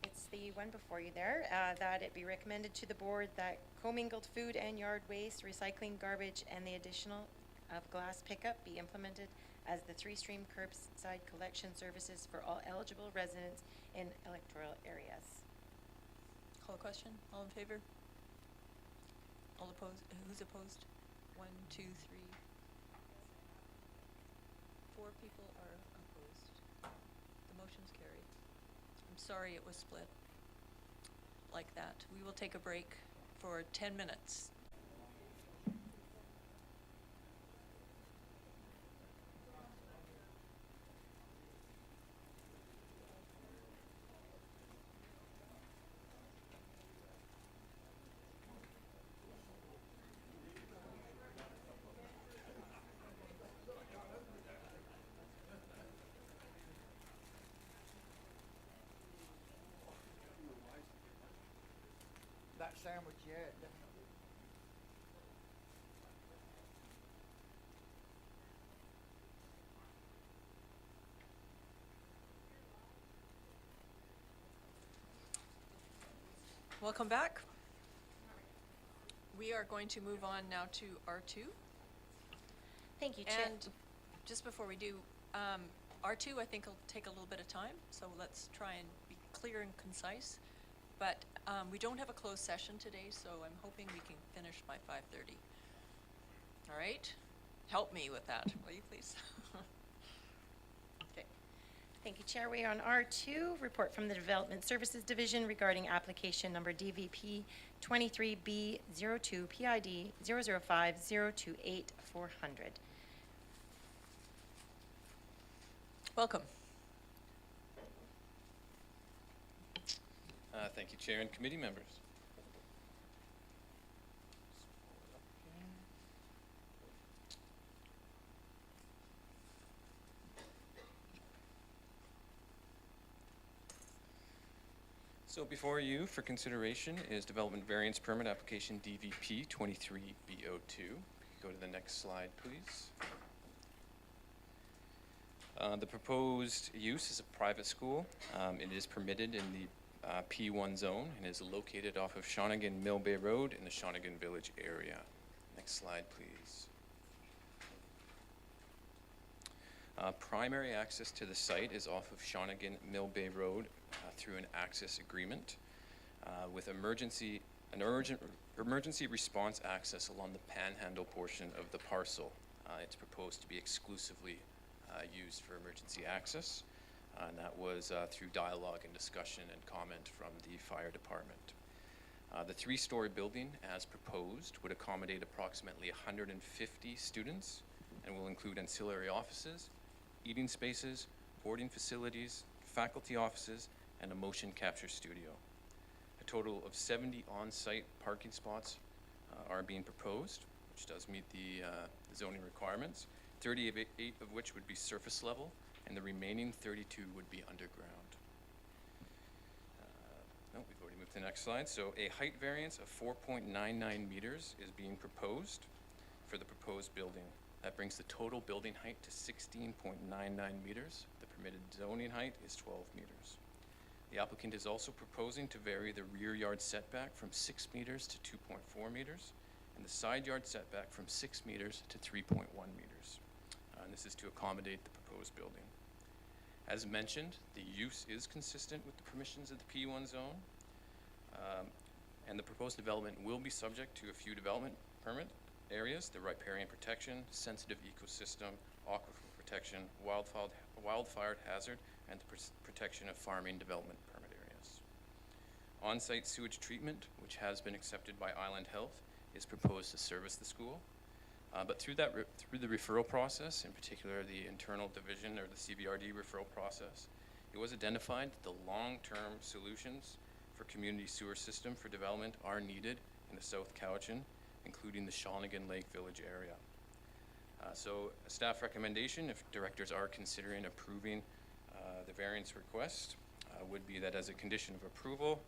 It's the one before you there, that it be recommended to the board that commingled food and yard waste, recycling, garbage, and the additional of glass pickup be implemented as the 3-stream curbside collection services for all eligible residents in electoral areas. Call the question. All in favor? All opposed? Who's opposed? 1, 2, 3. 4 people are opposed. The motion's carried. I'm sorry it was split like that. We will take a break for 10 minutes. That sandwich, yeah, definitely. Welcome back. We are going to move on now to R2. Thank you, Chair. And just before we do, R2 I think will take a little bit of time, so let's try and be clear and concise. but we don't have a closed session today, so I'm hoping we can finish by 5:30. All right? Help me with that, will you please? Okay. Thank you, Chair. We are on R2, report from the Development Services Division regarding application number DVP 23B02 PID 005028400. Welcome. Thank you, Chair and committee members. So before you for consideration is Development Variance Permit Application DVP 23B02. Go to the next slide, please. The proposed use is a private school. It is permitted in the P1 zone and is located off of Shawnigan Mill Bay Road in the Shawnigan Village area. Next slide, please. Primary access to the site is off of Shawnigan Mill Bay Road through an access agreement with emergency response access along the panhandle portion of the parcel. It's proposed to be exclusively used for emergency access, and that was through dialogue and discussion and comment from the fire department. The three-story building, as proposed, would accommodate approximately 150 students and will include ancillary offices, eating spaces, boarding facilities, faculty offices, and a motion capture studio. A total of 70 on-site parking spots are being proposed, which does meet the zoning requirements, 38 of which would be surface level, and the remaining 32 would be underground. We've already moved to the next slide. So a height variance of 4.99 meters is being proposed for the proposed building. That brings the total building height to 16.99 meters. The permitted zoning height is 12 meters. The applicant is also proposing to vary the rear yard setback from 6 meters to 2.4 meters, and the side yard setback from 6 meters to 3.1 meters. And this is to accommodate the proposed building. As mentioned, the use is consistent with the permissions of the P1 zone, and the proposed development will be subject to a few development permit areas: the riparian protection, sensitive ecosystem, aquifer protection, wildfire hazard, and the protection of farming development permit areas. On-site sewage treatment, which has been accepted by Island Health, is proposed to service the school. But through the referral process, in particular the internal division or the CVRD referral process, it was identified that the long-term solutions for community sewer system for development are needed in the South Cowichan, including the Shawnigan Lake Village area. So a staff recommendation, if directors are considering approving the variance request, would be that as a condition of approval,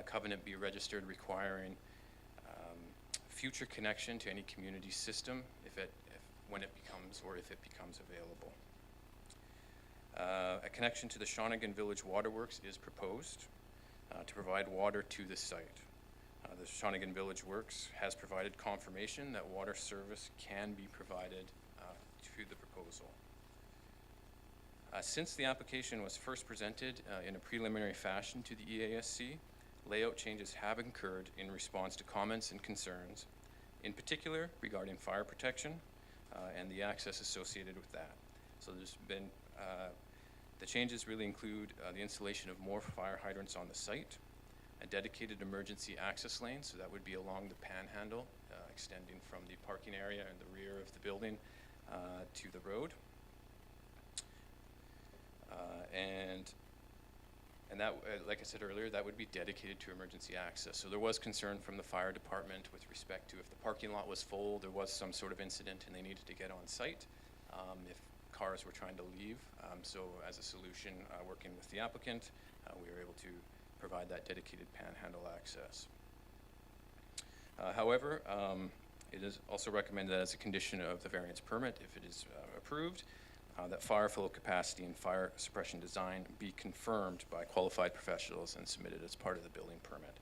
covenant be registered requiring future connection to any community system when it becomes available. A connection to the Shawnigan Village Waterworks is proposed to provide water to the site. The Shawnigan Village Works has provided confirmation that water service can be provided to the proposal. Since the application was first presented in a preliminary fashion to the EASC, layout changes have occurred in response to comments and concerns, in particular regarding fire protection and the access associated with that. So there's been, the changes really include the installation of more fire hydrants on the site, a dedicated emergency access lane, so that would be along the panhandle, extending from the parking area in the rear of the building to the road. And that, like I said earlier, that would be dedicated to emergency access. So there was concern from the fire department with respect to if the parking lot was full, there was some sort of incident and they needed to get on site if cars were trying to leave. So as a solution, working with the applicant, we were able to provide that dedicated panhandle access. However, it is also recommended that as a condition of the variance permit, if it is approved, that fire flow capacity and fire suppression design be confirmed by qualified professionals and submitted as part of the building permit.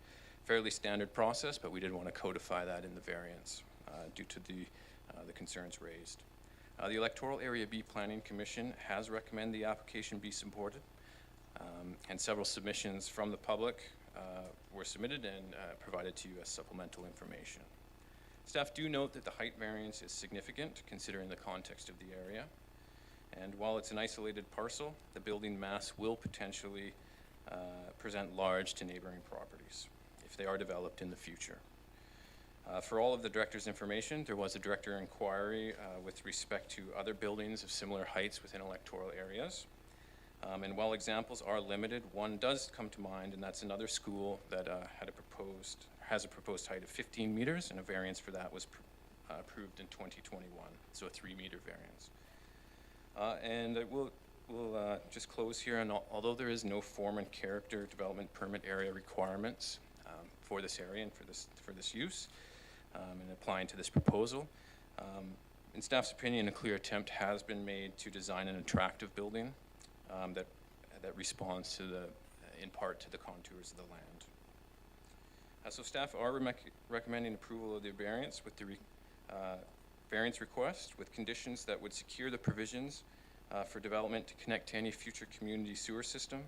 Fairly standard process, but we did want to codify that in the variance due to the concerns raised. The Electoral Area B Planning Commission has recommended the application be supported, and several submissions from the public were submitted and provided to you as supplemental information. Staff do note that the height variance is significant considering the context of the area. And while it's an isolated parcel, the building mass will potentially present large to neighboring properties if they are developed in the future. For all of the director's information, there was a director inquiry with respect to other buildings of similar heights within electoral areas. And while examples are limited, one does come to mind, and that's another school that has a proposed height of 15 meters, and a variance for that was approved in 2021, so a 3-meter variance. And we'll just close here, and although there is no form and character development permit area requirements for this area and for this use, and applying to this proposal, in staff's opinion, a clear attempt has been made to design an attractive building that responds to in part to the contours of the land. So staff are recommending approval of the variance with the variance request with conditions that would secure the provisions for development to connect to any future community sewer system,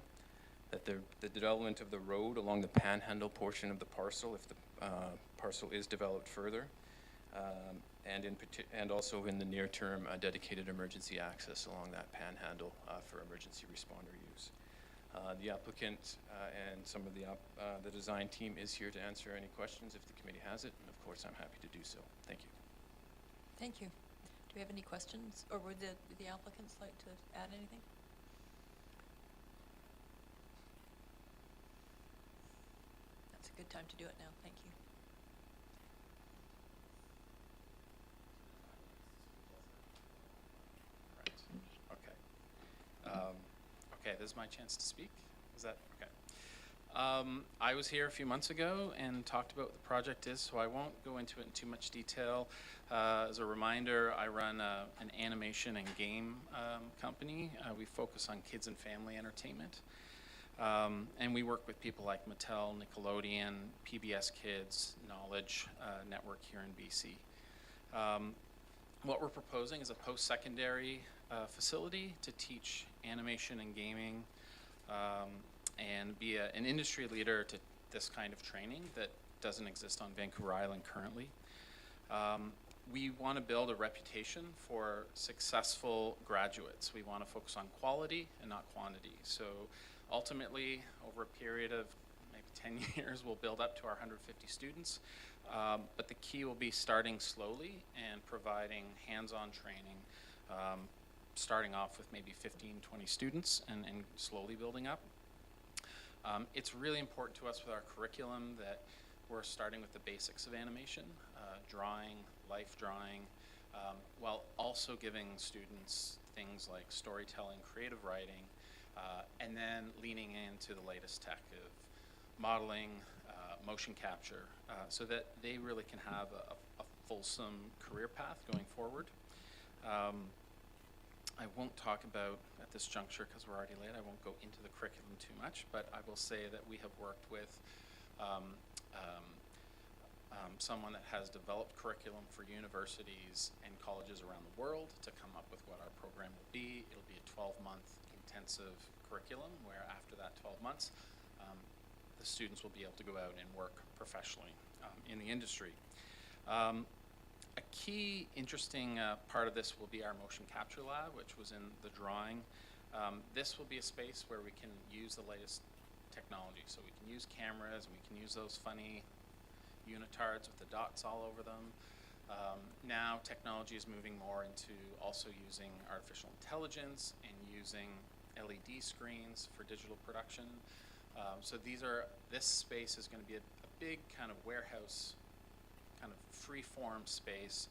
that the development of the road along the panhandle portion of the parcel, if the parcel is developed further, and also in the near term, dedicated emergency access along that panhandle for emergency responder use. The applicant and some of the design team is here to answer any questions if the committee has it, and of course I'm happy to do so. Thank you. Thank you. Do we have any questions, or would the applicants like to add anything? That's a good time to do it now. Thank you. Okay, this is my chance to speak. Is that okay? I was here a few months ago and talked about what the project is, so I won't go into it in too much detail. As a reminder, I run an animation and game company. We focus on kids and family entertainment. And we work with people like Mattel, Nickelodeon, PBS Kids, Knowledge Network here in BC. What we're proposing is a post-secondary facility to teach animation and gaming and be an industry leader to this kind of training that doesn't exist on Vancouver Island currently. We want to build a reputation for successful graduates. We want to focus on quality and not quantity. So ultimately, over a period of maybe 10 years, we'll build up to our 150 students. But the key will be starting slowly and providing hands-on training, starting off with maybe 15, 20 students and slowly building up. It's really important to us with our curriculum that we're starting with the basics of animation, drawing, life drawing, while also giving students things like storytelling, creative writing, and then leaning into the latest tech of modeling, motion capture, so that they really can have a fulsome career path going forward. I won't talk about, at this juncture, because we're already late, I won't go into the curriculum too much, but I will say that we have worked with someone that has developed curriculum for universities and colleges around the world to come up with what our program will be. It'll be a 12-month intensive curriculum where after that 12 months, the students will be able to go out and work professionally in the industry. A key interesting part of this will be our motion capture lab, which was in the drawing. This will be a space where we can use the latest technology. So we can use cameras, and we can use those funny unitards with the dots all over them. Now technology is moving more into also using artificial intelligence and using LED screens for digital production. So this space is going to be a big kind of warehouse, kind of free-form space,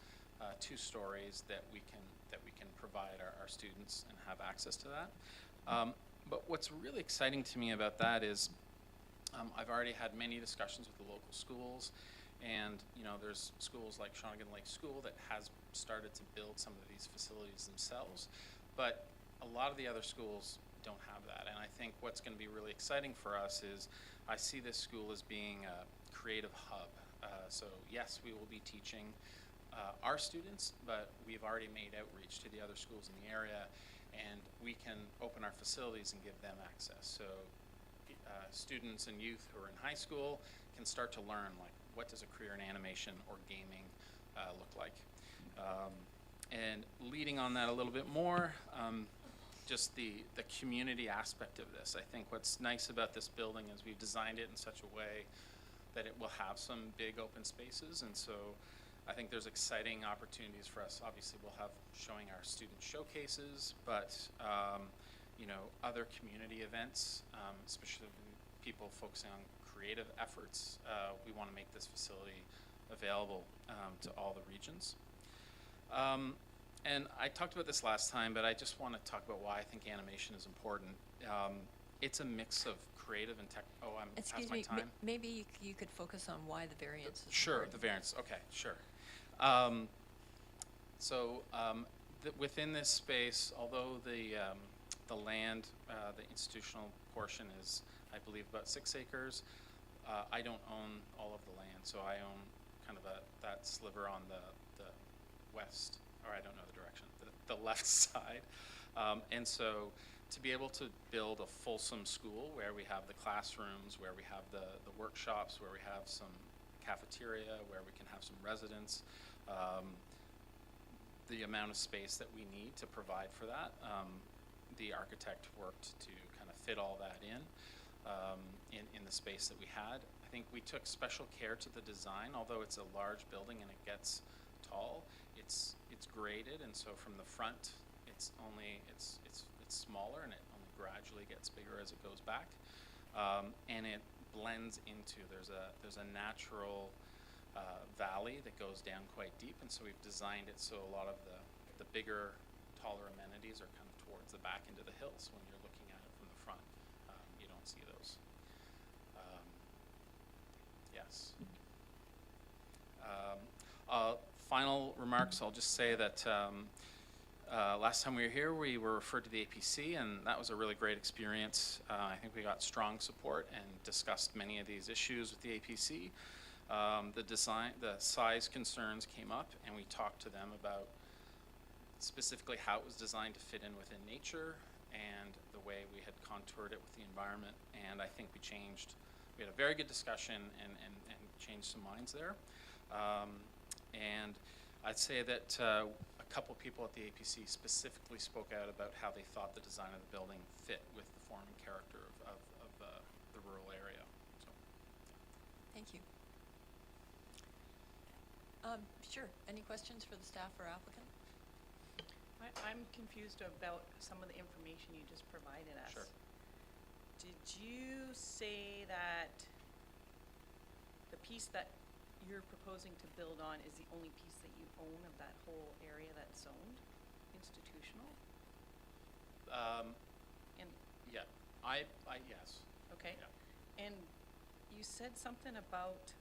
2 stories that we can provide our students and have access to that. But what's really exciting to me about that is I've already had many discussions with the local schools, and there's schools like Shawnigan Lake School that has started to build some of these facilities themselves, but a lot of the other schools don't have that. And I think what's going to be really exciting for us is I see this school as being a creative hub. So yes, we will be teaching our students, but we've already made outreach to the other schools in the area, and we can open our facilities and give them access. So students and youth who are in high school can start to learn, like, what does a career in animation or gaming look like. And leading on that a little bit more, just the community aspect of this. I think what's nice about this building is we've designed it in such a way that it will have some big open spaces, and so I think there's exciting opportunities for us. Obviously, we'll have showing our student showcases, but you know, other community events, especially people focusing on creative efforts. We want to make this facility available to all the regions. And I talked about this last time, but I just want to talk about why I think animation is important. It's a mix of creative and tech. Oh, I'm past Excuse my me, time. maybe you could focus on why the variance is Sure, important. the variance. Okay, sure. Within this space, although the land, the institutional portion is, I believe, about 6 acres, I don't own all of the land, so I own kind of that sliver on the west, or I don't know the direction, the left side. And so to be able to build a fulsome school where we have the classrooms, where we have the workshops, where we have some cafeteria, where we can have some residents, the amount of space that we need to provide for that, the architect worked to kind of fit all that in the space that we had. I think we took special care to the design, although it's a large building and it gets tall, it's graded, and so from the front it's smaller and it only gradually gets bigger as it goes back, and it blends into, there's a natural valley that goes down quite deep, and so we've designed it so a lot of the bigger, taller amenities are kind of towards the back into the hills. When you're looking at it from the front, you don't see those. Yes. Final remarks, I'll just say that last time we were here, we were referred to the APC, and that was a really great experience. I think we got strong support and discussed many of these issues with the APC. The size concerns came up, and we talked to them about specifically how it was designed to fit in within nature and the way we had contoured it with the environment. And I think we had a very good discussion and changed some minds there. And I'd say that a couple people at the APC specifically spoke out about how they thought the design of the building fit with the form and character of the rural area. So, Thank you. Sure. Any questions for the staff or applicant? I'm confused about some of the information you just provided us. Sure. Did you say that the piece that you're proposing to build on is the only piece that you own of that whole area that's zoned institutional? And yeah, yes. okay. Yeah. And you said something about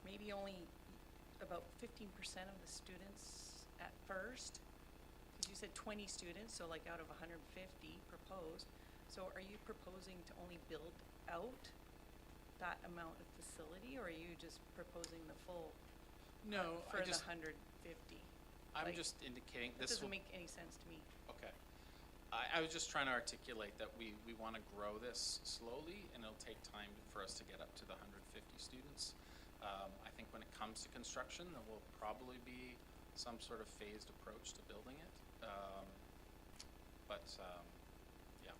maybe only about 15% of the students at first, because you said 20 students, so like out of 150 proposed. So are you proposing to only build out that amount of facility, or are you just proposing the full No, for I just, the 150? I'm Like, just indicating That this doesn't will, make any sense to me. okay. I was just trying to articulate that we want to grow this slowly, and it'll take time for us to get up to the 150 students. I think when it comes to construction, there will probably be some sort of phased approach to building it. Yeah.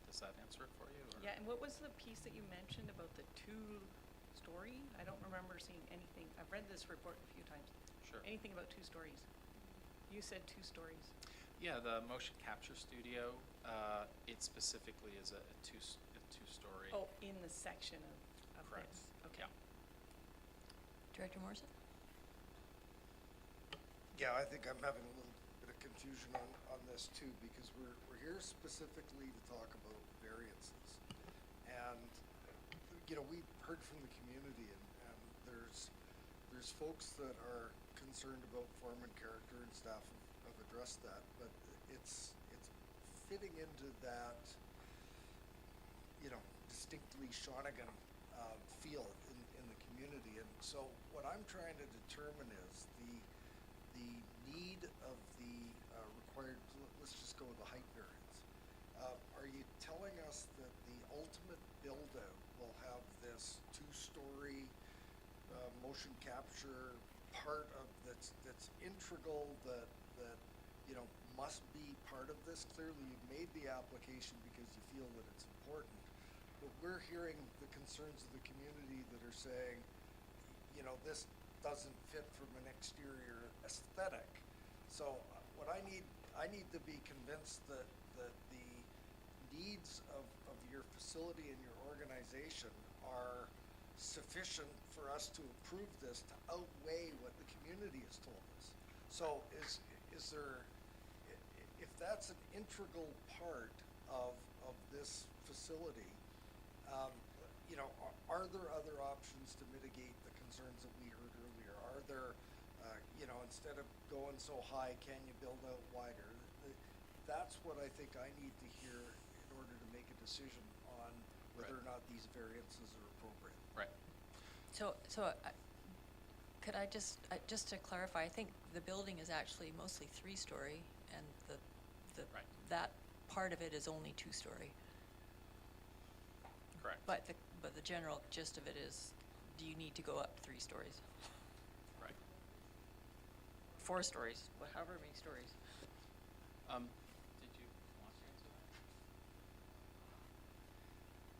Does that answer it for you? Or? Yeah, and what was the piece that you mentioned about the 2-story? I don't remember seeing anything. I've read this report a few times. Sure. Anything about 2 stories? You said 2 stories. Yeah, the motion capture studio, it specifically is a two-story. Oh, in the section of Correct. this. Okay. Yeah. Director Morrison? Yeah, I think I'm having a little bit of confusion on this too, because we're here specifically to talk about variances. And, you know, we've heard from the community, and there's folks that are concerned about form and character, and staff have addressed that, but it's fitting into that, you know, distinctly Shawnigan feel in the community. And so what I'm trying to determine is the need of the required, let's just go with the height variance. Are you telling us that the ultimate build-out will have this two-story motion capture part of that's integral, that you know must be part of this? Clearly, you've made the application because you feel that it's important, but we're hearing the concerns of the community that are saying, you know, this doesn't fit from an exterior aesthetic. So what I need to be convinced that the needs of your facility and your organization are sufficient for us to approve this to outweigh what the community has told us. So is there, if that's an integral part of this facility, you know, are there other options to mitigate the concerns that we heard earlier? Are there, you know, instead of going so high, can you build out wider? That's what I think I need to hear in order to make a decision on whether or not these variances are appropriate. Right. So could I just to clarify, I think the building is actually mostly 3-story, and that part of it is only 2-story. Correct. But the general gist of it is, do you need to go up 3 stories? Right. 4 stories, however many stories. Did you want to answer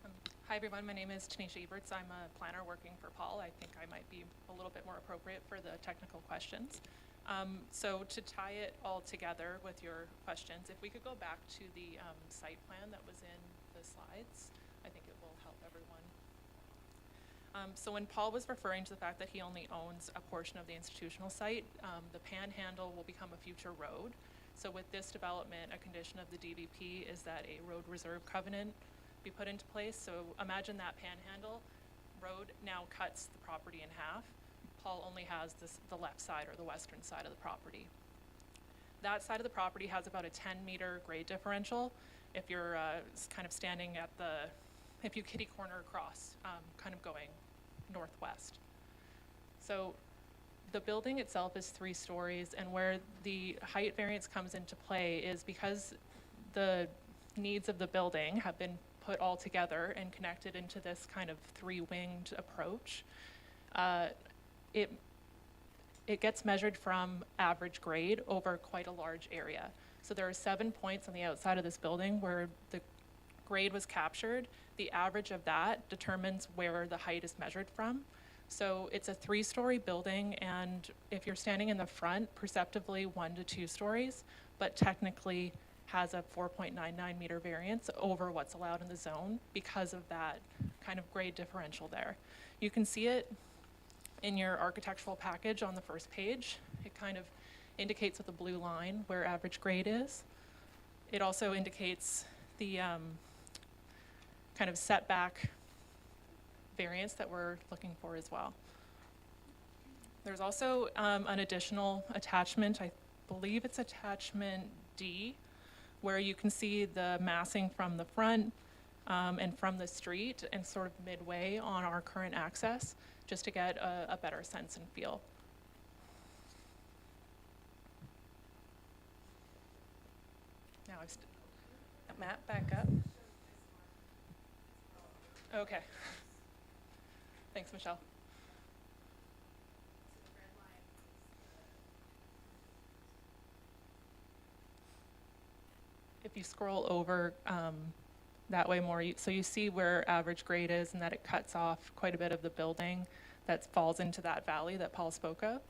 that? Hi everyone, my name is Tanisha Eberts. I'm a planner working for Paul. I think I might be a little bit more appropriate for the technical questions. So to tie it all together with your questions, if we could go back to the site plan that was in the slides, I think it will help everyone. So when Paul was referring to the fact that he only owns a portion of the institutional site, the panhandle will become a future road. So with this development, a condition of the DBP is that a road reserve covenant be put into place. So imagine that panhandle road now cuts the property in half. Paul only has the left side, or the western side of the property. That side of the property has about a 10-meter grade differential. If you're kind of standing at if you kitty corner across, kind of going northwest. So the building itself is 3 stories, and where the height variance comes into play is because the needs of the building have been put all together and connected into this kind of 3-winged approach. It gets measured from average grade over quite a large area. So there are 7 points on the outside of this building where the grade was captured. The average of that determines where the height is measured from. So it's a 3-story building, and if you're standing in the front, perceptibly 1 to 2 stories, but technically has a 4.99 meter variance over what's allowed in the zone because of that kind of grade differential there. You can see it in your architectural package on the first page. It kind of indicates with the blue line where average grade is. It also indicates the kind of setback variance that we're looking for as well. There's also an additional attachment, I believe it's attachment D, where you can see the massing from the front and from the street and sort of midway on our current access, just to get a better sense and feel. Now Matt, back up. Okay. Thanks, Michelle. If you scroll over that way more, so you see where average grade is and that it cuts off quite a bit of the building that falls into that valley that Paul spoke of.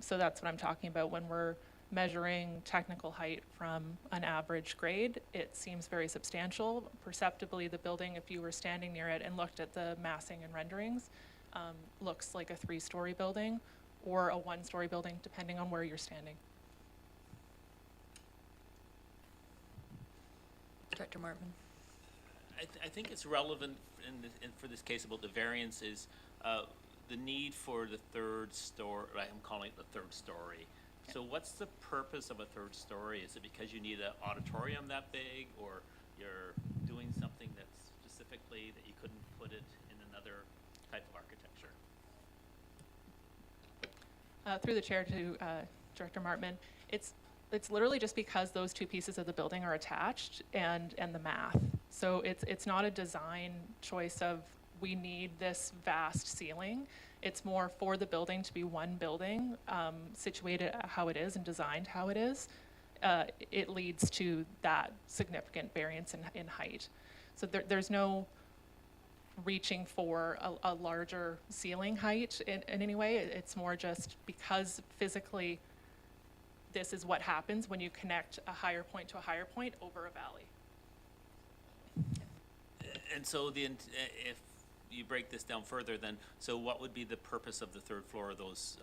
So that's what I'm talking about when we're measuring technical height from an average grade. It seems very substantial. Perceptibly, the building, if you were standing near it and looked at the massing and renderings, looks like a 3-story building or a 1-story building, depending on where you're standing. Director Martin. I think it's relevant for this case about the variance is the need for the 3rd story. I'm calling it the 3rd story. So what's the purpose of a 3rd story? Is it because you need an auditorium that big, or you're doing something that's specifically that you couldn't put it in another type of architecture? Through the chair to Director Martman, it's It's literally just because those two pieces of the building are attached and the math. So it's not a design choice of we need this vast ceiling. It's more for the building to be one building, situated how it is and designed how it is. It leads to that significant variance in height. So there's no reaching for a larger ceiling height in any way. It's more just because physically this is what happens when you connect a higher point to a higher point over a valley. And so if you break this down further, then, so what would be the purpose of the third floor? Are those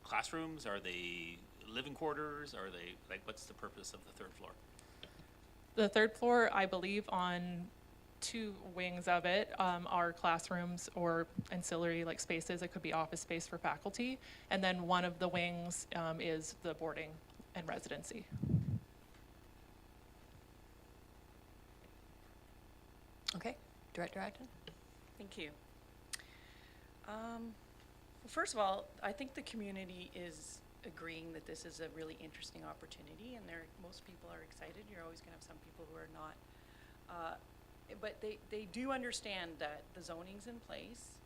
classrooms? Are they living quarters? Are they, like, what's the purpose of the third floor? The third floor, I believe, on two wings of it are classrooms or ancillary like spaces. It could be office space for faculty. And then one of the wings is the boarding and residency. Okay, Director Acton. Thank you. Well, first of all, I think the community is agreeing that this is a really interesting opportunity, and most people are excited. You're always going to have some people who are not. But they do understand that the zoning's in place,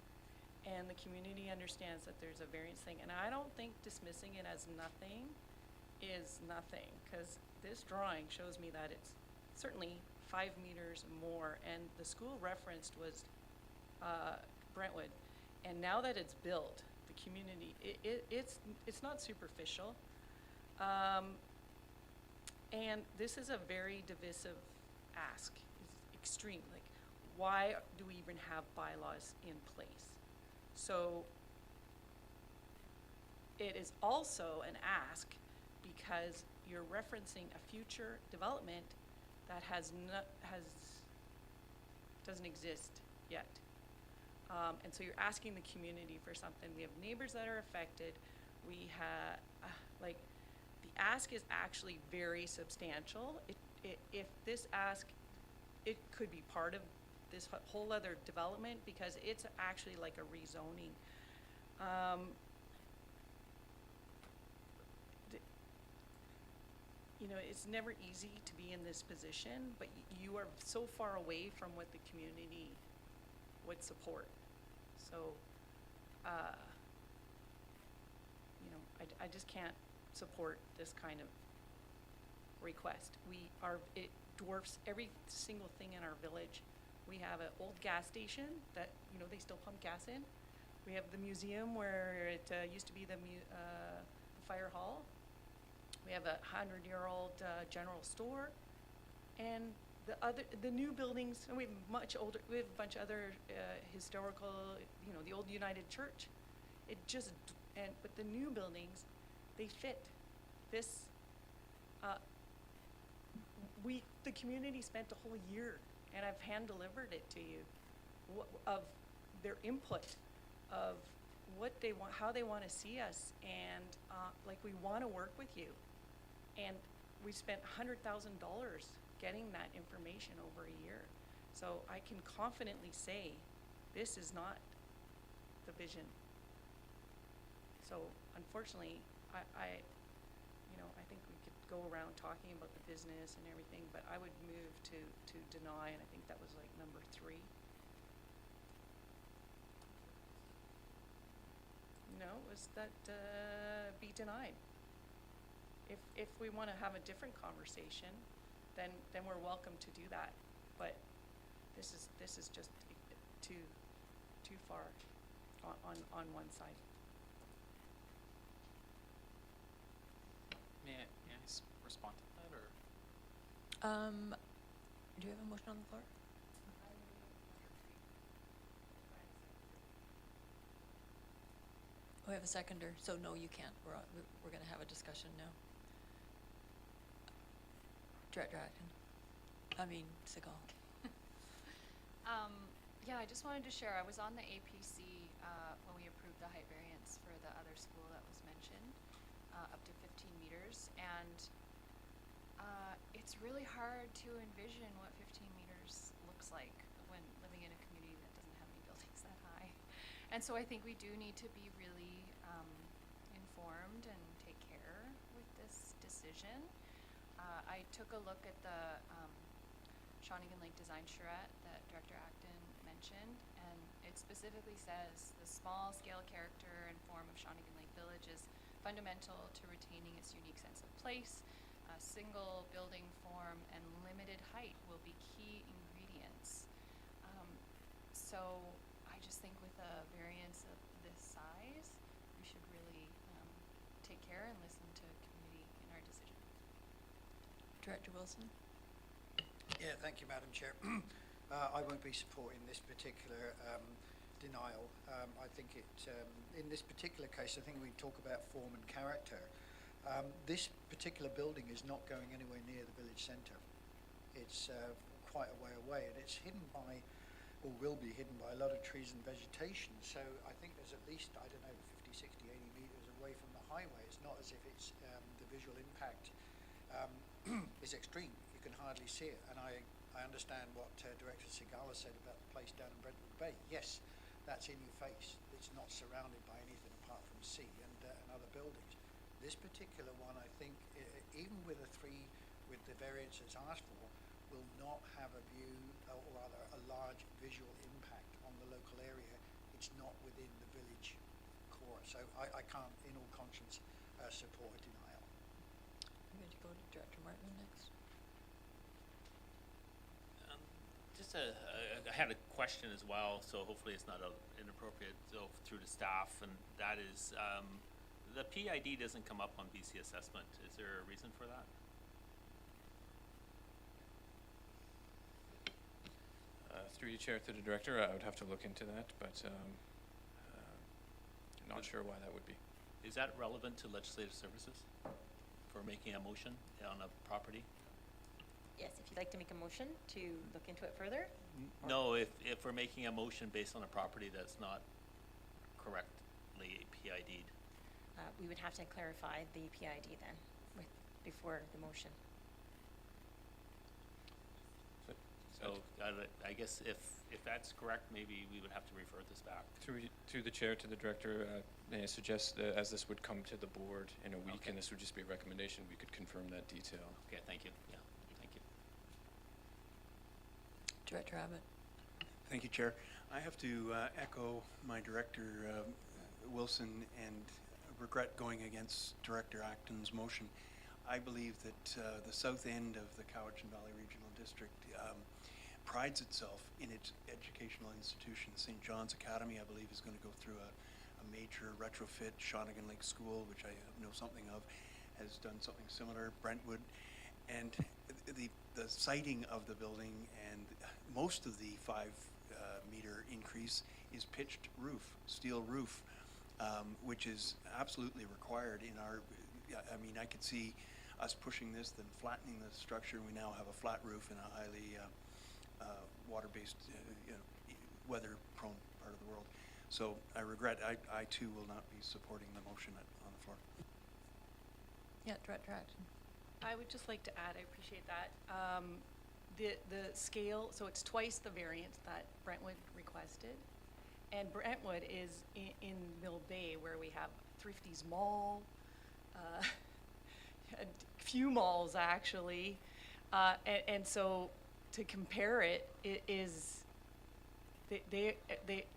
and the community understands that there's a variance thing. And I don't think dismissing it as nothing is nothing, because this drawing shows me that it's certainly 5 meters more, and the school referenced was Brentwood. And now that it's built, the community, it's not superficial. And this is a very divisive ask. It's extreme. Like, why do we even have bylaws in place? So it is also an ask because you're referencing a future development that doesn't exist yet. And so you're asking the community for something. We have neighbors that are affected. We have, like, the ask is actually very substantial. If this ask, it could be part of this whole other development because it's actually like a rezoning. You know, it's never easy to be in this position, but you are so far away from what the community would support. So, you know, I just can't support this kind of request. It dwarfs every single thing in our village. We have an old gas station that, you know, they still pump gas in. We have the museum where it used to be the fire hall. We have a 100-year-old general store, and the new buildings. And we have much older. We have a bunch of other historical. You know, the old United Church. But the new buildings, they fit this. The community spent a whole year, and I've hand delivered it to you, of their input, of what they want, how they want to see us, and like, we want to work with you. And we spent $100,000 getting that information over a year. So I can confidently say this is not the vision. So unfortunately, I think we could go around talking about the business and everything, but I would move to deny, and I think that was like number 3. No, was that be denied. If we want to have a different conversation, then we're welcome to do that. But this is just too far on one side. May I respond to that, or? Do you have a motion on the floor? We have a seconder, so no, you can't. We're going to have a discussion now. Director Acton. Segal. Yeah, I just wanted to share, I was on the APC when we approved the height variance for the other school that was mentioned, up to 15 meters, and it's really hard to envision what 15 meters looks like when living in a community that doesn't have any buildings that high. And so I think we do need to be really informed and take care with this decision. I took a look at the Shawnigan Lake Design Charrette that Director Acton mentioned, and it specifically says the small scale character and form of Shawnigan Lake Village is fundamental to retaining its unique sense of place. A single building form and limited height will be key ingredients. So I just think with a variance of this size, we should really take care and listen to community in our decision. Director Wilson? Yeah, thank you, Madam Chair. I won't be supporting this particular denial. I think in this particular case, I think we talk about form and character. This particular building is not going anywhere near the village centre. It's quite a way away, and it's hidden by, or will be hidden by, a lot of trees and vegetation. So I think there's at least, I don't know, 50, 60, 80 metres away from the highway. It's not as if it's the visual impact is extreme. You can hardly see it. And I understand what Director Sigala said about the place down in Brentwood Bay. Yes, that's in your face. It's not surrounded by anything apart from sea and other buildings. This particular one, I think, even with the variance that's asked for, will not have a view, or rather a large visual impact on the local area. It's not within the village core. So I can't, in all conscience, support a denial. I'm going to go to Director Martin next. I had a question as well, so hopefully it's not inappropriate, so through the staff, and that is, the PID doesn't come up on BC assessment. Is there a reason for that? Through you, Chair, to the Director, I would have to look into that, but not sure why that would be. Is that relevant to legislative services for making a motion on a property? Yes, if you'd like to make a motion to look into it further. No, if we're making a motion based on a property that's not correctly PID'd. We would have to clarify the PID then before the motion. So I guess if that's correct, maybe we would have to refer this back. Through the Chair to the Director, may I suggest that as this would come to the board in a week, and this would just be a recommendation, we could confirm that detail. Okay, thank you. Yeah, thank you. Director Abbott. Thank you, Chair. I have to echo my Director Wilson and regret going against Director Acton's motion. I believe that the south end of the Cowichan Valley Regional District prides itself in its educational institution. St. John's Academy, I believe, is going to go through a major retrofit. Shawnigan Lake School, which I know something of, has done something similar. Brentwood, and the siting of the building and most of the 5-meter increase is pitched roof, steel roof, which is absolutely required in our. I mean, I could see us pushing this, then flattening the structure, and we now have a flat roof in a highly water-based, weather-prone part of the world. So I regret, I too will not be supporting the motion on the floor. Yeah, Director Acton. I would just like to add, I appreciate that. The scale, so it's twice the variance that Brentwood requested. And Brentwood is in Mill Bay, where we have Thrifty's Mall, a few malls actually. And so to compare it, it is, they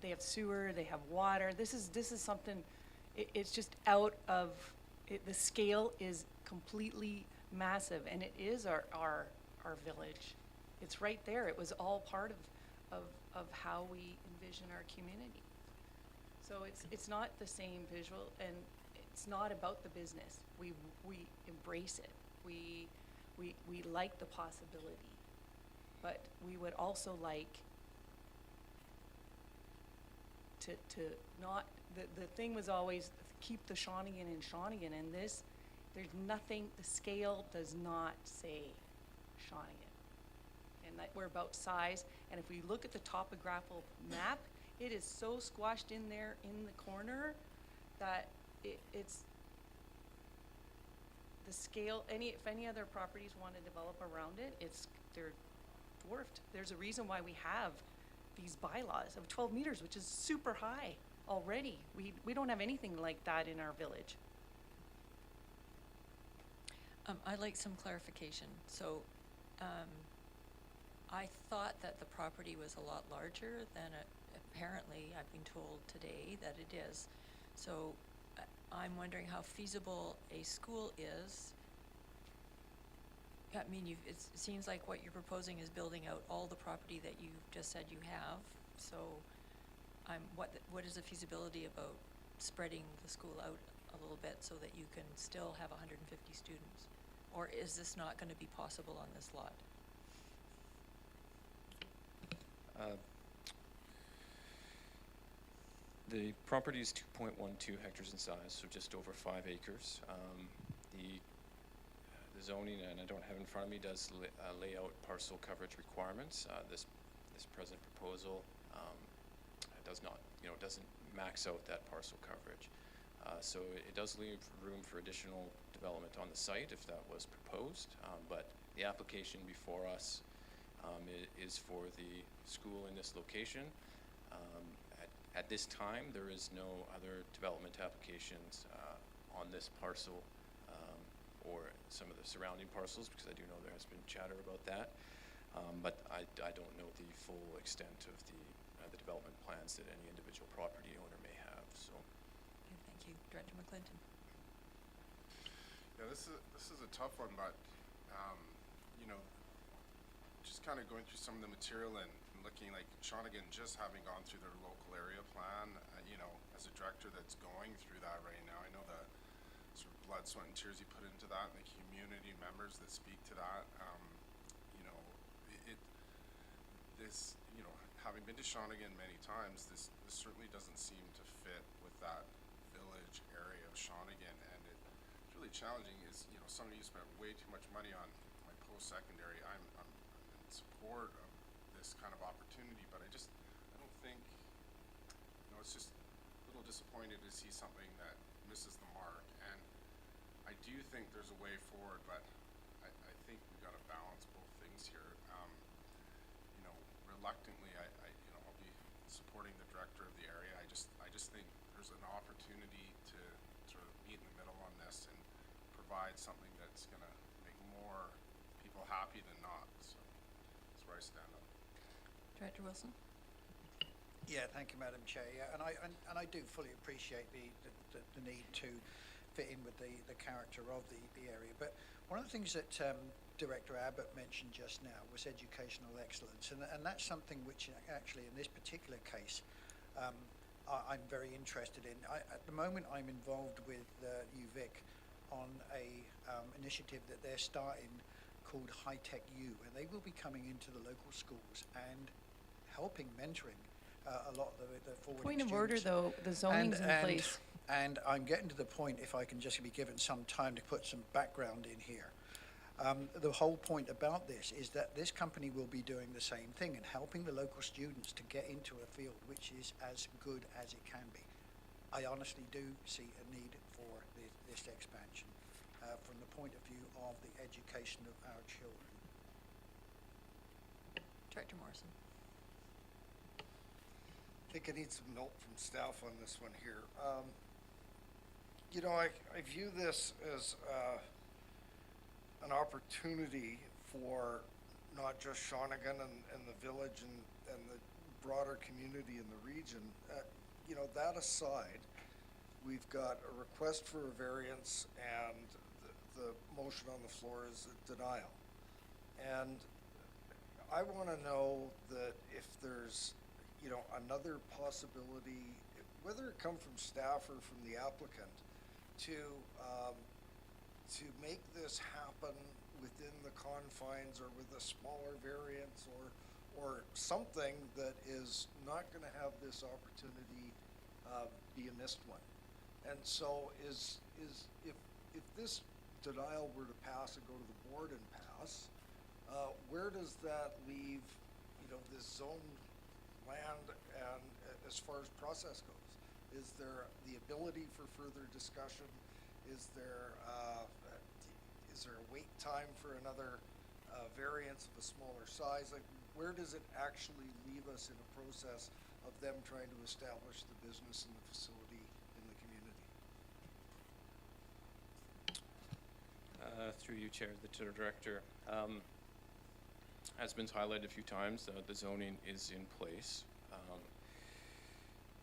have sewer, they have water. This is something, it's just out of, the scale is completely massive, and it is our village. It's right there. It was all part of how we envision our community. So it's not the same visual, and it's not about the business. We embrace it. We like the possibility, but we would also like to not, the thing was always keep the Shawnigan in Shawnigan, and this, there's nothing, the scale does not say Shawnigan. And that we're about size, and if we look at the topographical map, it is so squashed in there in the corner that it's the scale. If any other properties want to develop around it, they're dwarfed. There's a reason why we have these bylaws of 12 meters, which is super high already. We don't have anything like that in our village. I'd like some clarification. So, I thought that the property was a lot larger than it, apparently, I've been told today that it is. So, I'm wondering how feasible a school is. I mean, it seems like what you're proposing is building out all the property that you just said you have. So, what is the feasibility about spreading the school out a little bit so that you can still have 150 students? Or is this not going to be possible on this lot? The property is 2.12 hectares in size, so just over 5 acres. The zoning, and I don't have it in front of me, does lay out parcel coverage requirements. This present proposal does not, doesn't max out that parcel coverage. So it does leave room for additional development on the site if that was proposed, but the application before us is for the school in this location. At this time, there is no other development applications on this parcel or some of the surrounding parcels, because I do know there has been chatter about that. But I don't know the full extent of the development plans that any individual property owner may have. So, okay, thank you, Director McClinton. Yeah, this is a tough one, but just kind of going through some of the material and looking like Shawnigan, just having gone through their local area plan, as a director that's going through that right now, I know the sort of blood, sweat, and tears you put into that, and the community members that speak to that. Having been to Shawnigan many times, this certainly doesn't seem to fit with that village area of Shawnigan, and it's really challenging. Is somebody who spent way too much money on my post-secondary. I'm in support of this kind of opportunity, but I don't think, it's just a little disappointed to see something that misses the mark. And I do think there's a way forward, but I think we've got to balance both things here. Reluctantly, I'll be supporting the director of the area. I just think there's an opportunity to sort of meet in the middle on this and provide something that's going to make more people happy than not. So that's where I stand on it. Director Wilson? Yeah, thank you, Madam Chair. Yeah, and I do fully appreciate the need to fit in with the character of the area. But one of the things that Director Abbott mentioned just now was educational excellence, and that's something which actually in this particular case I'm very interested in. At the moment I'm involved with UVic on a initiative that they're starting called High Tech U, and they will be coming into the local schools and helping mentoring a lot of the forwarding Point of students. order, though, the zoning's in place. And I'm getting to the point, if I can just be given some time to put some background in here. The whole point about this is that this company will be doing the same thing and helping the local students to get into a field which is as good as it can be. I honestly do see a need for this expansion from the point of view of the education of our children. Director Morrison. I think I need some note from staff on this one here. I view this as an opportunity for not just Shawnigan and the village and the broader community in the region. That aside, we've got a request for a variance, and the motion on the floor is a denial. And I want to know that if there's another possibility, whether it come from staff or from the applicant, to make this happen within the confines or with a smaller variance or something that is not going to have this opportunity be a missed one. And so if this denial were to pass and go to the board and pass, where does that leave this zone land, and as far as process goes? Is there the ability for further discussion? Is there a wait time for another variance of a smaller size? Like, where does it actually leave us in a process of them trying to establish the business and the facility in the community? Through you, Chair, to the Director. As been highlighted a few times, the zoning is in place.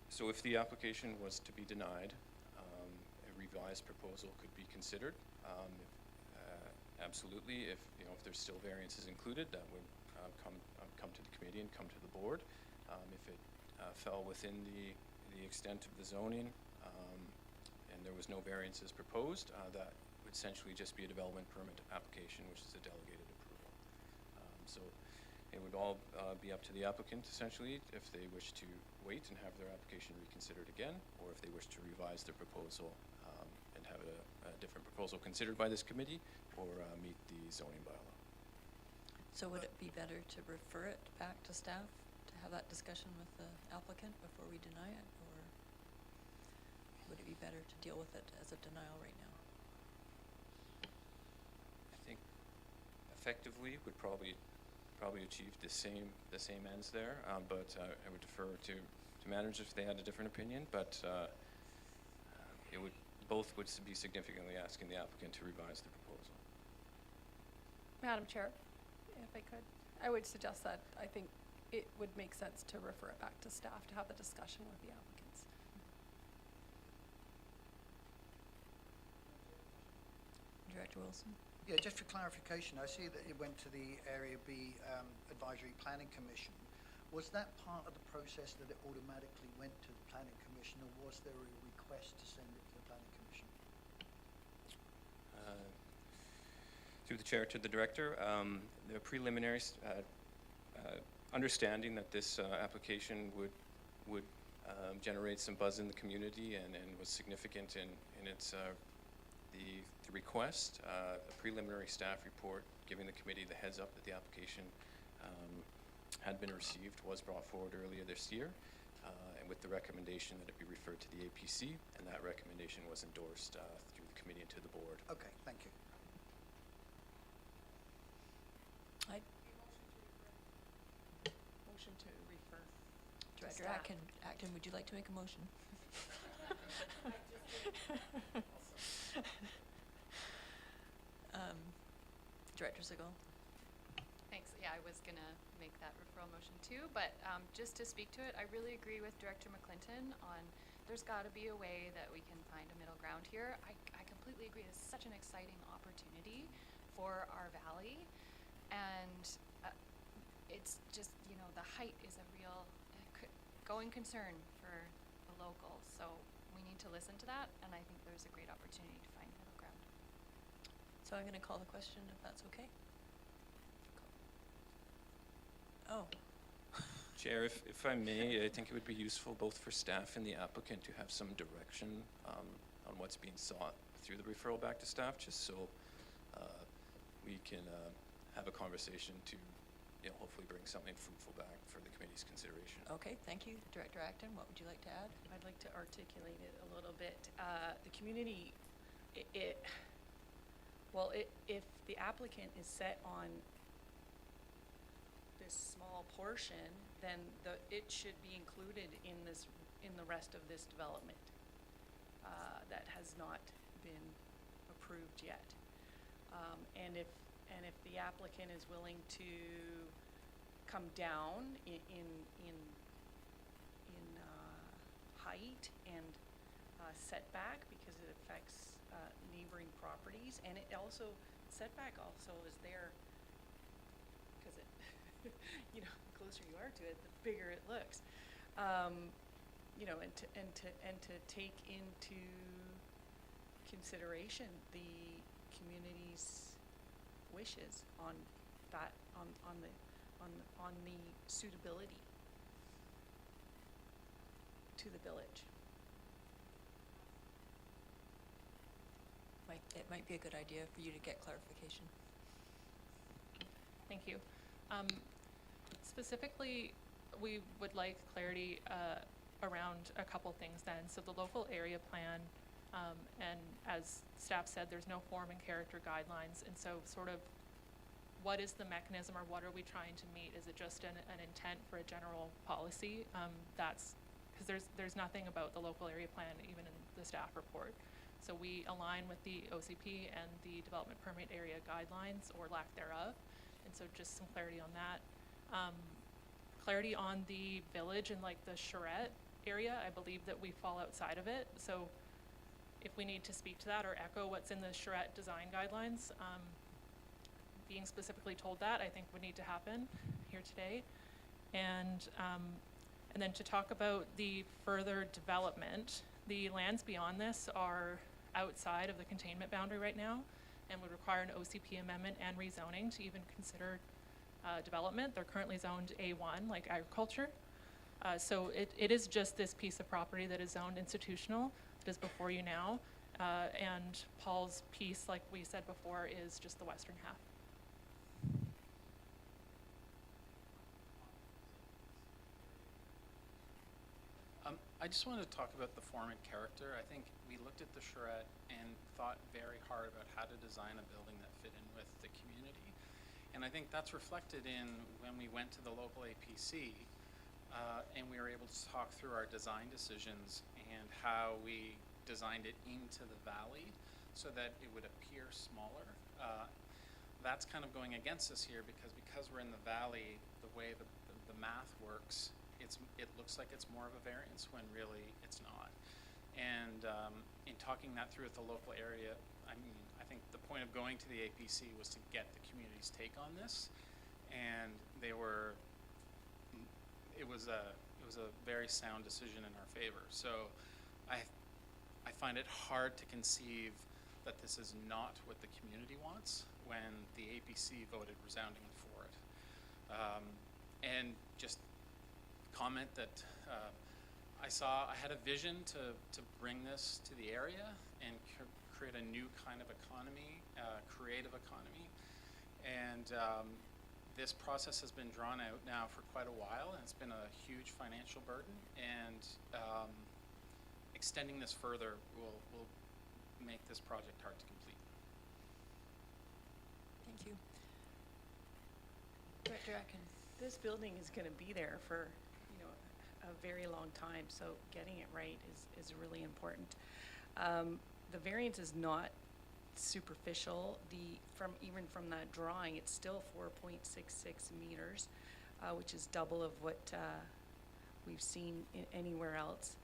So if the application was to be denied, a revised proposal could be considered. Absolutely, if there's still variances included, that would come to the committee and come to the board. If it fell within the extent of the zoning and there was no variances proposed, that would essentially just be a development permit application, which is a delegated approval. So it would all be up to the applicant, essentially, if they wish to wait and have their application reconsidered again, or if they wish to revise their proposal and have a different proposal considered by this committee, or meet the zoning bylaw. So would it be better to refer it back to staff to have that discussion with the applicant before we deny it, or would it be better to deal with it as a denial right now? I think effectively would probably achieve the same ends there, but I would defer to managers if they had a different opinion, but it would both would be significantly asking the applicant to revise the proposal. Madam Chair, if I could, I would suggest that I think it would make sense to refer it back to staff to have the discussion with the applicants. Director Wilson? Yeah, just for clarification, I see that it went to the Area B Advisory Planning Commission. Was that part of the process that it automatically went to the Planning Commission, or was there a request to send it to the Planning Commission? Through the chair to the director, the preliminary understanding that this application would generate some buzz in the community and was significant in its the request, a preliminary staff report giving the committee the heads up that the application had been received was brought forward earlier this year, and with the recommendation that it be referred to the APC, and that recommendation was endorsed through the committee and to the board. Okay, thank you. Motion to refer. Director Acton, would you like to make a motion? Director Segal? Thanks. Yeah, I was going to make that referral motion too, but just to speak to it, I really agree with Director McClinton on there's got to be a way that we can find a middle ground here. I completely agree. This is such an exciting opportunity for our valley, and it's just, the height is a real going concern for the locals, so we need to listen to that, and I think there's a great opportunity to find middle ground. So I'm going to call the question, if that's okay. Oh. Chair, if I may, I think it would be useful both for staff and the applicant to have some direction on what's being sought through the referral back to staff, just so we can have a conversation to hopefully bring something fruitful back for the committee's consideration. Okay, thank you. Director Acton, what would you like to add? I'd like to articulate it a little bit. The community, if the applicant is set on this small portion, then it should be included in the rest of this development that has not been approved yet. And if the applicant is willing to come down in height and setback, because it affects neighboring properties, and it also setback also is there because it the closer you are to it, the bigger it looks. And to take into consideration the community's wishes on that, on the suitability to the village. It might be a good idea for you to get clarification. Thank you. Specifically, we would like clarity around a couple things then. So the local area plan, and as staff said, there's no form and character guidelines, and so sort of what is the mechanism, or what are we trying to meet? Is it just an intent for a general policy? That's because there's nothing about the local area plan even in the staff report. So we align with the OCP and the development permit area guidelines or lack thereof. And so just some clarity on that. Clarity on the village and like the charrette area, I believe that we fall outside of it. So if we need to speak to that or echo what's in the charrette design guidelines, being specifically told that I think would need to happen here today. And then to talk about the further development, the lands beyond this are outside of the containment boundary right now and would require an OCP amendment and rezoning to even consider development. They're currently zoned A1, like agriculture. So it is just this piece of property that is zoned institutional that is before you now. And Paul's piece, like we said before, is just the western half. I just wanted to talk about the form and character. I think we looked at the charrette and thought very hard about how to design a building that fit in with the community. And I think that's reflected in when we went to the local APC and we were able to talk through our design decisions and how we designed it into the valley so that it would appear smaller. That's kind of going against us here because we're in the valley, the way the math works, it looks like it's more of a variance when really it's not. And in talking that through with the local area, I mean, I think the point of going to the APC was to get the community's take on this, and it was a very sound decision in our favor. So I find it hard to conceive that this is not what the community wants when the APC voted resoundingly for it. And just comment that I had a vision to bring this to the area and create a new kind of economy, creative economy. And this process has been drawn out now for quite a while, and it's been a huge financial burden. And extending this further will make this project hard to complete. Thank you. Director Atkins. This building is going to be there for a very long time, so getting it right is really important. The variance is not superficial. Even from that drawing, it's still 4.66 meters, which is double of what we've seen anywhere else.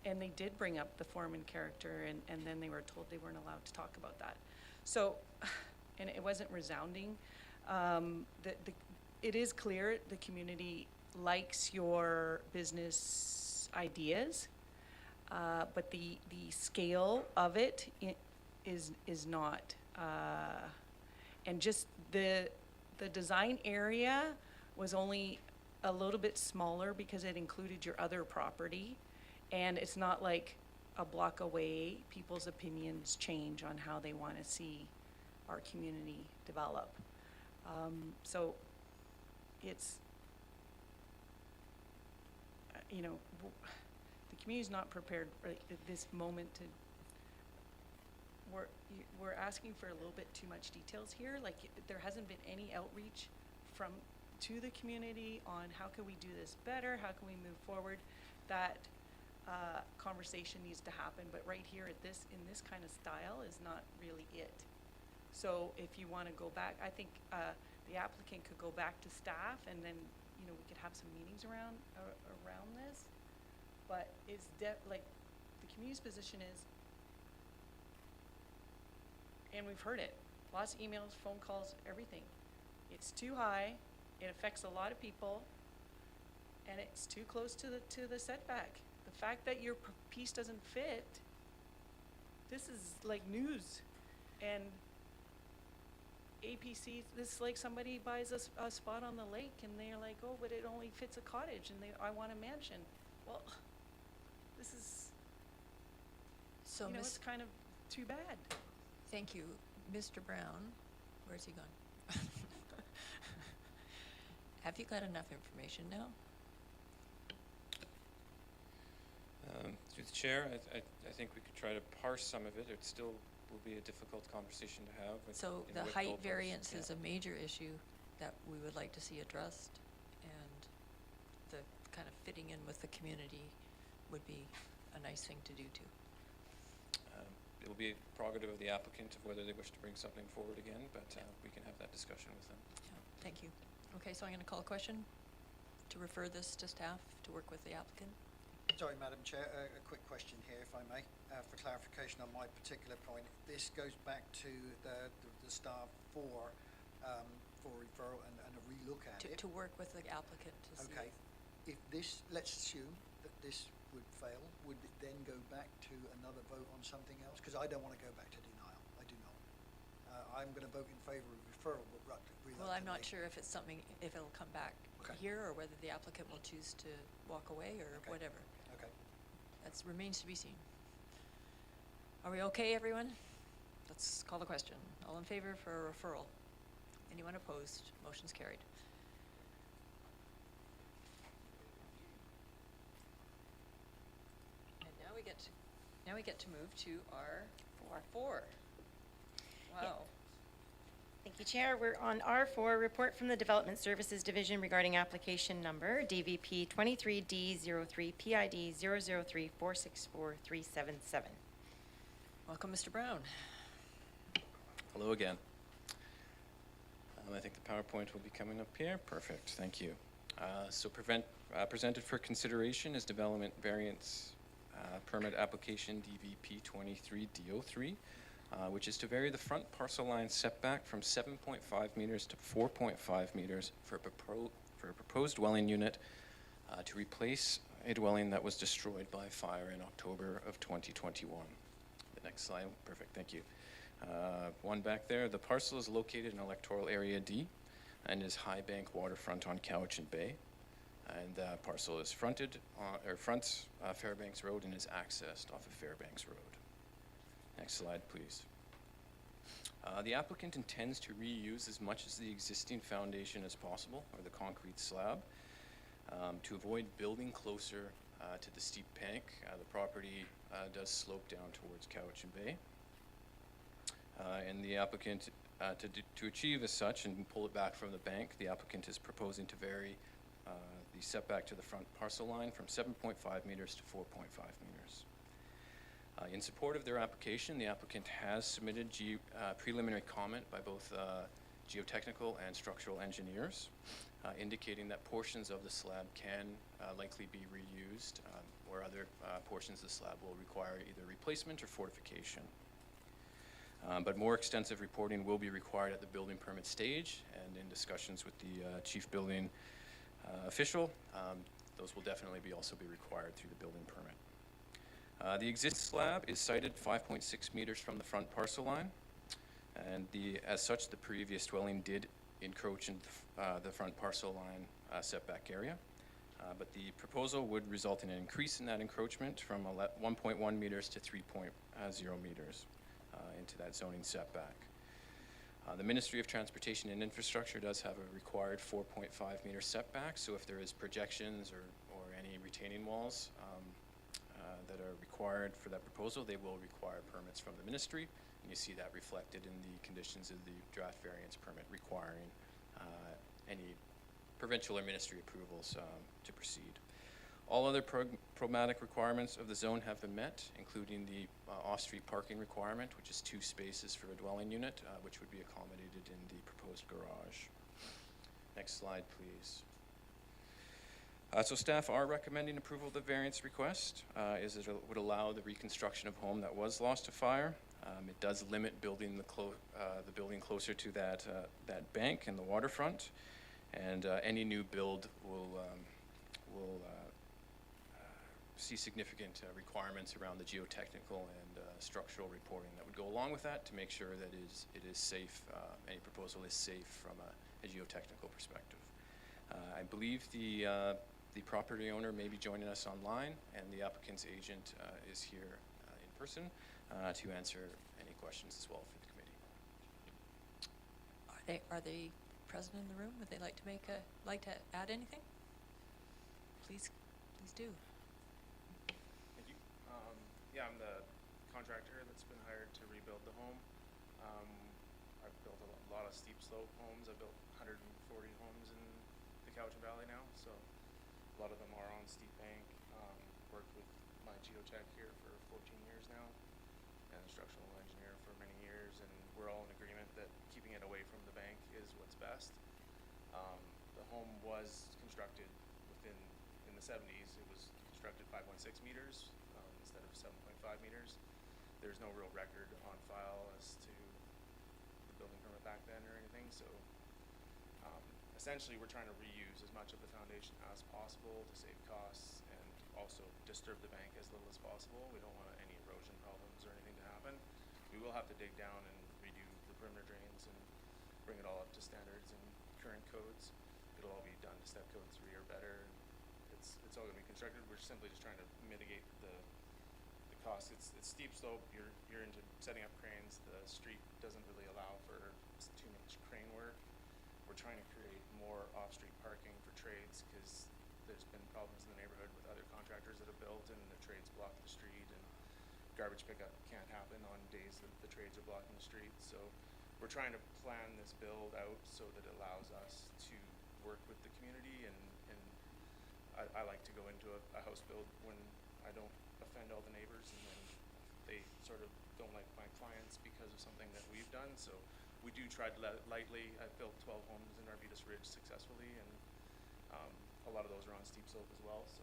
And they did bring up the form and character, and then they were told they weren't allowed to talk about that. So, and it wasn't resounding. It is clear the community likes your business ideas, but the scale of it is not. And just the design area was only a little bit smaller because it included your other property, and it's not like a block away people's opinions change on how they want to see our community develop. So it's the community's not prepared right at this moment to. We're asking for a little bit too much details here. Like there hasn't been any outreach to the community on how can we do this better, how can we move forward. That conversation needs to happen. But right here in this kind of style is not really it. So if you want to go back, I think the applicant could go back to staff, and then we could have some meetings around this. But it's like the community's position is, and we've heard it, lots of emails, phone calls, everything. It's too high. It affects a lot of people, and it's too close to the setback. The fact that your piece doesn't fit, this is like news. And APC, this is like somebody buys a spot on the lake and they're like, oh, but it only fits a cottage, and I want a mansion. Well, this is, so it's kind of too bad. Thank you. Mr. Brown, where's he gone? Have you got enough information now? Through the chair, I think we could try to parse some of it. It still will be a difficult conversation to have. So the height variance is a major issue that we would like to see addressed, and the kind of fitting in with the community would be a nice thing to do too. it'll be a prerogative of the applicant of whether they wish to bring something forward again, but we can have that discussion with them. Yeah, thank you. Okay, so I'm going to call a question to refer this to staff to work with the applicant. Sorry, Madam Chair, a quick question here, if I may, for clarification on my particular point. This goes back to the staff for referral and a relook at it. To work with the applicant to see. Okay. If this, let's assume that this would fail, would it then go back to another vote on something else? Because I don't want to go back to denial. I do not. I'm going to vote in favour of referral, but reluctantly. Well, I'm not sure if it's something, if it'll come back here or whether the applicant will choose to walk away or whatever. Okay. That remains to be seen. Are we okay, everyone? Let's call the question. All in favor for a referral? Anyone opposed? Motion's carried. And now we get to move to our R4. Wow. Yeah. Thank you, Chair. We're on R4, Report from the Development Services Division regarding application number DVP 23D03 PID 003464377. Welcome, Mr. Brown. Hello again. I think the PowerPoint will be coming up here. Perfect, thank you. Presented for consideration is Development Variance Permit Application DVP 23D03, which is to vary the front parcel line setback from 7.5 meters to 4.5 meters for a proposed dwelling unit to replace a dwelling that was destroyed by fire in October of 2021. The next slide, perfect, thank you. One back there, the parcel is located in Electoral Area D and is high bank waterfront on Cowichan Bay. And the parcel is fronts Fairbanks Road and is accessed off of Fairbanks Road. Next slide, please. The applicant intends to reuse as much as the existing foundation as possible, or the concrete slab, to avoid building closer to the steep bank. The property does slope down towards Cowichan Bay. And the applicant, to achieve as such and pull it back from the bank, the applicant is proposing to vary the setback to the front parcel line from 7.5 meters to 4.5 meters. In support of their application, the applicant has submitted preliminary comment by both geotechnical and structural engineers, indicating that portions of the slab can likely be reused, where other portions of the slab will require either replacement or fortification. But more extensive reporting will be required at the building permit stage, and in discussions with the chief building official, those will definitely also be required through the building permit. The existing slab is sited 5.6 meters from the front parcel line, and as such, the previous dwelling did encroach into the front parcel line setback area. But the proposal would result in an increase in that encroachment from 1.1 meters to 3.0 meters. Into that zoning setback. The Ministry of Transportation and Infrastructure does have a required 4.5 meter setback, so if there is projections or any retaining walls that are required for that proposal, they will require permits from the Ministry, and you see that reflected in the conditions of the draft variance permit requiring any provincial or ministry approvals to proceed. All other programmatic requirements of the zone have been met, including the off-street parking requirement, which is 2 spaces for a dwelling unit, which would be accommodated in the proposed garage. Next slide, please. So staff are recommending approval of the variance request, as it would allow the reconstruction of home that was lost to fire. It does limit building the building closer to that bank and the waterfront, and any new build will see significant requirements around the geotechnical and structural reporting that would go along with that to make sure that it is safe, any proposal is safe from a geotechnical perspective. I believe the property owner may be joining us online, and the applicant's agent is here in person to answer any questions as well for the committee. Are they present in the room? Would they like to add anything? Please do. Thank you. Yeah, I'm the contractor that's been hired to rebuild the home. I've built a lot of steep slope homes. I've built 140 homes in the Cowichan Valley now, so a lot of them are on steep bank. Worked with my geotech here for 14 years now, and it's structural engineer for many years, and we're all in agreement that keeping it away from the bank is what's best. The home was constructed in the 70s. It was constructed 5.6 meters instead of 7.5 meters. There's no real record on file as to the building permit back then or anything, so essentially we're trying to reuse as much of the foundation as possible to save costs and also disturb the bank as little as possible. We don't want any erosion problems or anything to happen. We will have to dig down and redo the perimeter drains and bring it all up to standards and current codes. It'll all be done to step code 3 or better. And it's all going to be constructed. We're simply just trying to mitigate the cost. It's steep slope. You're into setting up cranes. The street doesn't really allow for too much crane work. We're trying to create more off-street parking for trades because there's been problems in the neighborhood with other contractors that have built and the trades block the street, and garbage pickup can't happen on days that the trades are blocking the street. So we're trying to plan this build out so that it allows us to work with the community, and I like to go into a house build when I don't offend all the neighbors, and then they sort of don't like my clients because of something that we've done. So we do try to lightly. I've built 12 homes in Arbutus Ridge successfully, and a lot of those are on steep slope as well. So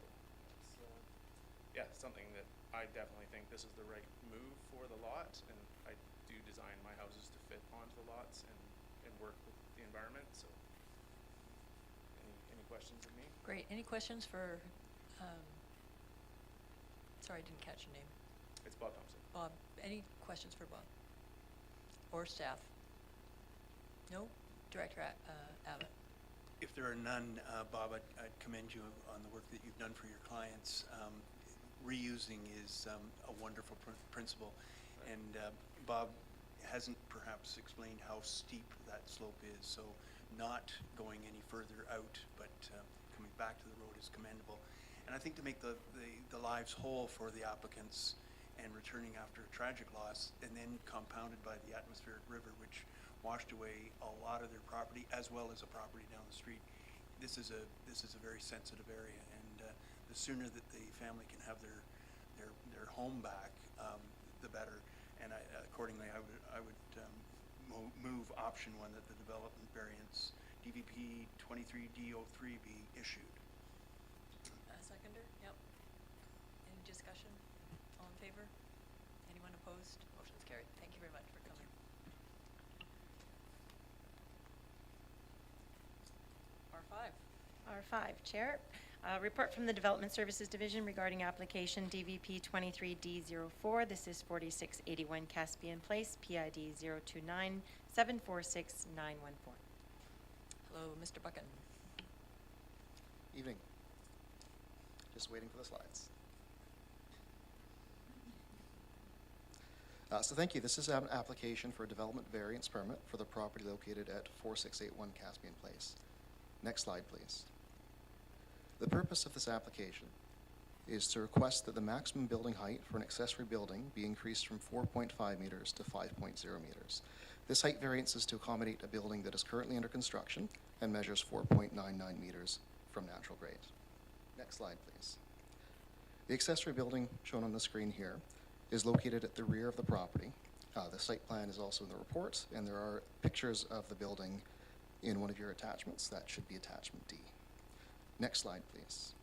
it's something that I definitely think this is the right move for the lot, and I do design my houses to fit onto the lots and work with the environment. So any questions of me? Great. Any questions for, sorry, I didn't catch your name. It's Bob Thompson. Bob, any questions for Bob or staff? No? Director Abbott. If there are none, Bob, I'd commend you on the work that you've done for your clients. Reusing is a wonderful principle, and Bob hasn't perhaps explained how steep that slope is, so not going any further out but coming back to the road is commendable. And I think to make the lives whole for the applicants and returning after a tragic loss, and then compounded by the atmospheric river which washed away a lot of their property as well as a property down the street. This is a very sensitive area, and the sooner that the family can have their home back, the better. And accordingly, I would move option 1 that the development variance DVP 23D03 be issued. Seconder? Yep. Any discussion? All in favor? Anyone opposed? Motion's carried. Thank you very much for coming. R5, Chair. Report from the Development Services Division regarding application DVP 23D04. This is 4681 Caspian Place, PID 029746914. Hello, Mr. Buchan. Evening. Just waiting for the slides. So thank you. This is an application for a development variance permit for the property located at 4681 Caspian Place. Next slide, please. The purpose of this application is to request that the maximum building height for an accessory building be increased from 4.5 meters to 5.0 meters. This height variance is to accommodate a building that is currently under construction and measures 4.99 meters from natural grade. Next slide, please. The accessory building shown on the screen here is located at the rear of the property. The site plan is also in the report, and there are pictures of the building in one of your attachments. That should be attachment D. Next slide, please.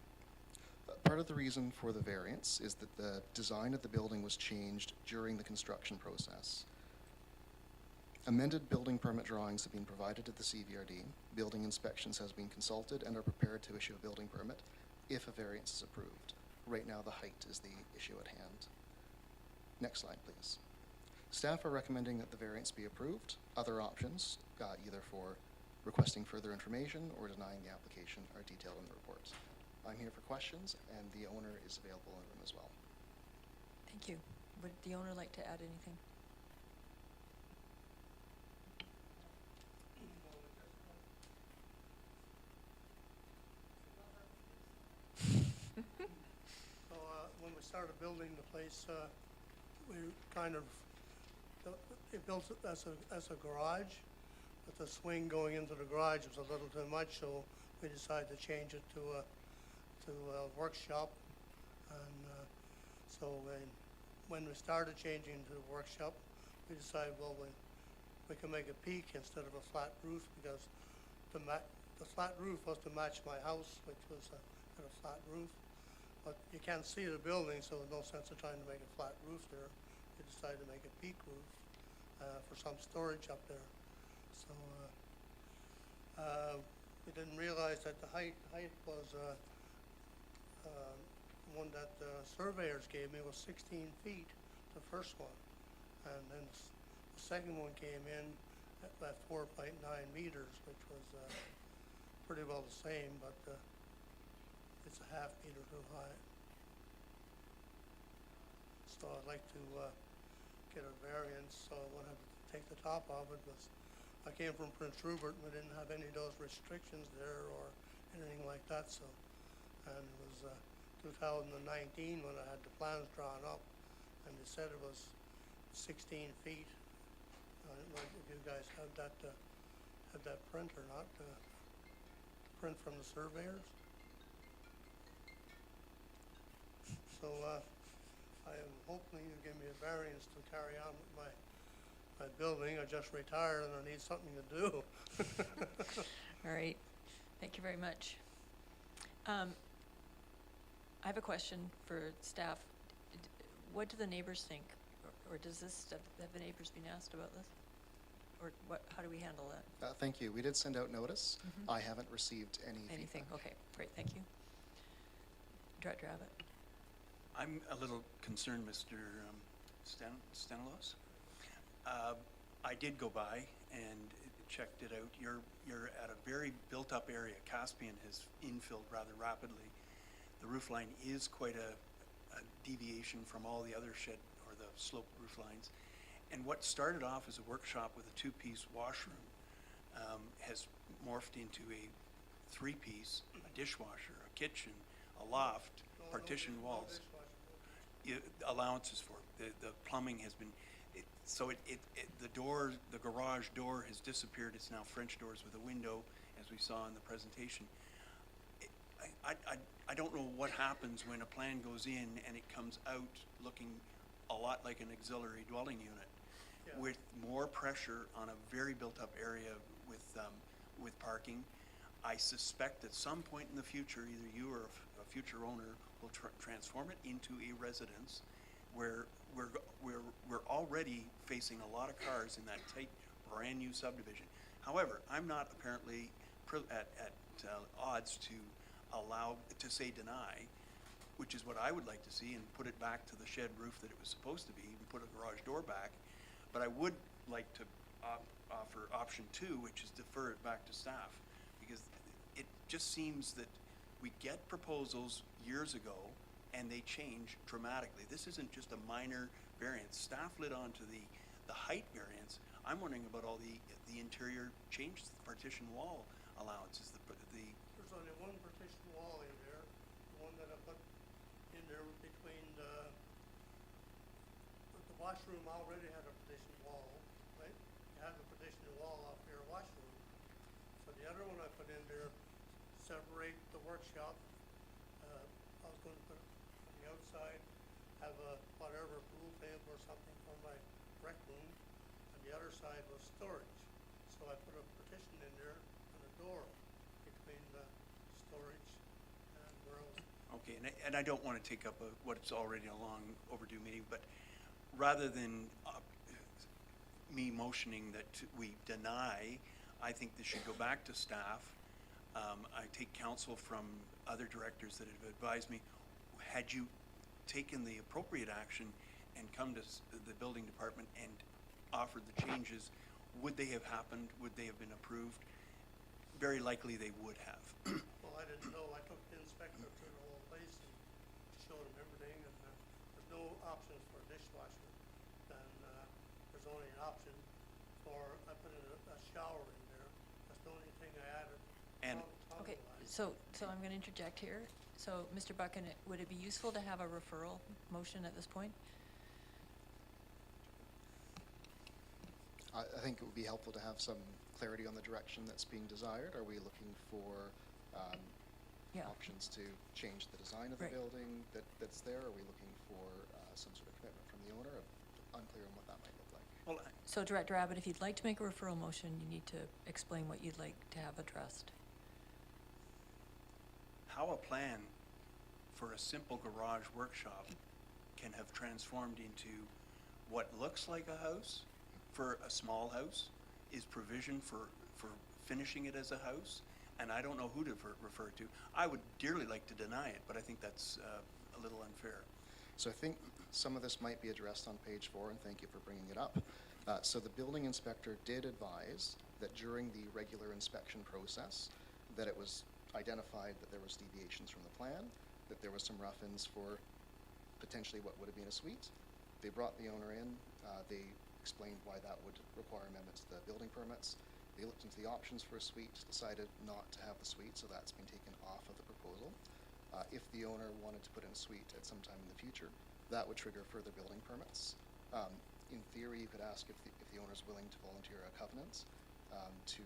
Part of the reason for the variance is that the design of the building was changed during the construction process. Amended building permit drawings have been provided to the CVRD. Building inspections has been consulted and are prepared to issue a building permit if a variance is approved. Right now, the height is the issue at hand. Next slide, please. Staff are recommending that the variance be approved. Other options, either for requesting further information or denying the application, are detailed in the report. I'm here for questions, and the owner is available in the room as well. Thank you. Would the owner like to add anything? So when we started building the place, we kind of it built it as a garage, but the swing going into the garage was a little too much, so we decided to change it to a workshop, and so when we started changing to the workshop, we decided, well, we can make a peak instead of a flat roof, because the flat roof was to match my house, which was had a flat roof. But you can't see the building, so there's no sense of trying to make a flat roof there. We decided to make a peak roof for some storage up there. So we didn't realize that the height was one that the surveyors gave me was 16 feet, the first one, and then the second one came in at 4.9 meters, which was pretty well the same, but it's a half meter too high. So I'd like to get a variance, so I won't have to take the top off it. I came from Prince Rupert, and we didn't have any of those restrictions there or anything like that. So, and it was 2019 when I had the plans drawn up, and they said it was 16 feet. I don't know if you guys have that print or not. Print from the surveyors. So I am hoping you give me a variance to carry on with my building. I just retired and I need something to do. All right, thank you very much. I have a question for staff. What do the neighbors think? Or does this, have the neighbors been asked about this? Or what, how do we handle that? Thank you. We did send out notice. I haven't received anything. Okay, great, thank you. Director Abbott. I'm a little concerned, Mr. Stanilos. I did go by and checked it out. You're at a very built-up area. Caspian has infilled rather rapidly. The roof line is quite a deviation from all the other shed or the slope roof lines. And what started off as a workshop with a two-piece washroom has morphed into a three-piece, a dishwasher, a kitchen, a loft, partition walls. Allowances for it. The plumbing has been, the garage door has disappeared. It's now French doors with a window, as we saw in the presentation. I don't know what happens when a plan goes in and it comes out looking a lot like an auxiliary dwelling unit, with more pressure on a very built-up area with parking. I suspect at some point in the future, either you or a future owner will transform it into a residence where we're already facing a lot of cars in that tight, brand new subdivision. However, I'm not apparently at odds to say deny, which is what I would like to see, and put it back to the shed roof that it was supposed to be, and put a garage door back. But I would like to offer option 2, which is defer it back to staff, because it just seems that we get proposals years ago and they change dramatically. This isn't just a minor variance. Staff lit on to the height variance. I'm wondering about all the interior changes, the partition wall allowances. There's only one partition wall in there, the one that I put in there between the washroom already had a partition wall, right? You had the partition wall off your washroom. So the other one I put in there, separate the workshop. I was going to put on the outside, have a whatever pool table or something for my rec room, and the other side was storage. So I put a partition in there and a door between the storage and where else. Okay, and I don't want to take up what's already a long overdue meeting, but rather than me motioning that we deny, I think this should go back to staff. I take counsel from other directors that have advised me, had you taken the appropriate action and come to the building department and offered the changes, would they have happened? Would they have been approved? Very likely they would have. Well, I didn't know. I took the inspector through the whole place and showed him everything, and there's no options for a dishwasher. And there's only an option for, I put in a shower in there. That's the only thing I added. And Okay, so I'm going to interject here. So, Mr. Buchan, would it be useful to have a referral motion at this point? I think it would be helpful to have some clarity on the direction that's being desired. Are we looking for Yeah. options to change the design of the Right. building that's there? Are we looking for some sort of commitment from the owner? I'm unclear on what that might look like. Well, So Director Abbott, if you'd like to make a referral motion, you need to explain what you'd like to have addressed. how a plan for a simple garage workshop can have transformed into what looks like a house for a small house is provision for finishing it as a house, and I don't know who to refer to. I would dearly like to deny it, but I think that's a little unfair. So I think some of this might be addressed on page 4, and thank you for bringing it up. So the building inspector did advise that during the regular inspection process, that it was identified that there was deviations from the plan, that there was some rough-ins for potentially what would have been a suite. They brought the owner in, they explained why that would require amendments to the building permits. They looked into the options for a suite, decided not to have the suite, so that's been taken off of the proposal. If the owner wanted to put in a suite at some time in the future, that would trigger further building permits. In theory, you could ask if the owner is willing to volunteer a covenant to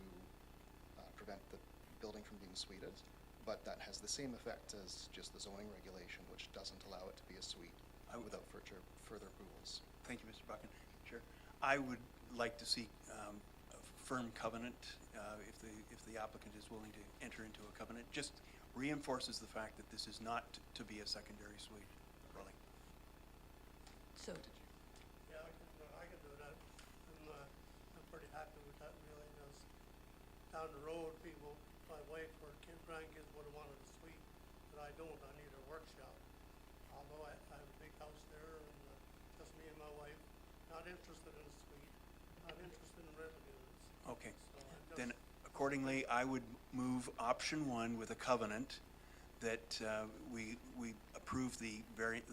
prevent the building from being suited, but that has the same effect as just the zoning regulation, which doesn't allow it to be a suite without further approvals. Thank you, Mr. Buchan. Chair, I would like to see a firm covenant if the applicant is willing to enter into a covenant. Just reinforces the fact that this is not to be a secondary suite. Really. So, Yeah, I can do that. I'm pretty happy with that, really, because down the road, people, my wife or grandkids would have wanted a suite, but I don't. I need a workshop. Although I have a big house there, and just me and my wife, not interested in a suite, not interested in rental units. Okay. So I'm just, Then accordingly, I would move option 1 with a covenant that we approve the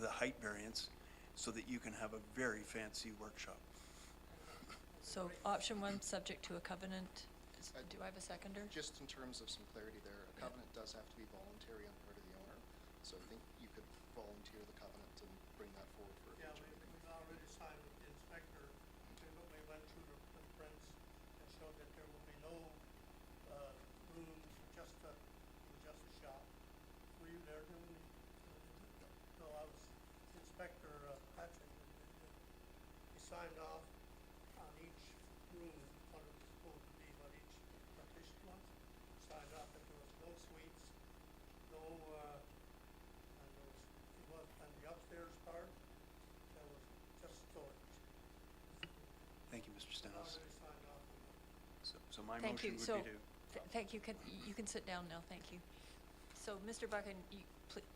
height variance so that you can have a very fancy workshop. so option 1, subject to a covenant. Do I have a seconder? Just in terms of some clarity there, a covenant does have to be voluntary on the part of the owner, so I think you could volunteer the covenant and bring that forward for a yeah, future meeting. we've already signed with the inspector. We went through the prints and showed that there will be no rooms, just a shop. Were you there, Jim? No, I was Inspector Patrick. He signed off on each room, what it was supposed to be, what each partition was. Signed off that there was no suites, no, and the upstairs part, there was just storage. Thank you, Mr. Stenos. Already signed off on that. So my Thank motion you. would be to. Thank you. You can sit down now. Thank you. So, Mr. Buchan,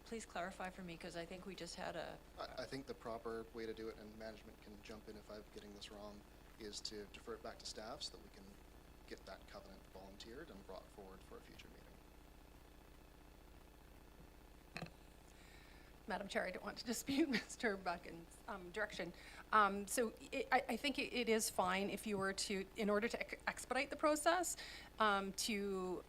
please clarify for me, because I think we just had a. I think the proper way to do it, and management can jump in if I'm getting this wrong, is to defer it back to staff so that we can get that covenant volunteered and brought forward for a future meeting. Madam Chair, I don't want to dispute Mr. Buchan's direction. I think it is fine if you were to, in order to expedite the process, to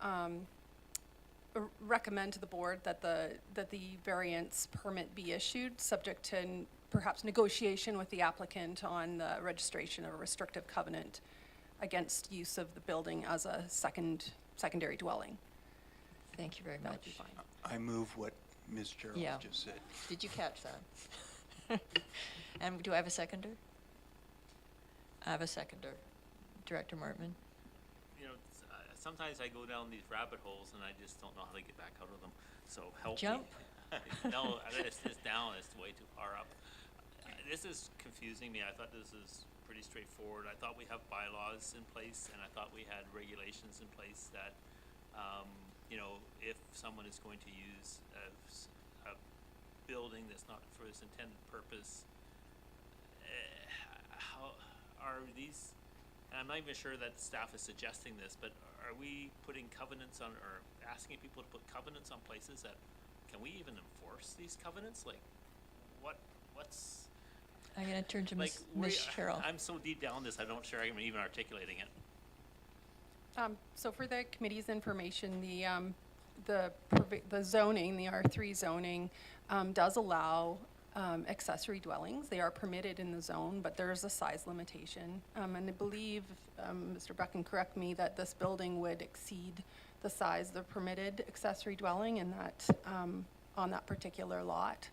recommend to the board that the variance permit be issued, subject to perhaps negotiation with the applicant on the registration of a restrictive covenant against use of the building as a secondary dwelling. Thank you very That would much. be fine. I move what Ms. Gerald Yeah. just said. Did you catch that? And do I have a seconder? I have a seconder. Director Martman? You know, sometimes I go down these rabbit holes and I just don't know how to get back out of them. So help Jump. me. No, it's down. It's way too far up. This is confusing me. I thought this is pretty straightforward. I thought we have bylaws in place, and I thought we had regulations in place that, you know, if someone is going to use a building that's not for its intended purpose, how are these? And I'm not even sure that staff is suggesting this, but are we putting covenants on, or asking people to put covenants on places that, can we even enforce these covenants? Like, what's? I'm going to turn to Like, Ms. Cheryl. I'm so deep down this, I'm not sure I'm even articulating it. So for the committee's information, the zoning, the R3 zoning, does allow accessory dwellings. They are permitted in the zone, but there is a size limitation. And I believe, Mr. Buchan, correct me, that this building would exceed the size of the permitted accessory dwelling in that, on that particular lot.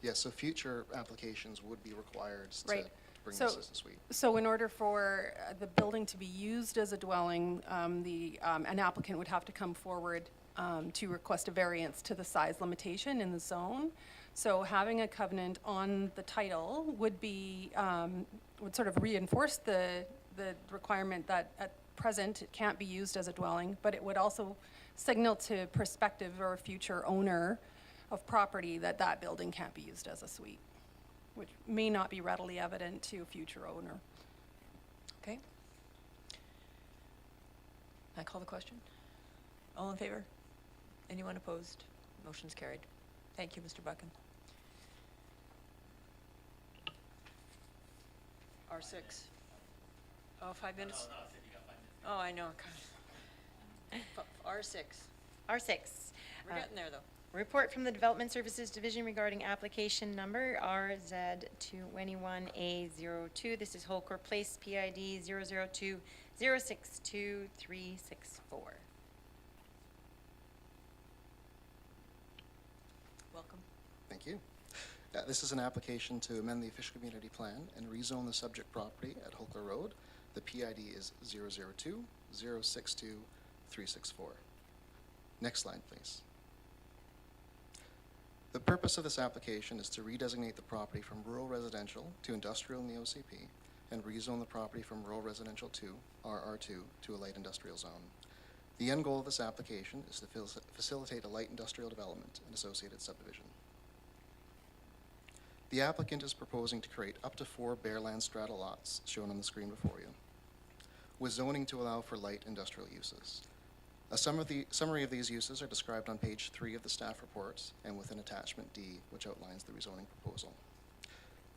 Yes, so future applications would be required to Right. bring So- this as a suite. So in order for the building to be used as a dwelling, an applicant would have to come forward to request a variance to the size limitation in the zone. So having a covenant on the title would be, would sort of reinforce the requirement that at present it can't be used as a dwelling, but it would also signal to prospective or future owner of property that that building can't be used as a suite, which may not be readily evident to a future owner. Okay. I call the question. All in favor? Anyone opposed? Motion's carried. Thank you, Mr. Buchan. R6. Oh, 5 minutes? Oh, I know. R6. R6. We're getting there, though. Report from the Development Services Division regarding application number RZ21A02. This is Holcourt Place, PID 002062364. Welcome. Thank you. This is an application to amend the official community plan and rezone the subject property at Holker Road. The PID is 002062364. Next slide, please. The purpose of this application is to redesignate the property from rural residential to industrial in the OCP and rezone the property from rural residential to RR2 to a light industrial zone. The end goal of this application is to facilitate a light industrial development and associated subdivision. The applicant is proposing to create up to 4 bare land strata lots, shown on the screen before you, with zoning to allow for light industrial uses. A summary of these uses are described on page 3 of the staff report and within attachment D, which outlines the rezoning proposal.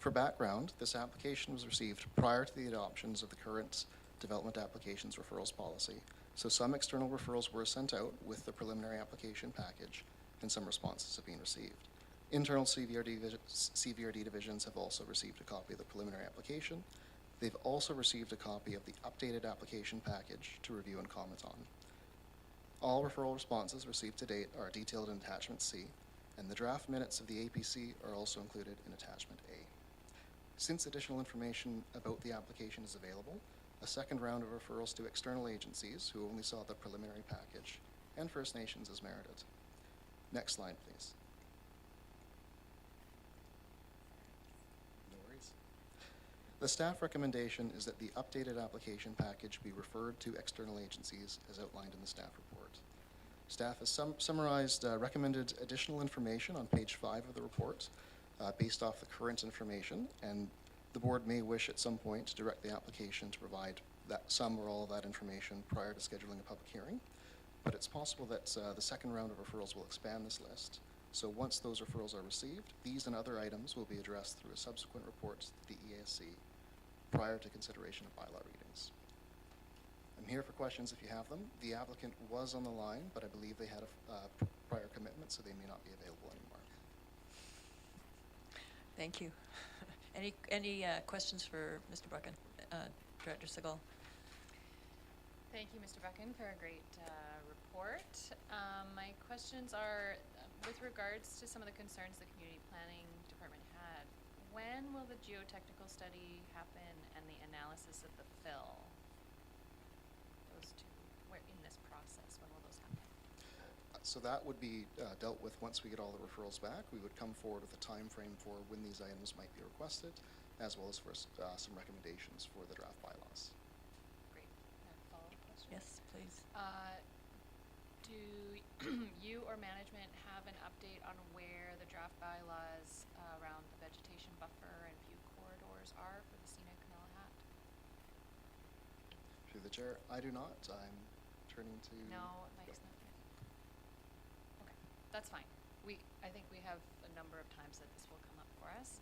For background, this application was received prior to the adoptions of the current development applications referrals policy, so some external referrals were sent out with the preliminary application package, and some responses have been received. Internal CVRD divisions have also received a copy of the preliminary application. They've also received a copy of the updated application package to review and comment on. All referral responses received to date are detailed in attachment C, and the draft minutes of the APC are also included in attachment A. Since additional information about the application is available, a second round of referrals to external agencies who only saw the preliminary package and First Nations is merited. Next slide, please. No worries. The staff recommendation is that the updated application package be referred to external agencies as outlined in the staff report. Staff has summarized recommended additional information on page 5 of the report based off the current information, and the board may wish at some point to direct the application to provide that some or all of that information prior to scheduling a public hearing. But it's possible that the second round of referrals will expand this list. So once those referrals are received, these and other items will be addressed through a subsequent report to the EASC prior to consideration of bylaw readings. I'm here for questions if you have them. The applicant was on the line, but I believe they had a prior commitment, so they may not be available anymore. Thank you. Any questions for Mr. Buchan? Director Segal. Thank you, Mr. Buchan, for a great report. My questions are with regards to some of the concerns the community planning department had. When will the geotechnical study happen and the analysis of the fill? Those two, where in this process, when will those happen? So that would be dealt with once we get all the referrals back. We would come forward with a time frame for when these items might be requested, as well as for some recommendations for the draft bylaws. Great. Follow-up question? Yes, please. Do you or management have an update on where the draft bylaws around the vegetation buffer and view corridors are for the scenic Malahat? Through the chair, I do not. I'm turning to... No, Mike's not here. Okay, that's fine. I think we have a number of times that this will come up for us.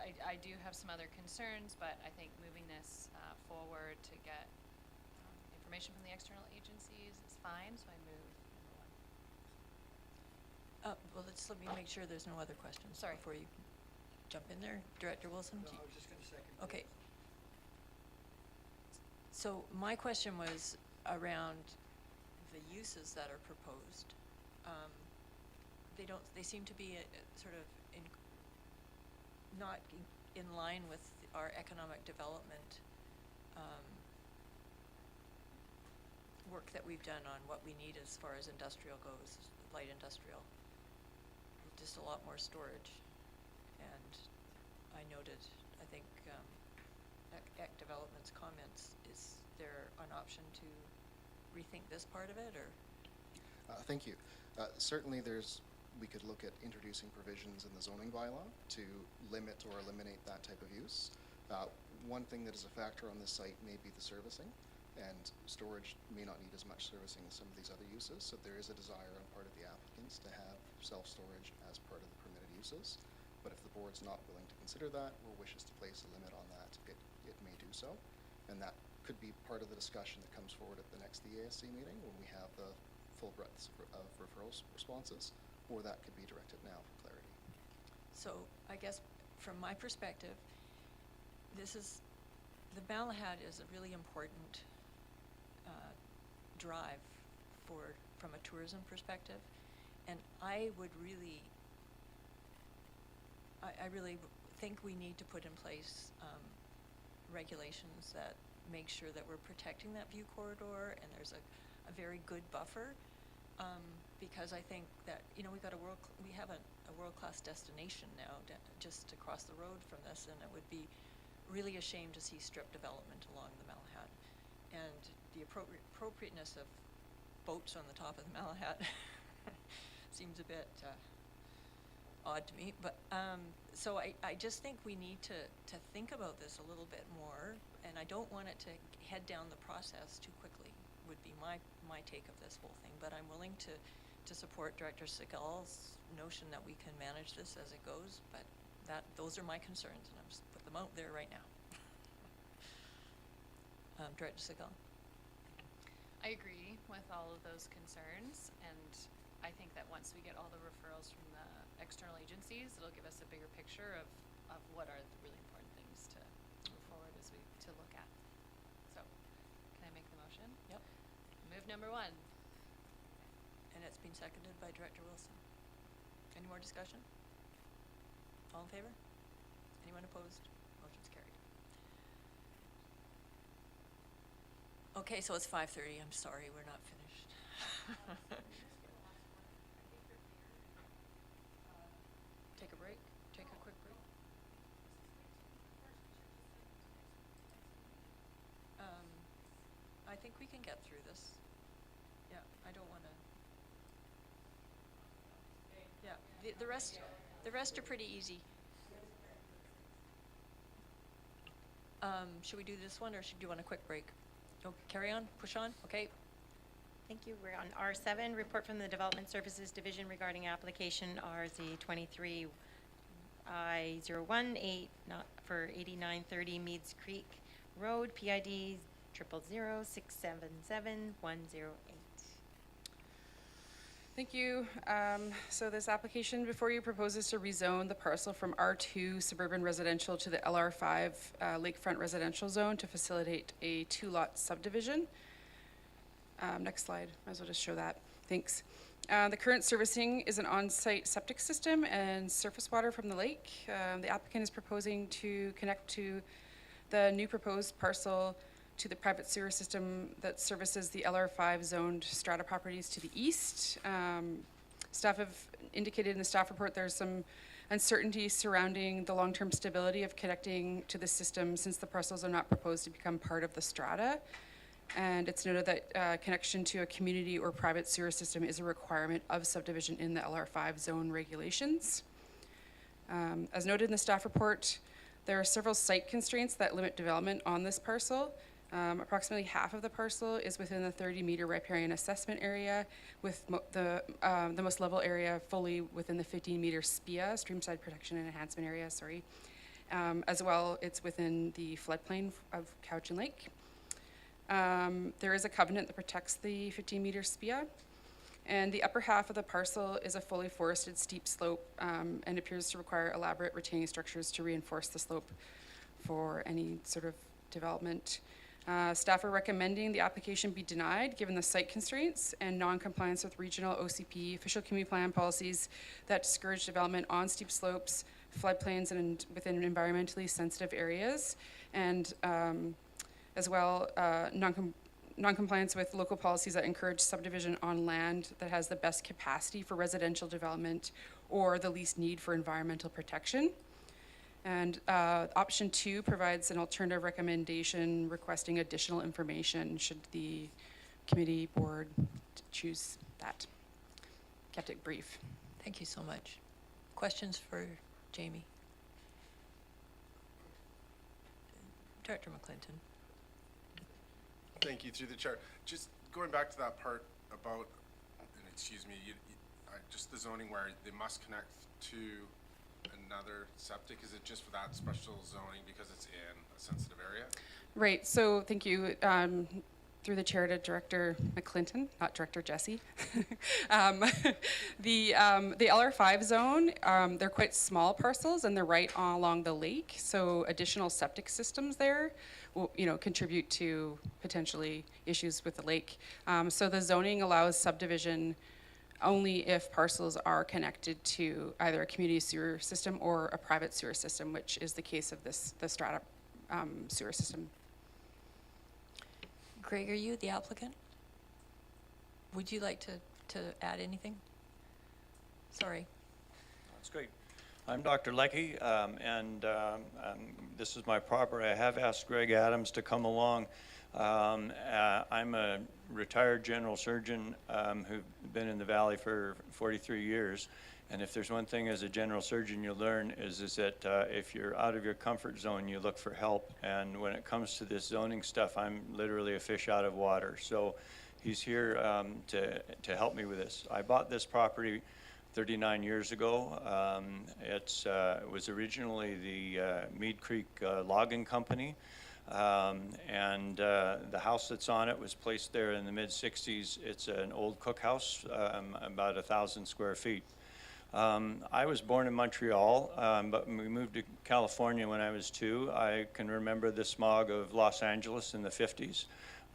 I do have some other concerns, but I think moving this forward to get information from the external agencies is fine, so I move number 1. Well, let me make sure there's no other questions. Sorry. Before you jump in there. Director Wilson? No, I was just going to second. Okay. So my question was around the uses that are proposed, they seem to be sort of not in line with our economic development work that we've done on what we need as far as industrial goes, light industrial. Just a lot more storage. And I noted, I think, Ec Development's comments, is there an option to rethink this part of it, or? Thank you. Certainly we could look at introducing provisions in the zoning bylaw to limit or eliminate that type of use. One thing that is a factor on this site may be the servicing, and storage may not need as much servicing as some of these other uses, so there is a desire on part of the applicants to have self-storage as part of the permitted uses. But if the board's not willing to consider that or wishes to place a limit on that, it may do so. And that could be part of the discussion that comes forward at the next EASC meeting when we have the full breadth of referrals responses, or that could be directed now for clarity. So I guess from my perspective, the Malahat is a really important drive from a tourism perspective, and I really think we need to put in place regulations that make sure that we're protecting that view corridor and there's a very good buffer, because I think that, we have a world-class destination now just across the road from this, and it would be really a shame to see strip development along the Malahat. And the appropriateness of boats on the top of the Malahat seems a bit odd to me. But so I just think we need to think about this a little bit more, and I don't want it to head down the process too quickly, would be my take of this whole thing. But I'm willing to support Director Segal's notion that we can manage this as it goes, but those are my concerns, and I'm just put them out there right now. Director Segal. I agree with all of those concerns, and I think that once we get all the referrals from the external agencies, it'll give us a bigger picture of what are the really important things to move forward to look at. So, can I make the motion? Yep. Move number 1. And it's been seconded by Director Wilson. Any more discussion? All in favor? Anyone opposed? Motion's carried. Okay, so it's 5:30. I'm sorry, we're not finished. Take a break? Take a quick break? I think we can get through this. Yeah, I don't want to. Yeah, the rest are pretty easy. Should we do this one, or do you want a quick break? Okay, carry on, push on, okay. Thank you. We're on R7, report from the Development Services Division regarding application RZ 23 I-018 for 8930 Meads Creek Road, PID 000677108. Thank you. So this application before you proposes to rezone the parcel from R2 suburban residential to the LR5 lakefront residential zone to facilitate a 2-lot subdivision. Next slide. Might as well just show that. Thanks. The current servicing is an on-site septic system and surface water from the lake. The applicant is proposing to connect to the new proposed parcel to the private sewer system that services the LR5 zoned strata properties to the east. Staff have indicated in the staff report there's some uncertainty surrounding the long-term stability of connecting to the system since the parcels are not proposed to become part of the strata. And it's noted that connection to a community or private sewer system is a requirement of subdivision in the LR5 zone regulations. As noted in the staff report, there are several site constraints that limit development on this parcel. Approximately half of the parcel is within the 30-meter riparian assessment area, with the most level area fully within the 15-meter SPIA, Streamside Protection and Enhancement Area, sorry. As well, it's within the floodplain of Cowichan Lake. There is a covenant that protects the 15-meter SPIA, and the upper half of the parcel is a fully forested steep slope and appears to require elaborate retaining structures to reinforce the slope for any sort of development. Staff are recommending the application be denied, given the site constraints and non-compliance with regional OCP official community plan policies that discourage development on steep slopes, floodplains, and within environmentally sensitive areas, and as well, non-compliance with local policies that encourage subdivision on land that has the best capacity for residential development or the least need for environmental protection. And option 2 provides an alternative recommendation requesting additional information should the committee board choose that. Kept it brief. Thank you so much. Questions for Jamie? Director McClinton. Thank you, through the chair. Just going back to that part about, and excuse me, just the zoning where they must connect to another septic. Is it just for that special zoning because it's in a sensitive area? Right, so thank you. Through the chair to Director McClinton, not Director Jesse. The LR5 zone, they're quite small parcels and they're right along the lake. So additional septic systems there will, contribute to potentially issues with the lake. So the zoning allows subdivision only if parcels are connected to either a community sewer system or a private sewer system, which is the case of the Strata sewer system. Greg, are you the applicant? Would you like to add anything? Sorry. That's great. I'm Dr. Leckie, and this is my property. I have asked Greg Adams to come along. I'm a retired general surgeon who's been in the valley for 43 years. And if there's one thing as a general surgeon you learn is that if you're out of your comfort zone, you look for help. And when it comes to this zoning stuff, I'm literally a fish out of water. So he's here to help me with this. I bought this property 39 years ago. It was originally the Mead Creek Logging Company. And the house that's on it was placed there in the mid-60s. It's an old cookhouse, about 1,000 square feet. I was born in Montreal, but we moved to California when I was 2. I can remember the smog of Los Angeles in the 50s.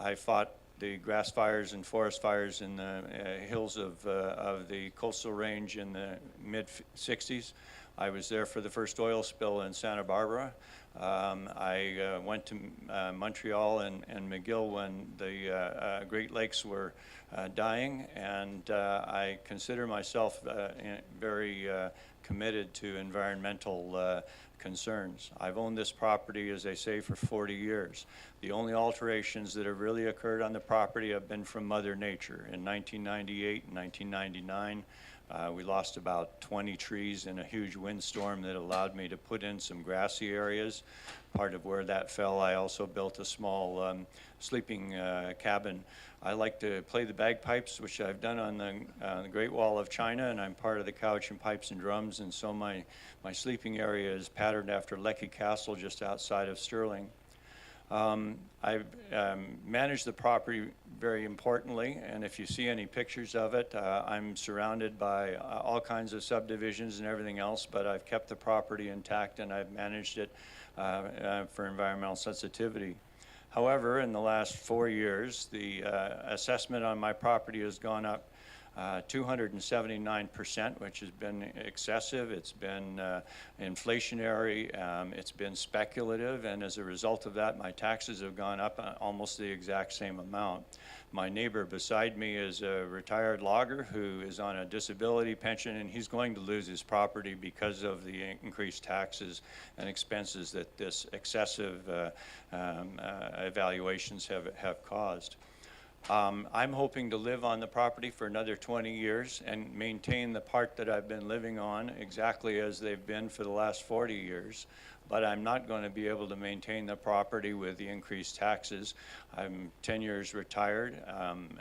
I fought the grass fires and forest fires in the hills of the coastal range in the mid-60s. I was there for the first oil spill in Santa Barbara. I went to Montreal and McGill when the Great Lakes were dying, and I consider myself very committed to environmental concerns. I've owned this property, as I say, for 40 years. The only alterations that have really occurred on the property have been from Mother Nature. In 1998 and 1999, we lost about 20 trees in a huge windstorm that allowed me to put in some grassy areas. Part of where that fell, I also built a small sleeping cabin. I like to play the bagpipes, which I've done on the Great Wall of China, and I'm part of the Couch and Pipes and Drums, and so my sleeping area is patterned after Leckie Castle just outside of Stirling. I've managed the property very importantly, and if you see any pictures of it, I'm surrounded by all kinds of subdivisions and everything else, but I've kept the property intact and I've managed it for environmental sensitivity. However, in the last 4 years, the assessment on my property has gone up 279%, which has been excessive. It's been inflationary. It's been speculative, and as a result of that, my taxes have gone up almost the exact same amount. My neighbor beside me is a retired logger who is on a disability pension, and he's going to lose his property because of the increased taxes and expenses that this excessive evaluations have caused. I'm hoping to live on the property for another 20 years and maintain the part that I've been living on exactly as they've been for the last 40 years. But I'm not going to be able to maintain the property with the increased taxes. I'm 10 years retired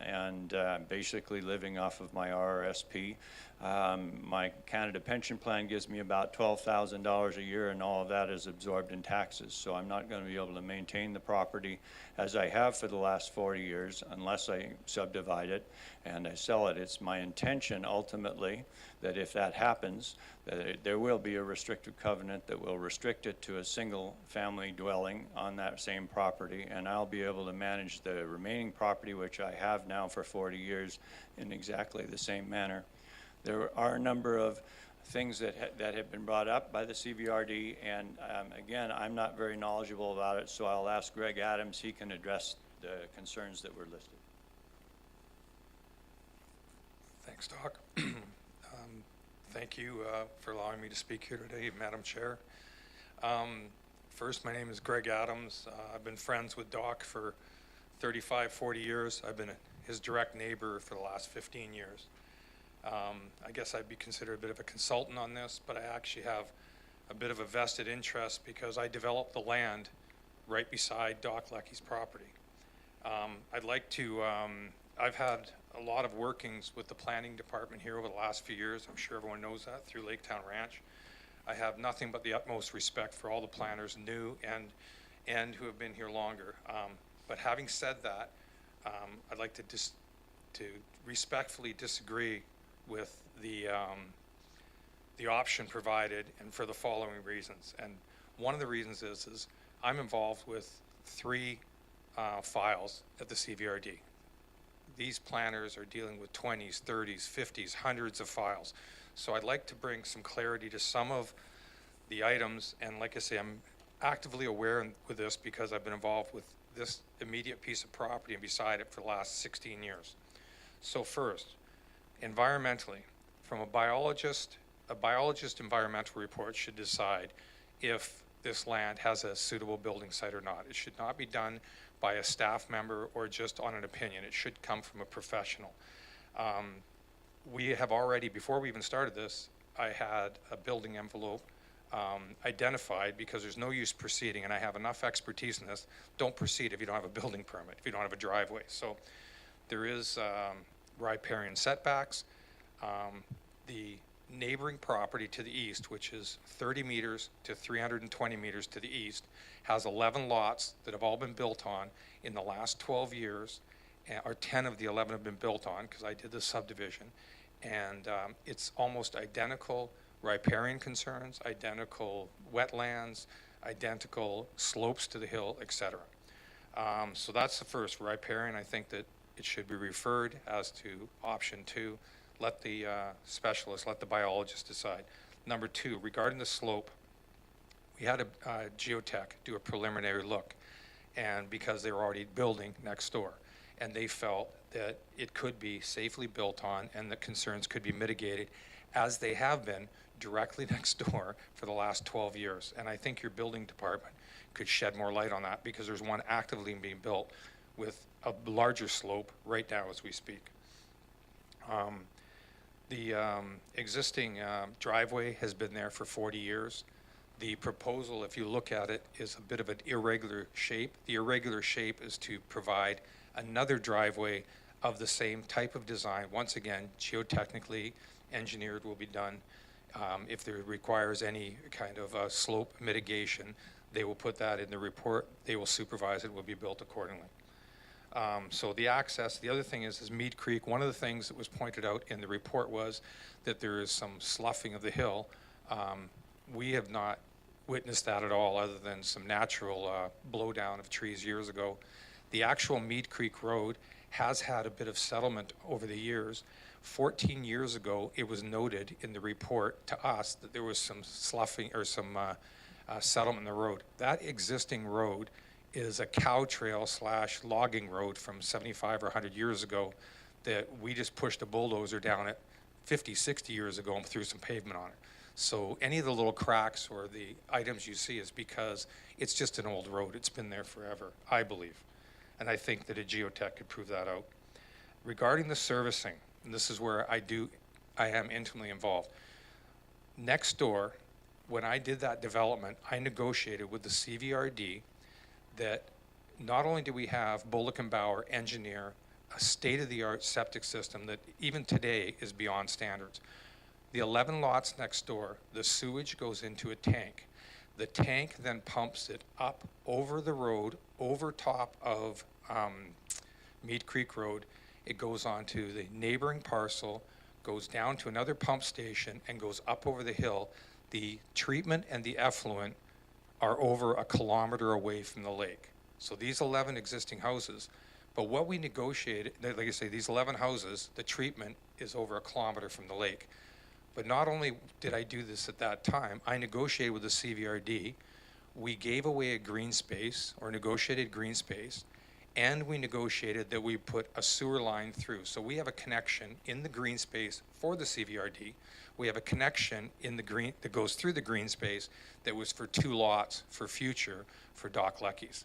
and basically living off of my RRSP. My Canada pension plan gives me about $12,000 a year, and all of that is absorbed in taxes. So I'm not going to be able to maintain the property as I have for the last 40 years unless I subdivide it and I sell it. It's my intention ultimately that if that happens, that there will be a restrictive covenant that will restrict it it to a single-family dwelling on that same property, and I'll be able to manage the remaining property, which I have now for 40 years, in exactly the same manner. There are a number of things that have been brought up by the CVRD, and again, I'm not very knowledgeable about it, so I'll ask Greg Adams. He can address the concerns that were listed. Thanks, Doc. Thank you for allowing me to speak here today, Madam Chair. First, my name is Greg Adams. I've been friends with Doc for 35, 40 years. I've been his direct neighbor for the last 15 years. I guess I'd be considered a bit of a consultant on this, but I actually have a bit of a vested interest because I developed the land right beside Doc Lecky's property. I'd like to, I've had a lot of workings with the planning department here over the last few years. I'm sure everyone knows that through Lake Town Ranch. I have nothing but the utmost respect for all the planners, new and who have been here longer. But having said that, I'd like to respectfully disagree with the option provided, and for the following reasons. And one of the reasons is I'm involved with 3 files at the CVRD. These planners are dealing with 20s, 30s, 50s, hundreds of files. So I'd like to bring some clarity to some of the items, and like I say, I'm actively aware with this because I've been involved with this immediate piece of property and beside it for the last 16 years. So first, environmentally, from a biologist environmental report should decide if this land has a suitable building site or not. It should not be done by a staff member or just on an opinion. It should come from a professional. We have already, before we even started this, I had a building envelope identified because there's no use proceeding, and I have enough expertise in this. Don't proceed if you don't have a building permit, if you don't have a driveway. So there is riparian setbacks. The neighboring property to the east, which is 30 meters to 320 meters to the east, has 11 lots that have all been built on in the last 12 years, or 10 of the 11 have been built on because I did the subdivision. And it's almost identical riparian concerns, identical wetlands, identical slopes to the hill, etc. So that's the first, riparian. I think that it should be referred as to option 2. Let the specialist, let the biologist decide. Number 2, regarding the slope, we had a geotech do a preliminary look, and because they were already building next door, and they felt that it could be safely built on and the concerns could be mitigated as they have been directly next door for the last 12 years. And I think your building department could shed more light on that because there's one actively being built with a larger slope right now as we speak. The existing driveway has been there for 40 years. The proposal, if you look at it, is a bit of an irregular shape. The irregular shape is to provide another driveway of the same type of design. Once again, geotechnically engineered will be done. If there requires any kind of slope mitigation, they will put that in the report. They will supervise it, will be built accordingly. So the access, the other thing is Mead Creek. One of the things that was pointed out in the report was that there is some sloughing of the hill. We have not witnessed that at all other than some natural blowdown of trees years ago. The actual Mead Creek Road has had a bit of settlement over the years. 14 years ago, it was noted in the report to us that there was some sloughing or some settlement in the road. That existing road is a cow trail / logging road from 75 or 100 years ago that we just pushed a bulldozer down it 50, 60 years ago and threw some pavement on it. So any of the little cracks or the items you see is because it's just an old road. It's been there forever, I believe. And I think that a geotech could prove that out. Regarding the servicing, and this is where I am intimately involved. Next door, when I did that development, I negotiated with the CVRD that not only do we have Bullock & Bauer engineer a state-of-the-art septic system that even today is beyond standards. The 11 lots next door, the sewage goes into a tank. The tank then pumps it up over the road, over top of Mead Creek Road. It goes on to the neighboring parcel, goes down to another pump station, and goes up over the hill. The treatment and the effluent are over a kilometer away from the lake. So these 11 existing houses, but what we negotiated, like I say, these 11 houses, the treatment is over a kilometer from the lake. But not only did I do this at that time, I negotiated with the CVRD. We gave away a green space, or negotiated green space, and we negotiated that we put a sewer line through. So we have a connection in the green space for the CVRD. We have a connection in the green that goes through the green space that was for 2 lots for future for Doc Lecky's.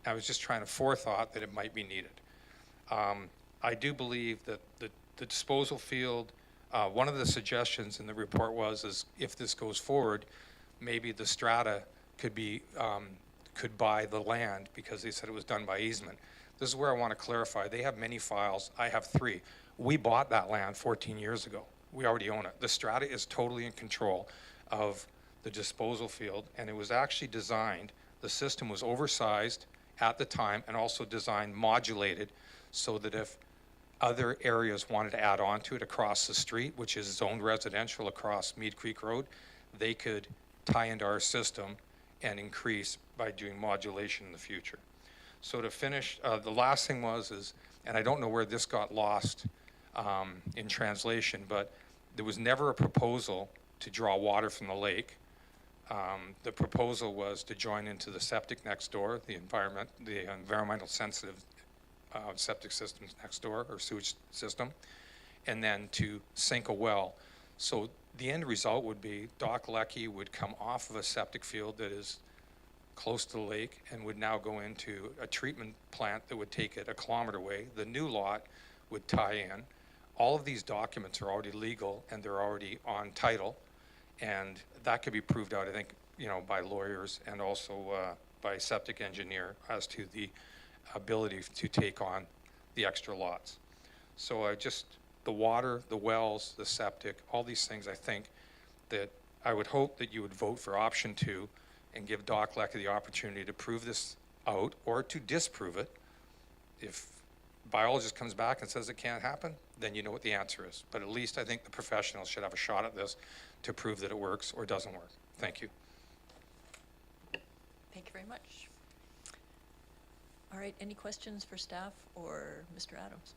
I was just trying to forethought that it might be needed. I do believe that the disposal field, one of the suggestions in the report is if this goes forward, maybe the strata could buy the land, because they said it was done by easement. This is where I want to clarify. They have many files. I have 3. We bought that land 14 years ago. We already own it. The strata is totally in control of the disposal field, and it was actually designed, the system was oversized at the time and also designed modulated so that if other areas wanted to add on to it across the street, which is zoned residential across Mead Creek Road, they could tie into our system and increase by doing modulation in the future. So to finish, the last thing is, and I don't know where this got lost in translation, but there was never a proposal to draw water from the lake. The proposal was to join into the septic next door, the environmental sensitive septic systems next door, or sewage system, and then to sink a well. So the end result would be Doc Lecky would come off of a septic field that is close to the lake and would now go into a treatment plant that would take it a kilometer away. The new lot would tie in. All of these documents are already legal and they're already on title, and that could be proved out, I think, by lawyers and also by septic engineer as to the ability to take on the extra lots. So the water, the wells, the septic, all these things, I think that I would hope that you would vote for option 2 and give Doc Lecky the opportunity to prove this out or to disprove it. If biologist comes back and says it can't happen, then you know what the answer is. But at least I think the professionals should have a shot at this to prove that it works or doesn't work. Thank you. Thank you very much. All right, any questions for staff or Mr. Adams?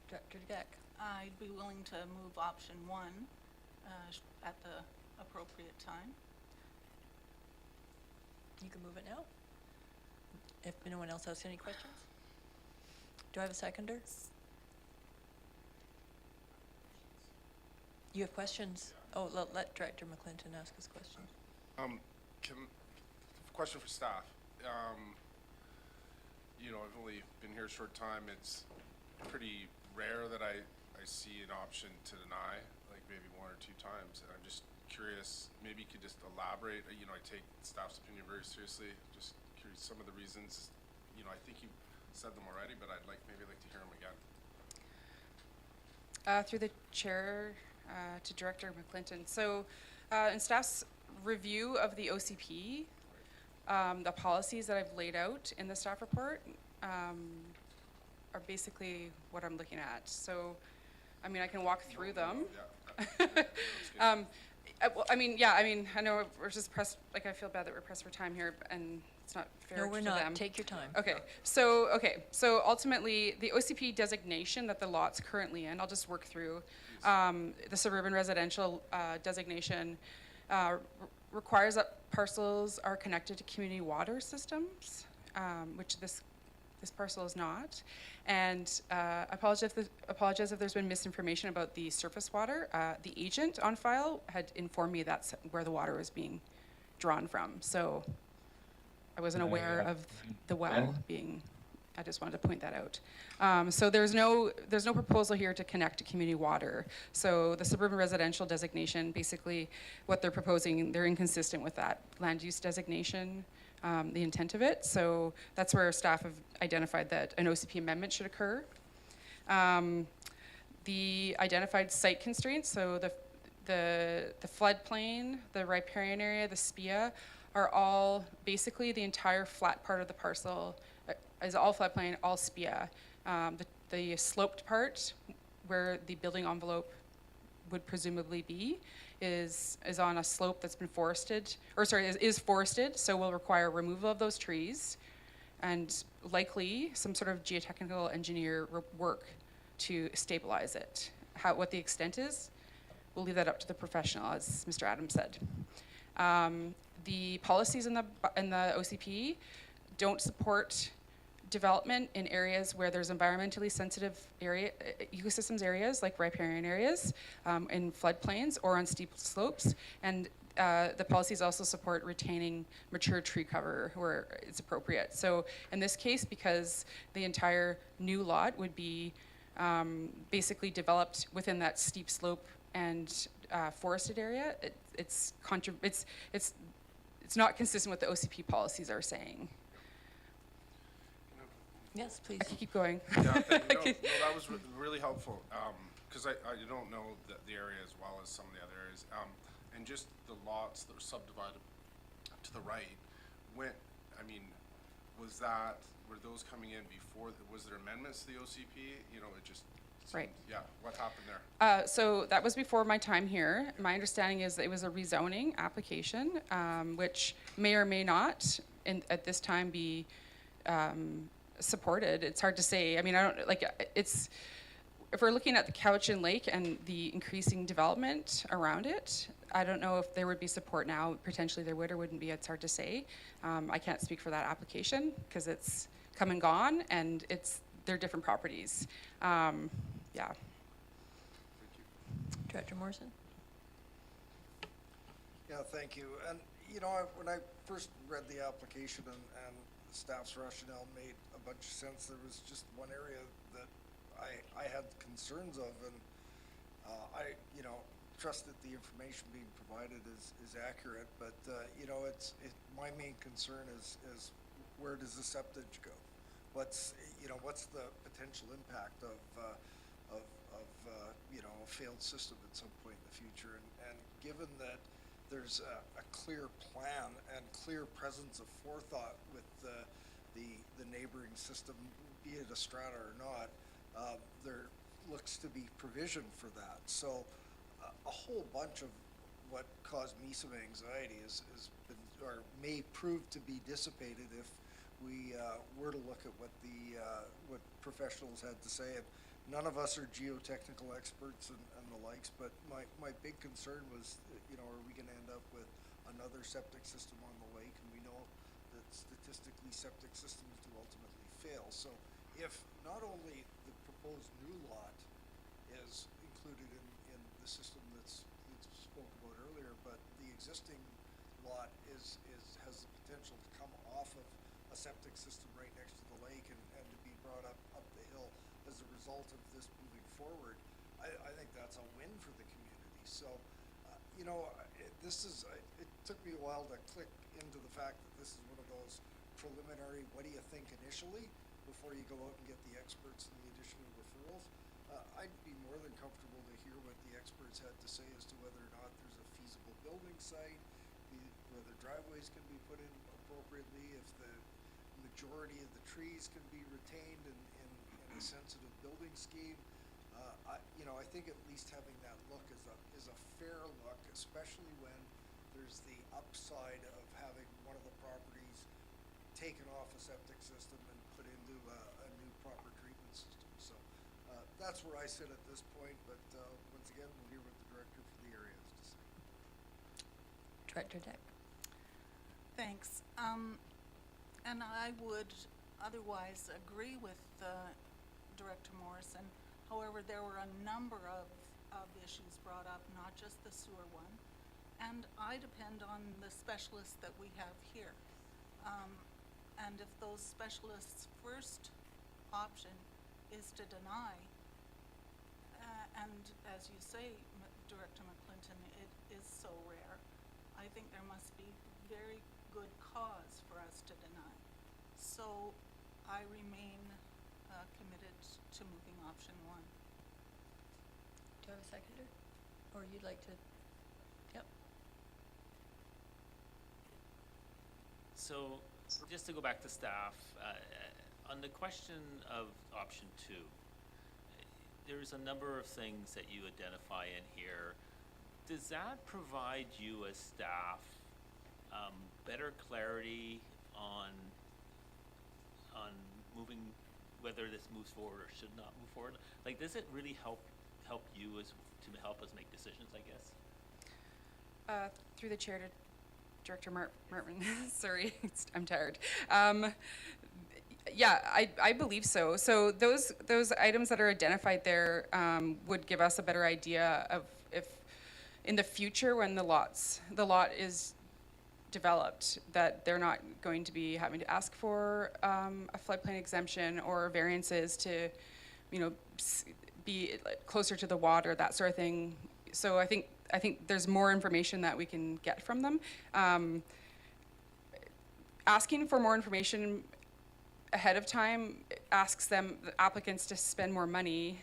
Director DeGeck. I'd be willing to move option 1 at the appropriate time. You can move it now. If no one else has any questions. Do I have a seconder? You have questions? Oh, let Director McClinton ask his question. Question for staff. I've only been here a short time. It's pretty rare that I see an option to deny, like maybe 1 or 2 times. And I'm just curious, maybe you could just elaborate. I take staff's opinion very seriously. Just curious some of the reasons. I think you said them already, but I'd like to hear them again. Through the chair to Director McClinton. So in staff's review of the OCP, the policies that I've laid out in the staff report are basically what I'm looking at. So, I can walk through them. I know we're just pressed, I feel bad that we're pressed for time here, and it's not fair No, to we're them. not. Take your time. Okay, so ultimately, the OCP designation that the lot's currently in, I'll just work through, the suburban residential designation requires that parcels are connected to community water systems, which this parcel is not. And apologize if there's been misinformation about the surface water. The agent on file had informed me that's where the water was being drawn from. So I wasn't aware of the well being, I just wanted to point that out. So there's no proposal here to connect to community water. So the suburban residential designation, basically what they're proposing, they're inconsistent with that land use designation, the intent of it. So that's where staff have identified that an OCP amendment should occur. The identified site constraints, so the floodplain, the riparian area, the SPIA, are all basically the entire flat part of the parcel is all floodplain, all SPIA. The sloped part where the building envelope would presumably be is on a slope that's been forested, or sorry, is forested, so will require removal of those trees and likely some sort of geotechnical engineer work to stabilize it. What the extent is, we'll leave that up to the professional, as Mr. Adams said. The policies in the OCP don't support development in areas where there's environmentally sensitive ecosystems areas, like riparian areas, in floodplains or on steep slopes. And the policies also support retaining mature tree cover where it's appropriate. So in this case, because the entire new lot would be basically developed within that steep slope and forested area, it's not consistent with the OCP policies are saying. Yes, please. I can keep going. Yeah, no, that was really helpful, because I don't know the area as well as some of the other areas. And just the lots that were subdivided to the right, were those coming in before, was there amendments to the OCP? You know, it just seemed, Right. Yeah, what happened there? So that was before my time here. My understanding is that it was a rezoning application, which may or may not at this time be supported. It's hard to say. I mean, if we're looking at the Cowichan Lake and the increasing development around it, I don't know if there would be support now. Potentially there would or wouldn't be. It's hard to say. I can't speak for that application because it's come and gone, and they're different properties. Yeah. Director Morrison? Yeah, thank you. And, you know, when I first read the application and the staff's rationale made a bunch of sense, there was just one area that I had concerns of, and I, you know, trust that the information being provided is accurate, but, you know, my main concern is where does the septage go? What's the potential impact of you know, a failed system at some point in the future? And given that there's a clear plan and clear presence of forethought with the neighboring system, be it a strata or not, there looks to be provision for that. So a whole bunch of what caused me some anxiety has been, or may prove to be dissipated if we were to look at what professionals had to say. And none of us are geotechnical experts and the likes, but my big concern was, you know, are we going to end up with another septic system on the lake? And we know that statistically septic systems do ultimately fail. So if not only the proposed new lot is included in the system that's spoke about earlier, but the existing lot has the potential to come off of a septic system right next to the lake and to be brought up the hill as a result of this moving forward, I think that's a win for the community. So, you know, it took me a while to click into the fact that this is one of those preliminary, what do you think initially, before you go out and get the experts and the additional referrals. I'd be more than comfortable to hear what the experts had to say as to whether or not there's a feasible building site, whether driveways can be put in appropriately, if the majority of the trees can be retained in a sensitive building scheme. I think at least having that look is a fair look, especially when there's the upside of having one of the properties taken off a septic system and put into a new proper treatment system. So that's where I sit at this point, but once again, we'll hear what the director for the area has to say. Director Deck? Thanks. And I would otherwise agree with Director Morrison. However, there were a number of issues brought up, not just the sewer one. And I depend on the specialists that we have here. And if those specialists' first option is to deny, and as you say, Director McClinton, it is so rare, I think there must be very good cause for us to deny. So I remain committed to moving option one. Do you have a seconder? Or you'd like to? Yep. So, just to go back to staff, on the question of option two, there's a number of things that you identify in here. Does that provide you as staff better clarity on moving, whether this moves forward or should not move forward? Like, does it really help you as to help us make decisions, I guess? Through the chair to Director Martman. Sorry, I'm tired. Yeah, I believe so. So those items that are identified there would give us a better idea of if in the future when the lot is developed, that they're not going to be having to ask for a floodplain exemption or variances to, be closer to the water, that sort of thing. So I think there's more information that we can get from them. Asking for more information ahead of time asks the applicants to spend more money,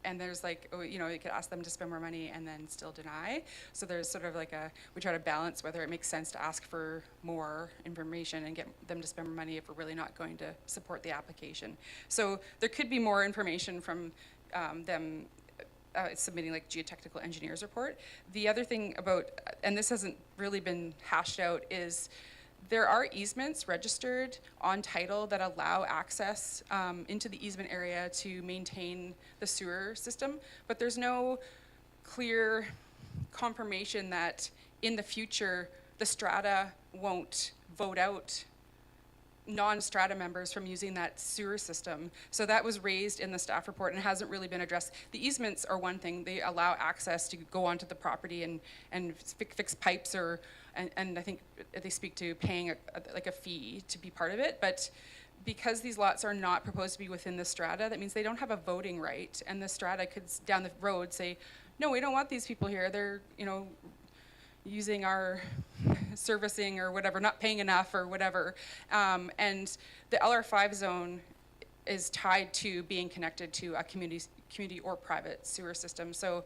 and there's you could ask them to spend more money and then still deny. So there's sort of we try to balance whether it makes sense to ask for more information and get them to spend more money if we're really not going to support the application. So there could be more information from them submitting geotechnical engineer's report. The other thing about, and this hasn't really been hashed out, is there are easements registered on title that allow access into the easement area to maintain the sewer system, but there's no clear confirmation that in the future the strata won't vote out non-strata members from using that sewer system. So that was raised in the staff report and hasn't really been addressed. The easements are one thing. They allow access to go onto the property and fix pipes and I think they speak to paying a fee to be part of it. But because these lots are not proposed to be within the strata, that means they don't have a voting right. And the strata could down the road say, no, we don't want these people here. They're, using our servicing or whatever, not paying enough or whatever. And the LR5 zone is tied to being connected to a community or private sewer system. So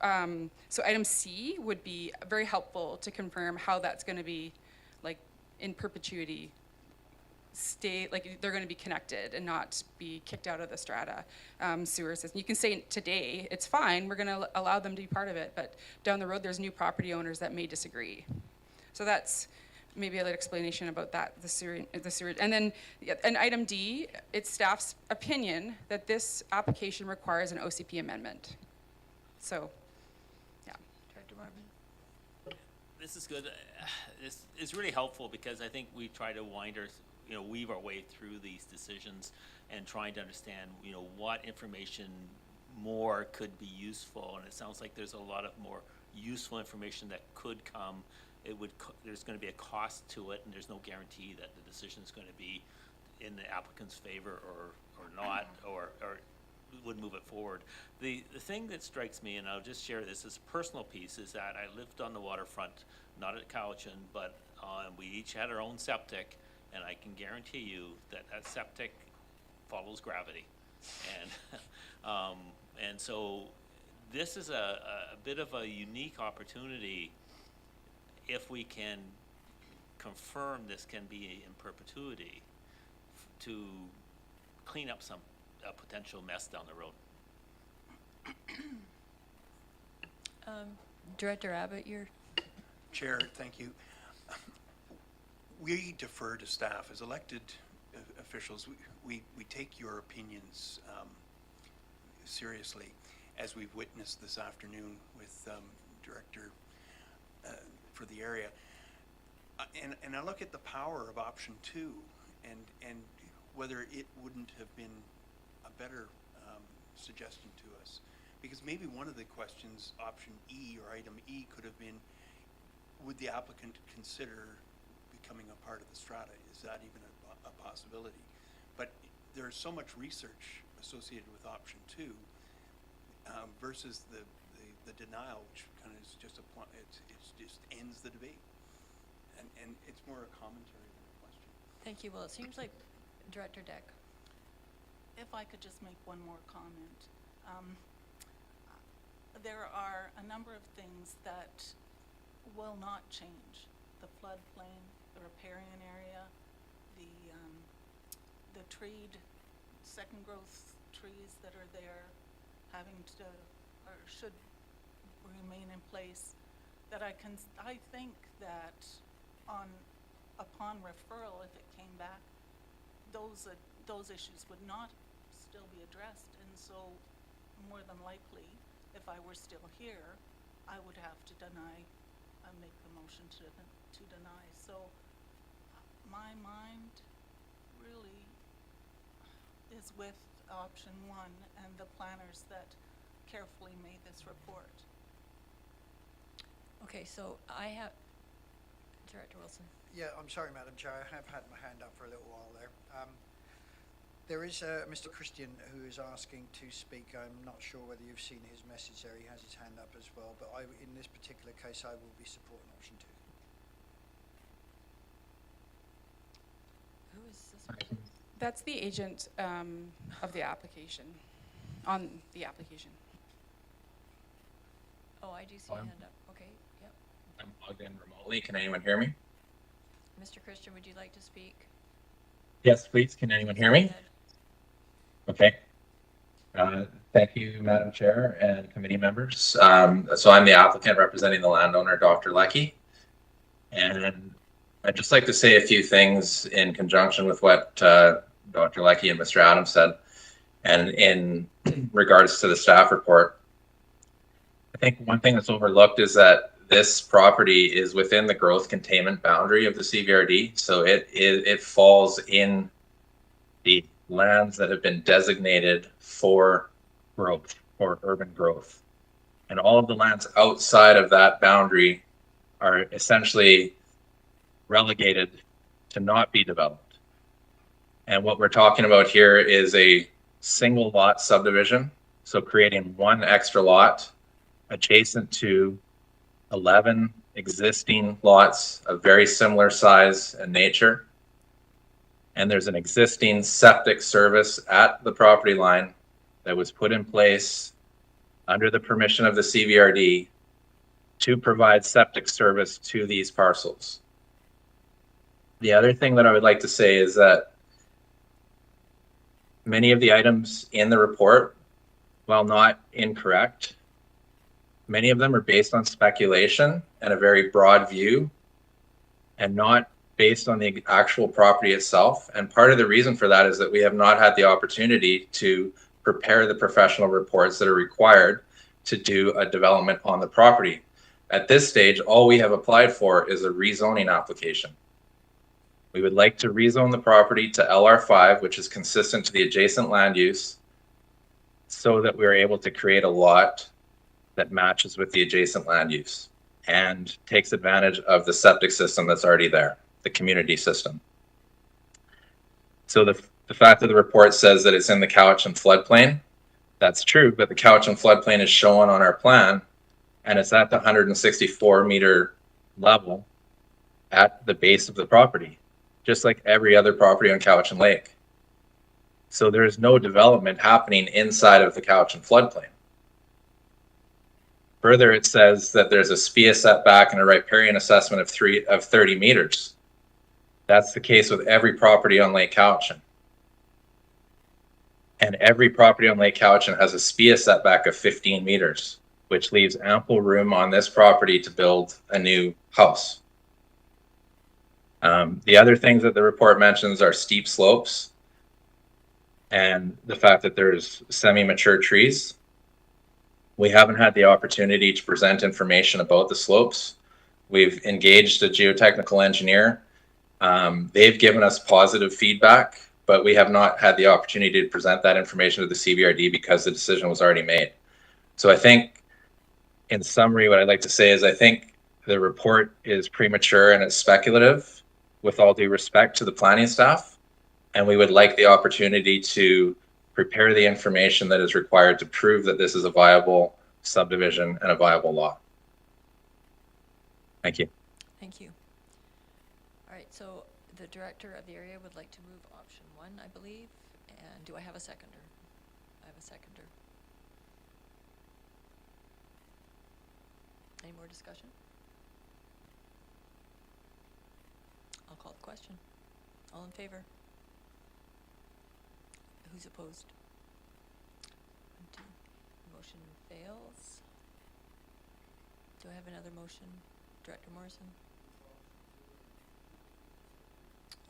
item C would be very helpful to confirm how that's going to be in perpetuity they're going to be connected and not be kicked out of the strata sewer system. You can say today it's fine, we're going to allow them to be part of it, but down the road there's new property owners that may disagree. So that's maybe a little explanation about that, the sewer. And then in item D, it's staff's opinion that this application requires an OCP amendment. So, yeah. Director Martman. This is good. This is really helpful because I think we try to weave our way through these decisions and trying to understand, what information more could be useful. And it sounds like there's a lot of more useful information that could come. There's going to be a cost to it, and there's no guarantee that the decision is going to be in the applicant's favor or not, or would move it forward. The thing that strikes me, and I'll just share this as a personal piece, is that I lived on the waterfront, not at Cowichan, but we each had our own septic, and I can guarantee you that septic follows gravity. And so this is a bit of a unique opportunity if we can confirm this can be in perpetuity to clean up some potential mess down the road. Director Abbott, you're... Chair, thank you. We defer to staff. As elected officials, we take your opinions seriously, as we've witnessed this afternoon with Director for the area. And I look at the power of option 2 and whether it wouldn't have been a better suggestion to us. Because maybe one of the questions, option E or item E, could have been, would the applicant consider becoming a part of the strata? Is that even a possibility? But there's so much research associated with option 2 versus the denial, which kind of is just it just ends the debate, and it's more a commentary than a question. Thank you. Well, it seems like Director Deck. If I could just make one more comment. There are a number of things that will not change. The floodplain, the riparian area, the treed, second growth trees that are there, having to, or should remain in place, that I think that upon referral, if it came back, those issues would not still be addressed, and so more than likely, if I were still here, I would have to make the motion to deny. So my mind really is with option one and the planners that carefully made this report. Okay, so I have, Director Wilson. Yeah, I'm sorry, Madam Chair, I have had my hand up for a little while there. There is Mr. Christian who is asking to speak. I'm not sure whether you've seen his message there. He has his hand up as well, but in this particular case, I will be supporting option two. Who is this? That's the agent of the application, on the application. Oh, I do see a hand up. Okay, yep. I'm logged in remotely. Can anyone hear me? Mr. Christian, would you like to speak? Yes, please. Can anyone hear me? Okay. Thank you, Madam Chair and committee members. So I'm the applicant representing the landowner, Dr. Leckie. And I'd just like to say a few things in conjunction with what Dr. Leckie and Mr. Adams said, and in regards to the staff report. I think one thing that's overlooked is that this property is within the growth containment boundary of the CVRD, so it falls in the lands that have been designated for growth, for urban growth. And all of the lands outside of that boundary are essentially relegated to not be developed. And what we're talking about here is a single lot subdivision, so creating one extra lot adjacent to 11 existing lots of very similar size and nature. And there's an existing septic service at the property line that was put in place under the permission of the CVRD to provide septic service to these parcels. The other thing that I would like to say is that many of the items in the report, while not incorrect, many of them are based on speculation and a very broad view and not based on the actual property itself. And part of the reason for that is that we have not had the opportunity to prepare the professional reports that are required to do a development on the property. At this stage, all we have applied for is a rezoning application. We would like to rezone the property to LR5, which is consistent to the adjacent land use, so that we're able to create a lot that matches with the adjacent land use and takes advantage of the septic system that's already there, the community system. So the fact that the report says that it's in the Cowichan floodplain, that's true, but the Cowichan floodplain is shown on our plan, and it's at the 164-meter level at the base of the property, just like every other property on Cowichan Lake. So there is no development happening inside of the Cowichan floodplain. Further, it says that there's a SPIA setback and a riparian assessment of 30 meters. That's the case with every property on Lake Cowichan. And every property on Lake Cowichan has a SPIA setback of 15 meters, which leaves ample room on this property to build a new house. The other things that the report mentions are steep slopes and the fact that there's semi-mature trees. We haven't had the opportunity to present information about the slopes. We've engaged a geotechnical engineer. They've given us positive feedback, but we have not had the opportunity to present that information to the CVRD because the decision was already made. So I think, in summary, what I'd like to say is I think the report is premature and it's speculative, with all due respect to the planning staff, and we would like the opportunity to prepare the information that is required to prove that this is a viable subdivision and a viable lot. Thank you. Thank you. All right, so the director of the area would like to move option 1, I believe. And do I have a seconder? I have a seconder. Any more discussion? I'll call the question. All in favor? Who's opposed? 1, 2. motion fails. Do I have another motion? Director Morrison?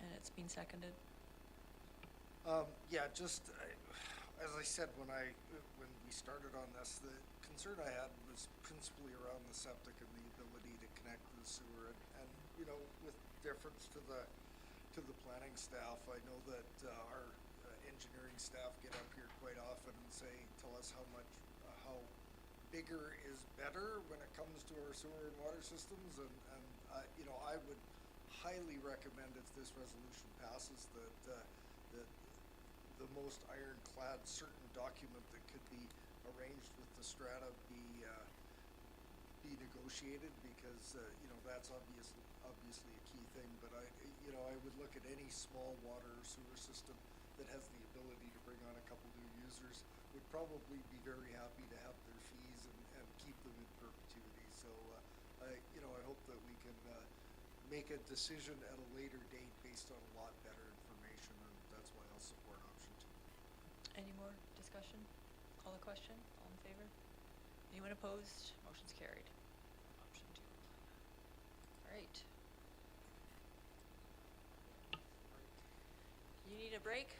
And it's been seconded. Yeah, just, as I said, when we started on this, the concern I had was principally around the septic and the ability to connect to the sewer. And you know, with deference to the planning staff, I know that our engineering staff get up here quite often and tell us how bigger is better when it comes to our sewer and water systems. And you know, I would highly recommend, if this resolution passes, that the most ironclad certain document that could be arranged with the strata be negotiated, because you know, that's obviously a key thing. But you know, I would look at any small water or sewer system that has the ability to bring on a couple new users, would probably be very happy to have their fees and keep them in perpetuity. So you know, I hope that we can make a decision at a later date based on a lot better information, and that's why I'll support option 2. Any more discussion? Call the question. All in favor? Anyone opposed? Motion's carried. Option 2. All right. You need a break?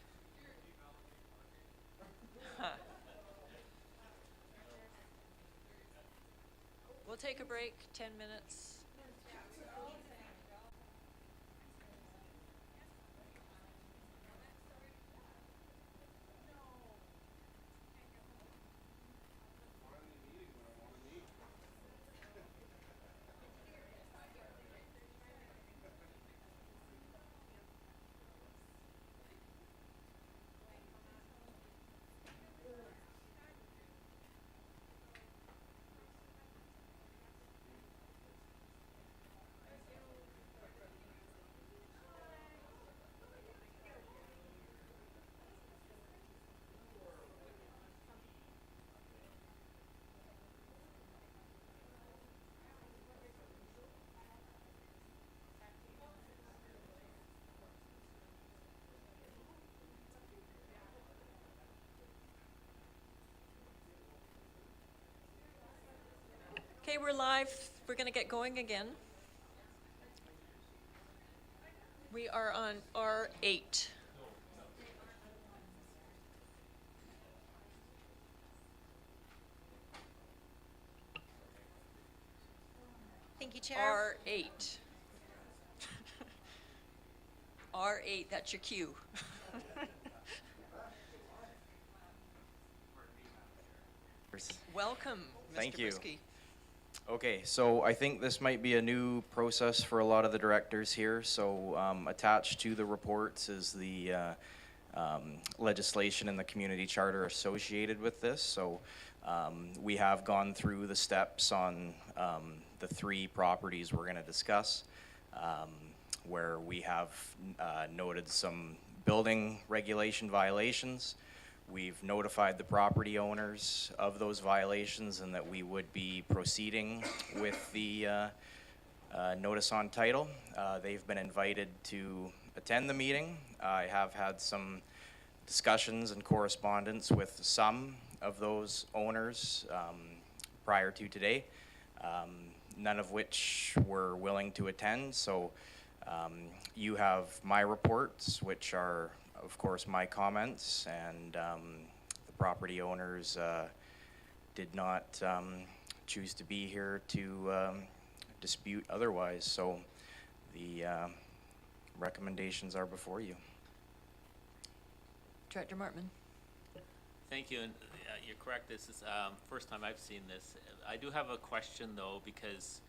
We'll take a break, 10 minutes. Okay, we're live. We're going to get going again. We are on R8. Thank you, Chair. R8. R8, that's your cue. Welcome, Mr. Thank you. Brisky. Okay, so I think this might be a new process for a lot of the directors here. So attached to the reports is the legislation and the community charter associated with this. So we have gone through the steps on the 3 properties we're going to discuss, where we have noted some building regulation violations. We've notified the property owners of those violations and that we would be proceeding with the notice on title. They've been invited to attend the meeting. I have had some discussions and correspondence with some of those owners prior to today, none of which were willing to attend. So you have my reports, which are of course my comments, and the property owners did not choose to be here to dispute otherwise. So the recommendations are before you. Director Martman. Thank you, and you're correct. This is first time I've seen this. I do have a question though, because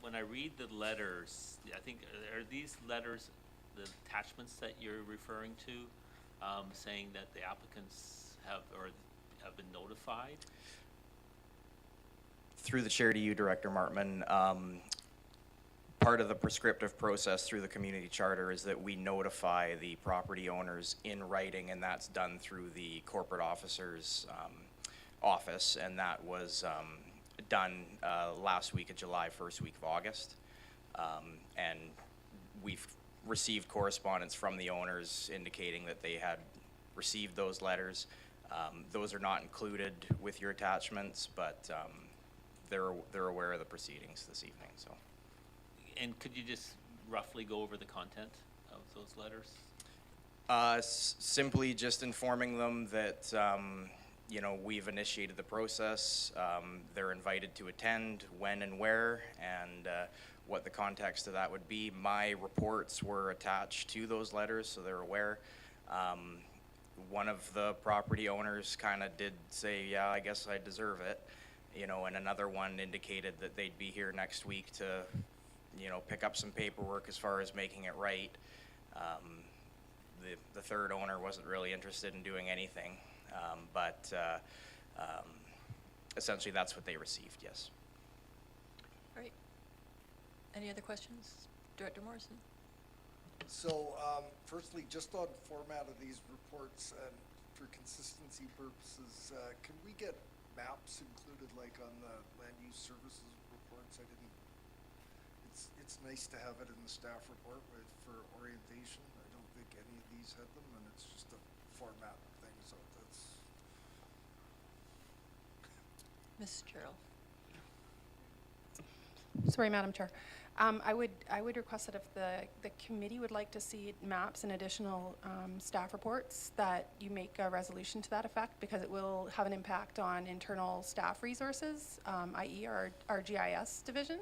when I read the letters, I think are these letters the attachments that you're referring to, saying that the applicants have been notified? Through the chair to you, Director Martman, part of the prescriptive process through the community charter is that we notify the property owners in writing, and that's done through the corporate officer's office, and that was done last week of July, first week of August. And we've received correspondence from the owners indicating that they had received those letters. Those are not included with your attachments, but they're aware of the proceedings this evening, so. And could you just roughly go over the content of those letters? Simply just informing them that, you know, we've initiated the process. They're invited to attend, when and where, and what the context of that would be. My reports were attached to those letters, so they're aware. One of the property owners kind of did say, yeah, I guess I deserve it, you know, and another one indicated that they'd be here next week to, you know, pick up some paperwork as far as making it right. The third owner wasn't really interested in doing anything, but essentially that's what they received, yes. All right. Any other questions? Director Morrison? So, firstly, just on format of these reports and for consistency purposes, can we get maps included like on the land use services reports? It's nice to have it in the staff report for orientation. I don't think any of these had them, and it's just a format thing, so that's. Ms. Gerald? Sorry, Madam Chair. I would request that if the committee would like to see maps and additional staff reports, that you make a resolution to that effect, because it will have an impact on internal staff resources, i.e. our GIS division.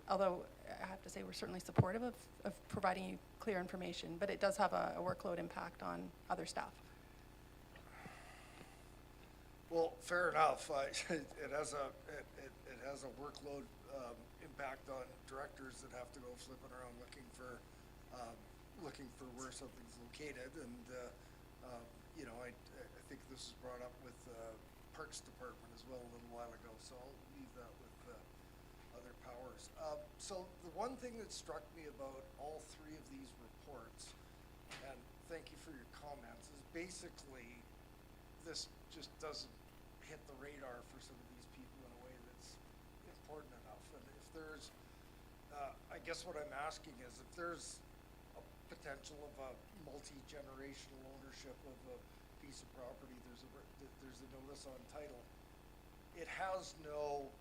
Although I have to say we're certainly supportive of providing you clear information, but it does have a workload impact on other staff. Well, fair enough. It has a workload impact on directors that have to go flipping around looking for where something's located. And you know, I think this was brought up with Parks Department as well a little while ago. So I'll leave that with other powers. So the one thing that struck me about all three of these reports, and thank you for your comments, is basically this just doesn't hit the radar for some of these people in a way that's important enough. And if there's, I guess what I'm asking is if there's a potential of a multi-generational ownership of a piece of property, there's a notice on title. It has no,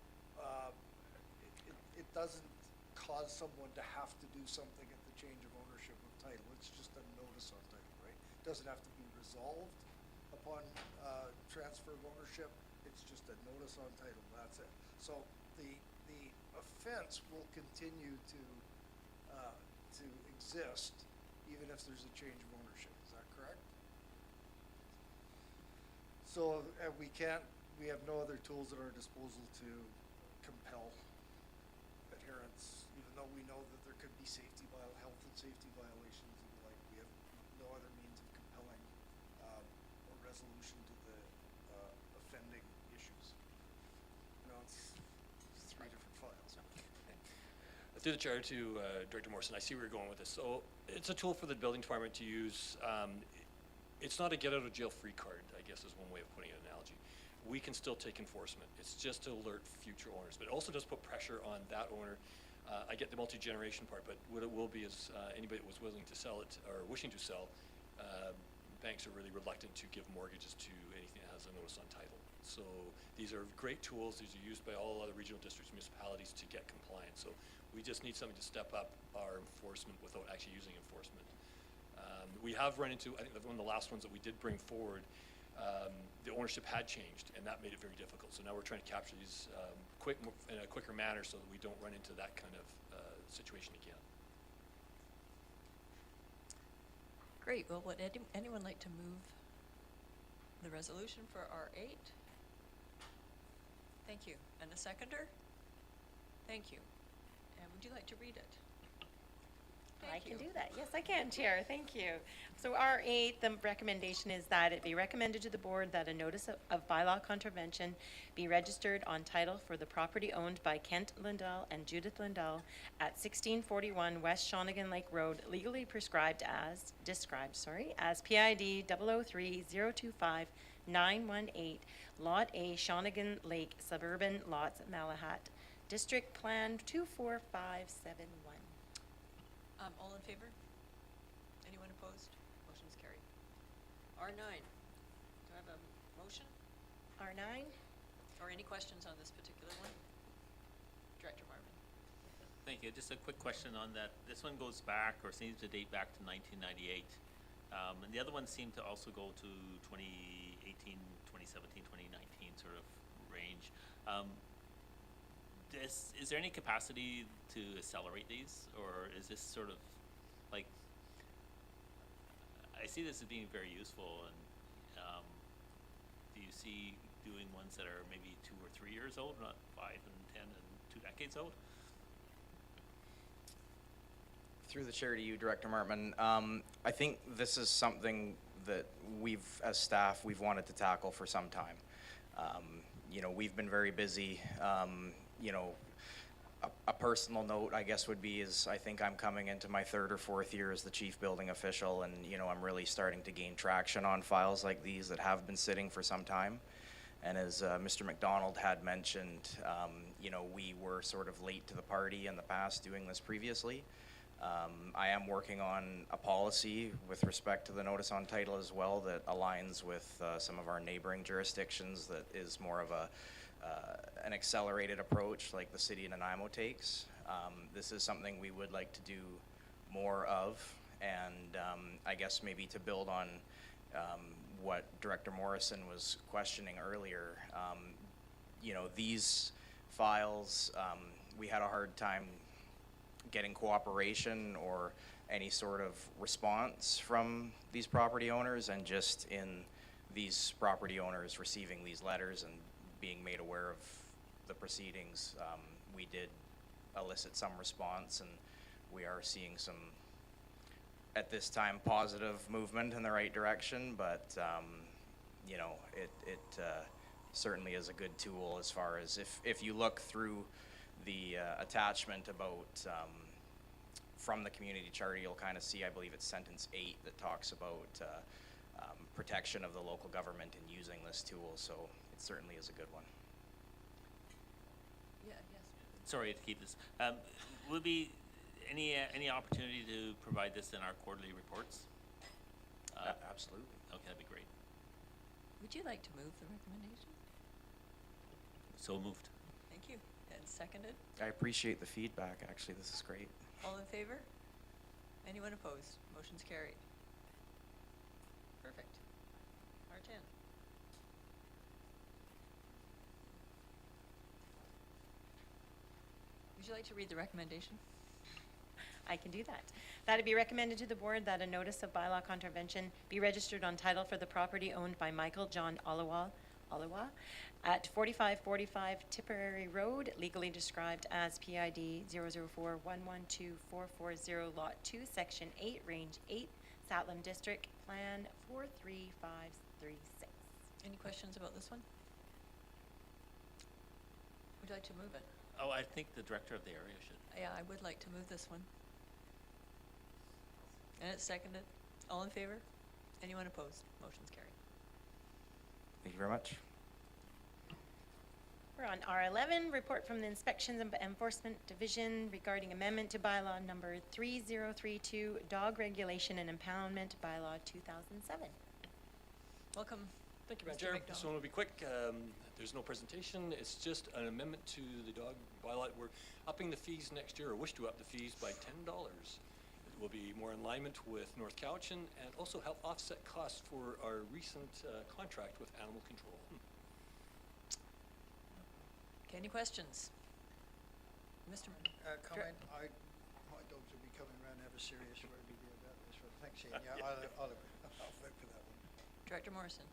it doesn't cause someone to have to do something at the change of ownership of title. It's just a notice on title, right? It doesn't have to be resolved upon transfer of ownership. It's just a notice on title, that's it. So the offense will continue to exist even if there's a change of ownership, is that correct? So we have no other tools at our disposal to compel adherence, even though we know that there could be health and safety violations and the like. We have no other means of compelling a resolution to the offending issues. You know, it's three different files. Through the chair to Director Morrison, I see where you're going with this. So it's a tool for the building department to use. It's not a get out of jail free card, I guess is one way of putting an analogy. We can still take enforcement. It's just to alert future owners, but it also does put pressure on that owner. I get the multi-generation part, but what it will be is anybody that was willing to sell it or wishing to sell, banks are really reluctant to give mortgages to anything that has a notice on title. So these are great tools. These are used by all other regional districts, municipalities to get compliance. So we just need something to step up our enforcement without actually using enforcement. We have run into, I think one of the last ones that we did bring forward, the ownership had changed, and that made it very difficult. So now we're trying to capture these in a quicker manner so that we don't run into that kind of situation again. Great. Well, would anyone like to move the resolution for R8? Thank you. And a seconder? Thank you. And would you like to read it? I can do that. Yes, I can, Chair. Thank you. So R8, the recommendation is that it be recommended to the board that a notice of bylaw contravention be registered on title for the property owned by Kent Lindell and Judith Lindell at 1641 West Shawnigan Lake Road, legally described as PID 003025918, Lot A, Shawnigan Lake, Suburban Lots, Malahat, District Plan 24571. All in favor? Anyone opposed? Motion's carried. R9. Do I have a motion R9? or any questions on this particular one? Director Marvin. Thank you. Just a quick question on that. This one goes back or seems to date back to 1998. And the other one seemed to also go to 2018, 2017, 2019 sort of range. Is there any capacity to accelerate these, or is this sort of like, I see this as being very useful, and do you see doing ones that are maybe 2 or 3 years old, not 5 and 10 and 2 decades old? Through the chair to you, Director Martman, I think this is something that as staff, we've wanted to tackle for some time. You know, we've been very busy. You know, a personal note, I guess, would be I think I'm coming into my 3rd or 4th year as the chief building official, and, you know, I'm really starting to gain traction on files like these that have been sitting for some time. And as Mr. McDonald had mentioned, you know, we were sort of late to the party in the past doing this previously. I am working on a policy with respect to the notice on title as well that aligns with some of our neighboring jurisdictions that is more of an accelerated approach like the city of Nanaimo takes. This is something we would like to do more of, and I guess maybe to build on what Director Morrison was questioning earlier, you know, these files, we had a hard time getting cooperation or any sort of response from these property owners, and just in these property owners receiving these letters and being made aware of the proceedings, we did elicit some response, and we are seeing some, at this time, positive movement in the right direction, but you know, it certainly is a good tool as far as if you look through the attachment about from the community charter, you'll kind of see, I believe it's sentence 8 that talks about protection of the local government in using this tool, so it certainly is a good one. Yeah, yes. Sorry to keep this. Will be any opportunity to provide this in our quarterly reports? Absolutely. Okay, that'd be great. Would you like to move the recommendation? So moved. Thank you. And seconded? I appreciate the feedback, actually. This is great. All in favor? Anyone opposed? Motion's carried. Perfect. R10. Would you like to read the recommendation? I can do that. That it be recommended to the board that a notice of bylaw contravention be registered on title for the property owned by Michael John Olawa at 4545 Tipperary Road, legally described as PID 004112440, Lot 2, Section 8, Range 8, Satlam District, Plan 43536. Any questions about this one? Would you like to move it? Oh, I think the director of the area should. Yeah, I would like to move this one. And it's seconded. All in favor? Anyone opposed? Motion's carried. Thank you very much. We're on R11, report from the Inspections and Enforcement Division regarding amendment to bylaw number 3032, Dog Regulation and Impoundment Bylaw 2007. Welcome. Thank you, Madam Mr. Chair. McDonald. This one will be quick. There's no presentation. It's just an amendment to the dog bylaw. We're upping the fees next year, or wish to up the fees by $10. It will be more in alignment with North Cowichan and also help offset costs for our recent contract with animal control. Okay, any questions? Mr. Comment, my dogs will be coming around to have a serious word with you about this one. Thanks, Ian. Yeah, I'll vote for that one. Director Morrison.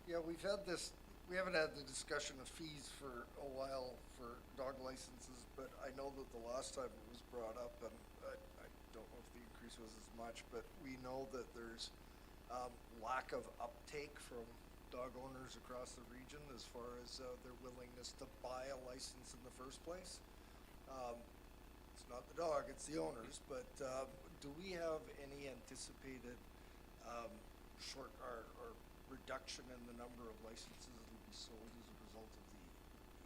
Yeah, we haven't had the discussion of fees for a while for dog licenses, but I know that the last time it was brought up, and I don't know if the increase was as much, but we know that there's lack of uptake from dog owners across the region as far as their willingness to buy a license in the first place. It's not the dog, it's the owners, but do we have any anticipated short or reduction in the number of licenses that will be sold as a result of the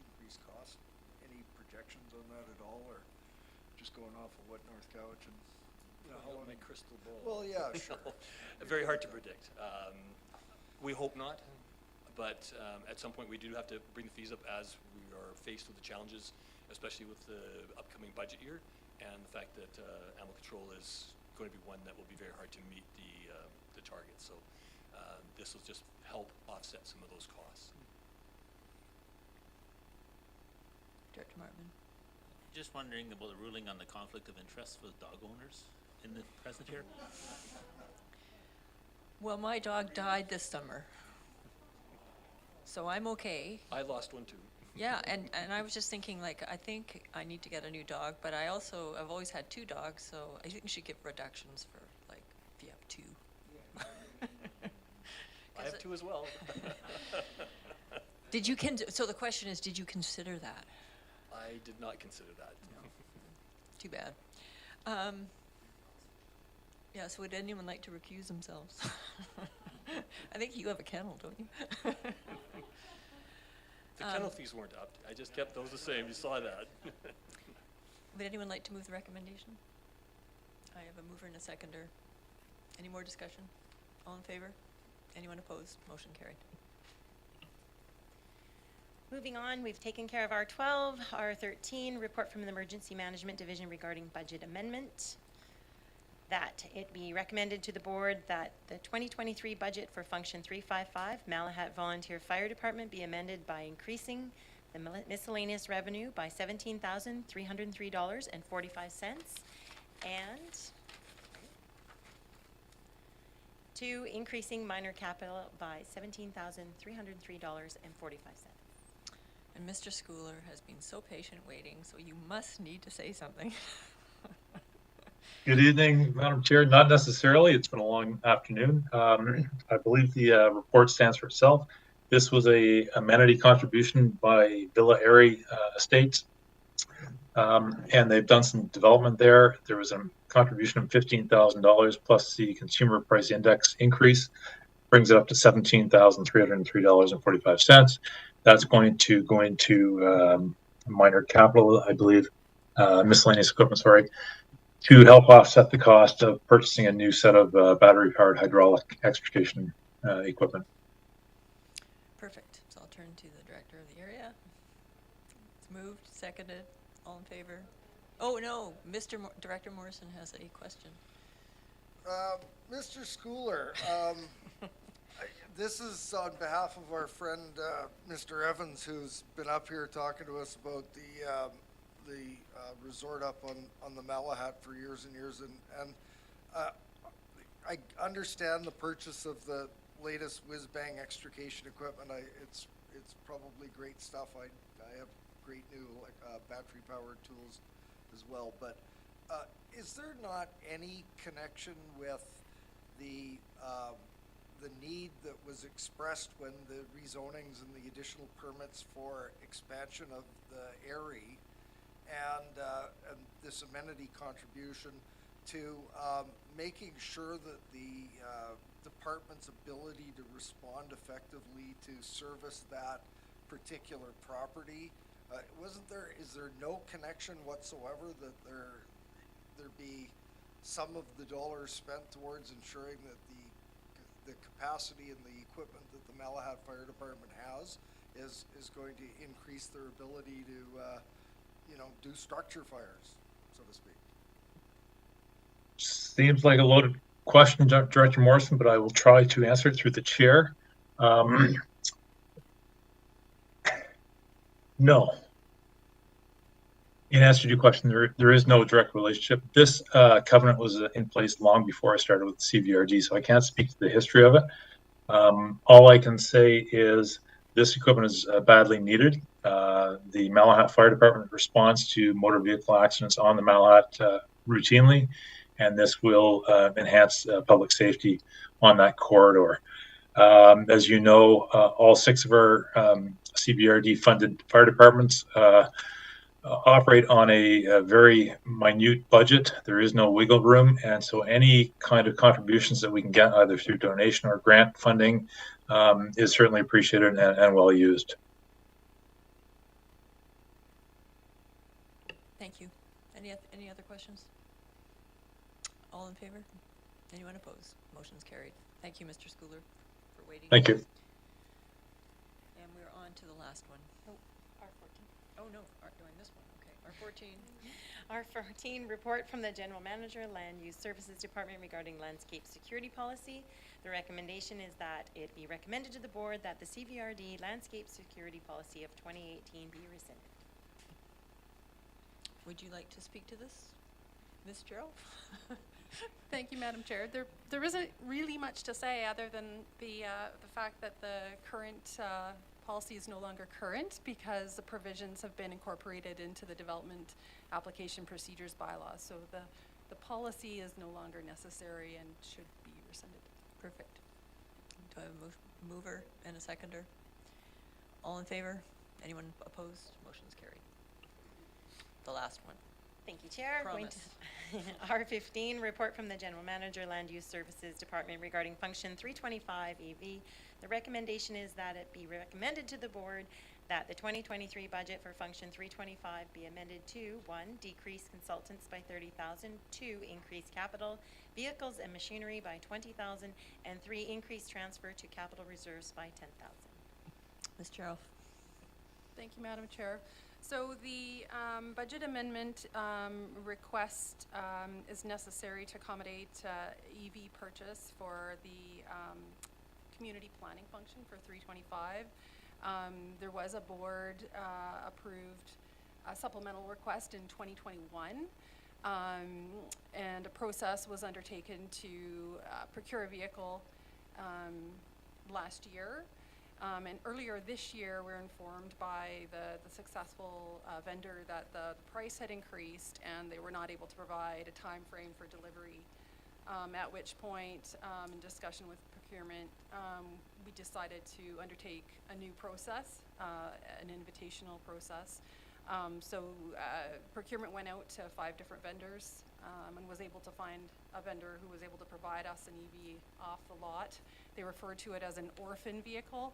increased cost? Any projections on that at all, or just going off of what North Cowichan? How long my crystal ball? Well, yeah, sure. Very hard to predict. We hope not, but at some point we do have to bring the fees up as we are faced with the challenges, especially with the upcoming budget year and the fact that animal control is going to be one that will be very hard to meet the target. So this will just help offset some of those costs. Director Martin. Just wondering about the ruling on the conflict of interest for dog owners in the present here. Well, my dog died this summer, so I'm okay. I lost one too. Yeah, and I was just thinking, like, I think I need to get a new dog, but I've always had 2 dogs, so I think you should give reductions for, like, if you have 2. I have 2 as well. So the question is, did you consider that? I did not consider that. No. Too bad. Yeah, so would anyone like to recuse themselves? I think you have a kennel, don't you? The kennel fees weren't up. I just kept those the same. You saw that. Would anyone like to move the recommendation? I have a mover and a seconder. Any more discussion? All in favor? Anyone opposed? Motion carried. Moving on, we've taken care of R12, R13, report from the Emergency Management Division regarding budget amendment. That it be recommended to the board that the 2023 budget for Function 355, Malahat Volunteer Fire Department, be amended by increasing the miscellaneous revenue by $17,303.45 and 2, increasing minor capital by $17,303.45. And Mr. Schooler has been so patient waiting, so you must need to say something. Good evening, Madam Chair. Not necessarily. It's been a long afternoon. I believe the report stands for itself. This was a amenity contribution by Villa Airy Estates, and they've done some development there. There was a contribution of $15,000 plus the consumer price index increase, brings it up to $17,303.45. That's going to go into minor capital, I believe, miscellaneous equipment, sorry, to help offset the cost of purchasing a new set of battery-powered hydraulic extrication equipment. Perfect. So I'll turn to the director of the area. It's moved, seconded. All in favor? Oh, no. Director Morrison has a question. Mr. Schooler, this is on behalf of our friend Mr. Evans, who's been up here talking to us about the resort up on the Malahat for years and years, and I understand the purchase of the latest whiz-bang extrication equipment. It's probably great stuff. I have great new battery-powered tools as well. But is there not any connection with the need that was expressed when the rezonings and the additional permits for expansion of the Airy and this amenity contribution to making sure that the department's ability to respond effectively to service that particular property? Is there no connection whatsoever that there be some of the dollars spent towards ensuring that the capacity and the equipment that the Malahat Fire Department has is going to increase their ability to do structure fires, so to speak? Seems like a loaded question, Director Morrison, but I will try to answer it through the chair. No. In answer to your question, there is no direct relationship. This covenant was in place long before I started with the CVRD, so I can't speak to the history of it. All I can say is this equipment is badly needed. The Malahat Fire Department responds to motor vehicle accidents on the Malahat routinely, and this will enhance public safety on that corridor. As you know, all 6 of our CVRD-funded fire departments operate on a very minute budget. There is no wiggle room, and so any kind of contributions that we can get, either through donation or grant funding, is certainly appreciated and well used. Thank you. Any other questions? All in favor? Anyone opposed? Motion's carried. Thank you, Mr. Schooler, for waiting. Thank you. And we're on to the last one. Oh, R14. Oh, no, doing this one, okay. R14. R14, report from the General Manager, Land Use Services Department regarding landscape security policy. The recommendation is that it be recommended to the board that the CVRD landscape security policy of 2018 be rescinded. Would you like to speak to this, Ms. Gerald? Thank you, Madam Chair. There isn't really much to say other than the fact that the current policy is no longer current because the provisions have been incorporated into the development application procedures bylaw. So the policy is no longer necessary and should be rescinded. Perfect. Do I have a mover and a seconder? All in favor? Anyone opposed? Motion's carried. The last one. Thank you, Chair. Promise. R15, report from the General Manager, Land Use Services Department regarding Function 325 EV. The recommendation is that it be recommended to the board that the 2023 budget for Function 325 be amended to 1. Decrease consultants by 30,000, 2. Increase capital, vehicles and machinery by 20,000, and 3. Increase transfer to capital reserves by 10,000. Ms. Gerald. Thank you, Madam Chair. So the budget amendment request is necessary to accommodate EV purchase for the community planning function for 325. There was a board approved supplemental request in 2021, and a process was undertaken to procure a vehicle last year. And earlier this year, we were informed by the successful vendor that the price had increased and they were not able to provide a time frame for delivery, at which point, in discussion with procurement, we decided to undertake a new process, an invitational process. So procurement went out to 5 different vendors and was able to find a vendor who was able to provide us an EV off the lot. They referred to it as an orphan vehicle,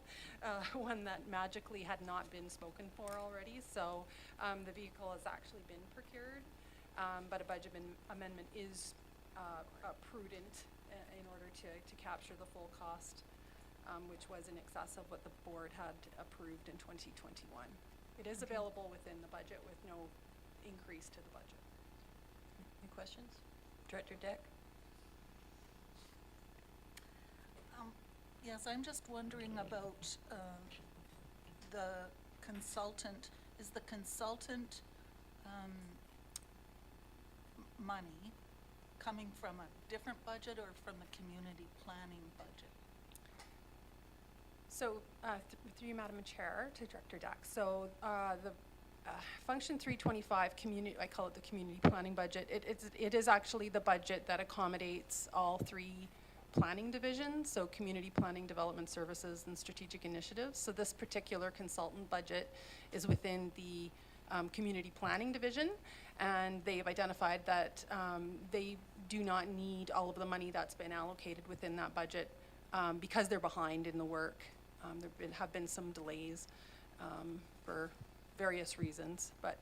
one that magically had not been spoken for already. So the vehicle has actually been procured, but a budget amendment is prudent in order to capture the full cost, which was in excess of what the board had approved in 2021. It is available within the budget with no increase to the budget. Any questions? Director Deck? Yes, I'm just wondering about the consultant. Is the consultant money coming from a different budget or from the community planning budget? So through you, Madam Chair, to Director Dax. So the Function 325 community, I call it the community planning budget. It is actually the budget that accommodates all 3 planning divisions, so community planning, development services, and strategic initiatives. So this particular consultant budget is within the community planning division, and they've identified that they do not need all of the money that's been allocated within that budget because they're behind in the work. There have been some delays for various reasons, but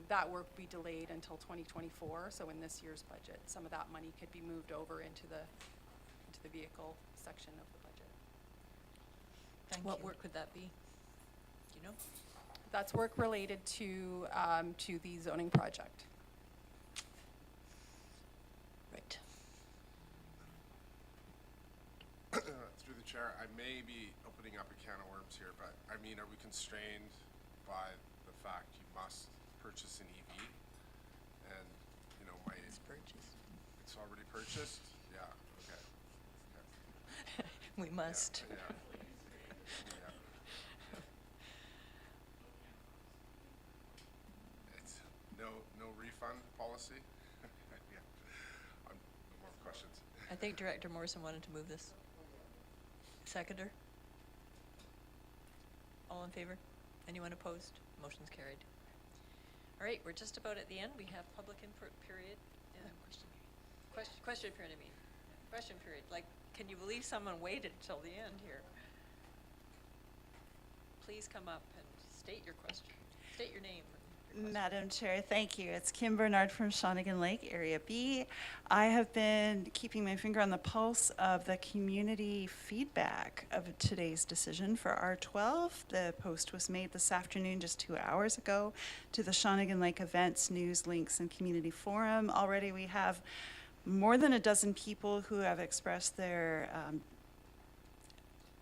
that work will be delayed until 2024. So in this year's budget, some of that money could be moved over into the vehicle section of the budget. What work could that be? Do you know? That's work related to the zoning project. Right. Through the chair, I may be opening up a can of worms here, but I mean, are we constrained by the fact you must purchase an EV? And, you know, It's purchased. it's already purchased? Yeah, okay. We must. Yeah. It's no refund policy? Yeah. No more questions. I think Director Morrison wanted to move this. Seconder? All in favor? Anyone opposed? Motion's carried. All right, we're just about at the end. We have public input period. Question period, I mean. Question period. Like, can you believe someone waited till the end here? Please come up and state your question. State your name. Madam Chair, thank you. It's Kim Bernard from Shawnigan Lake, Area B. I have been keeping my finger on the pulse of the community feedback of today's decision for R12. The post was made this afternoon, just 2 hours ago, to the Shawnigan Lake Events, News, Links, and Community Forum. Already we have more than a dozen people who have expressed their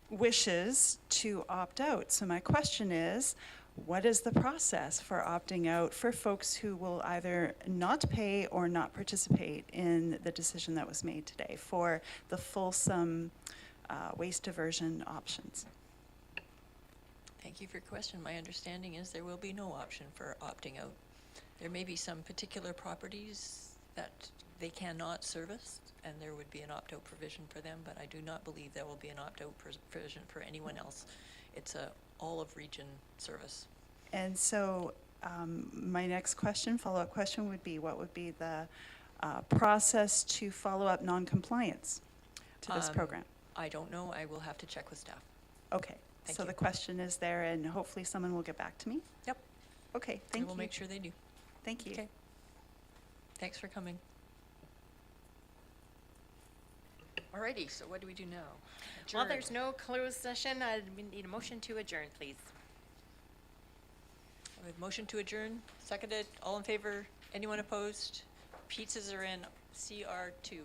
wishes to opt out. So my question is, what is the process for opting out for folks who will either not pay or not participate in the decision that was made today for the fulsome waste diversion options? Thank you for your question. My understanding is there will be no option for opting out. There may be some particular properties that they cannot service, and there would be an opt-out provision for them, but I do not believe there will be an opt-out provision for anyone else. It's a all-of-region service. And so my next question, follow-up question would be, what would be the process to follow up non-compliance to this program? I don't know. I will have to check with staff. Okay, so the question is there, and hopefully someone will get back to me? Yep. Okay, thank you. I will make sure they do. Thank you. Okay. Thanks for coming. Alrighty, so what do we do now? Well, Adjourn. there's no closed session. We need a motion to adjourn, please. We have motion to adjourn, seconded. All in favor? Anyone opposed? Pizzas are in CR2.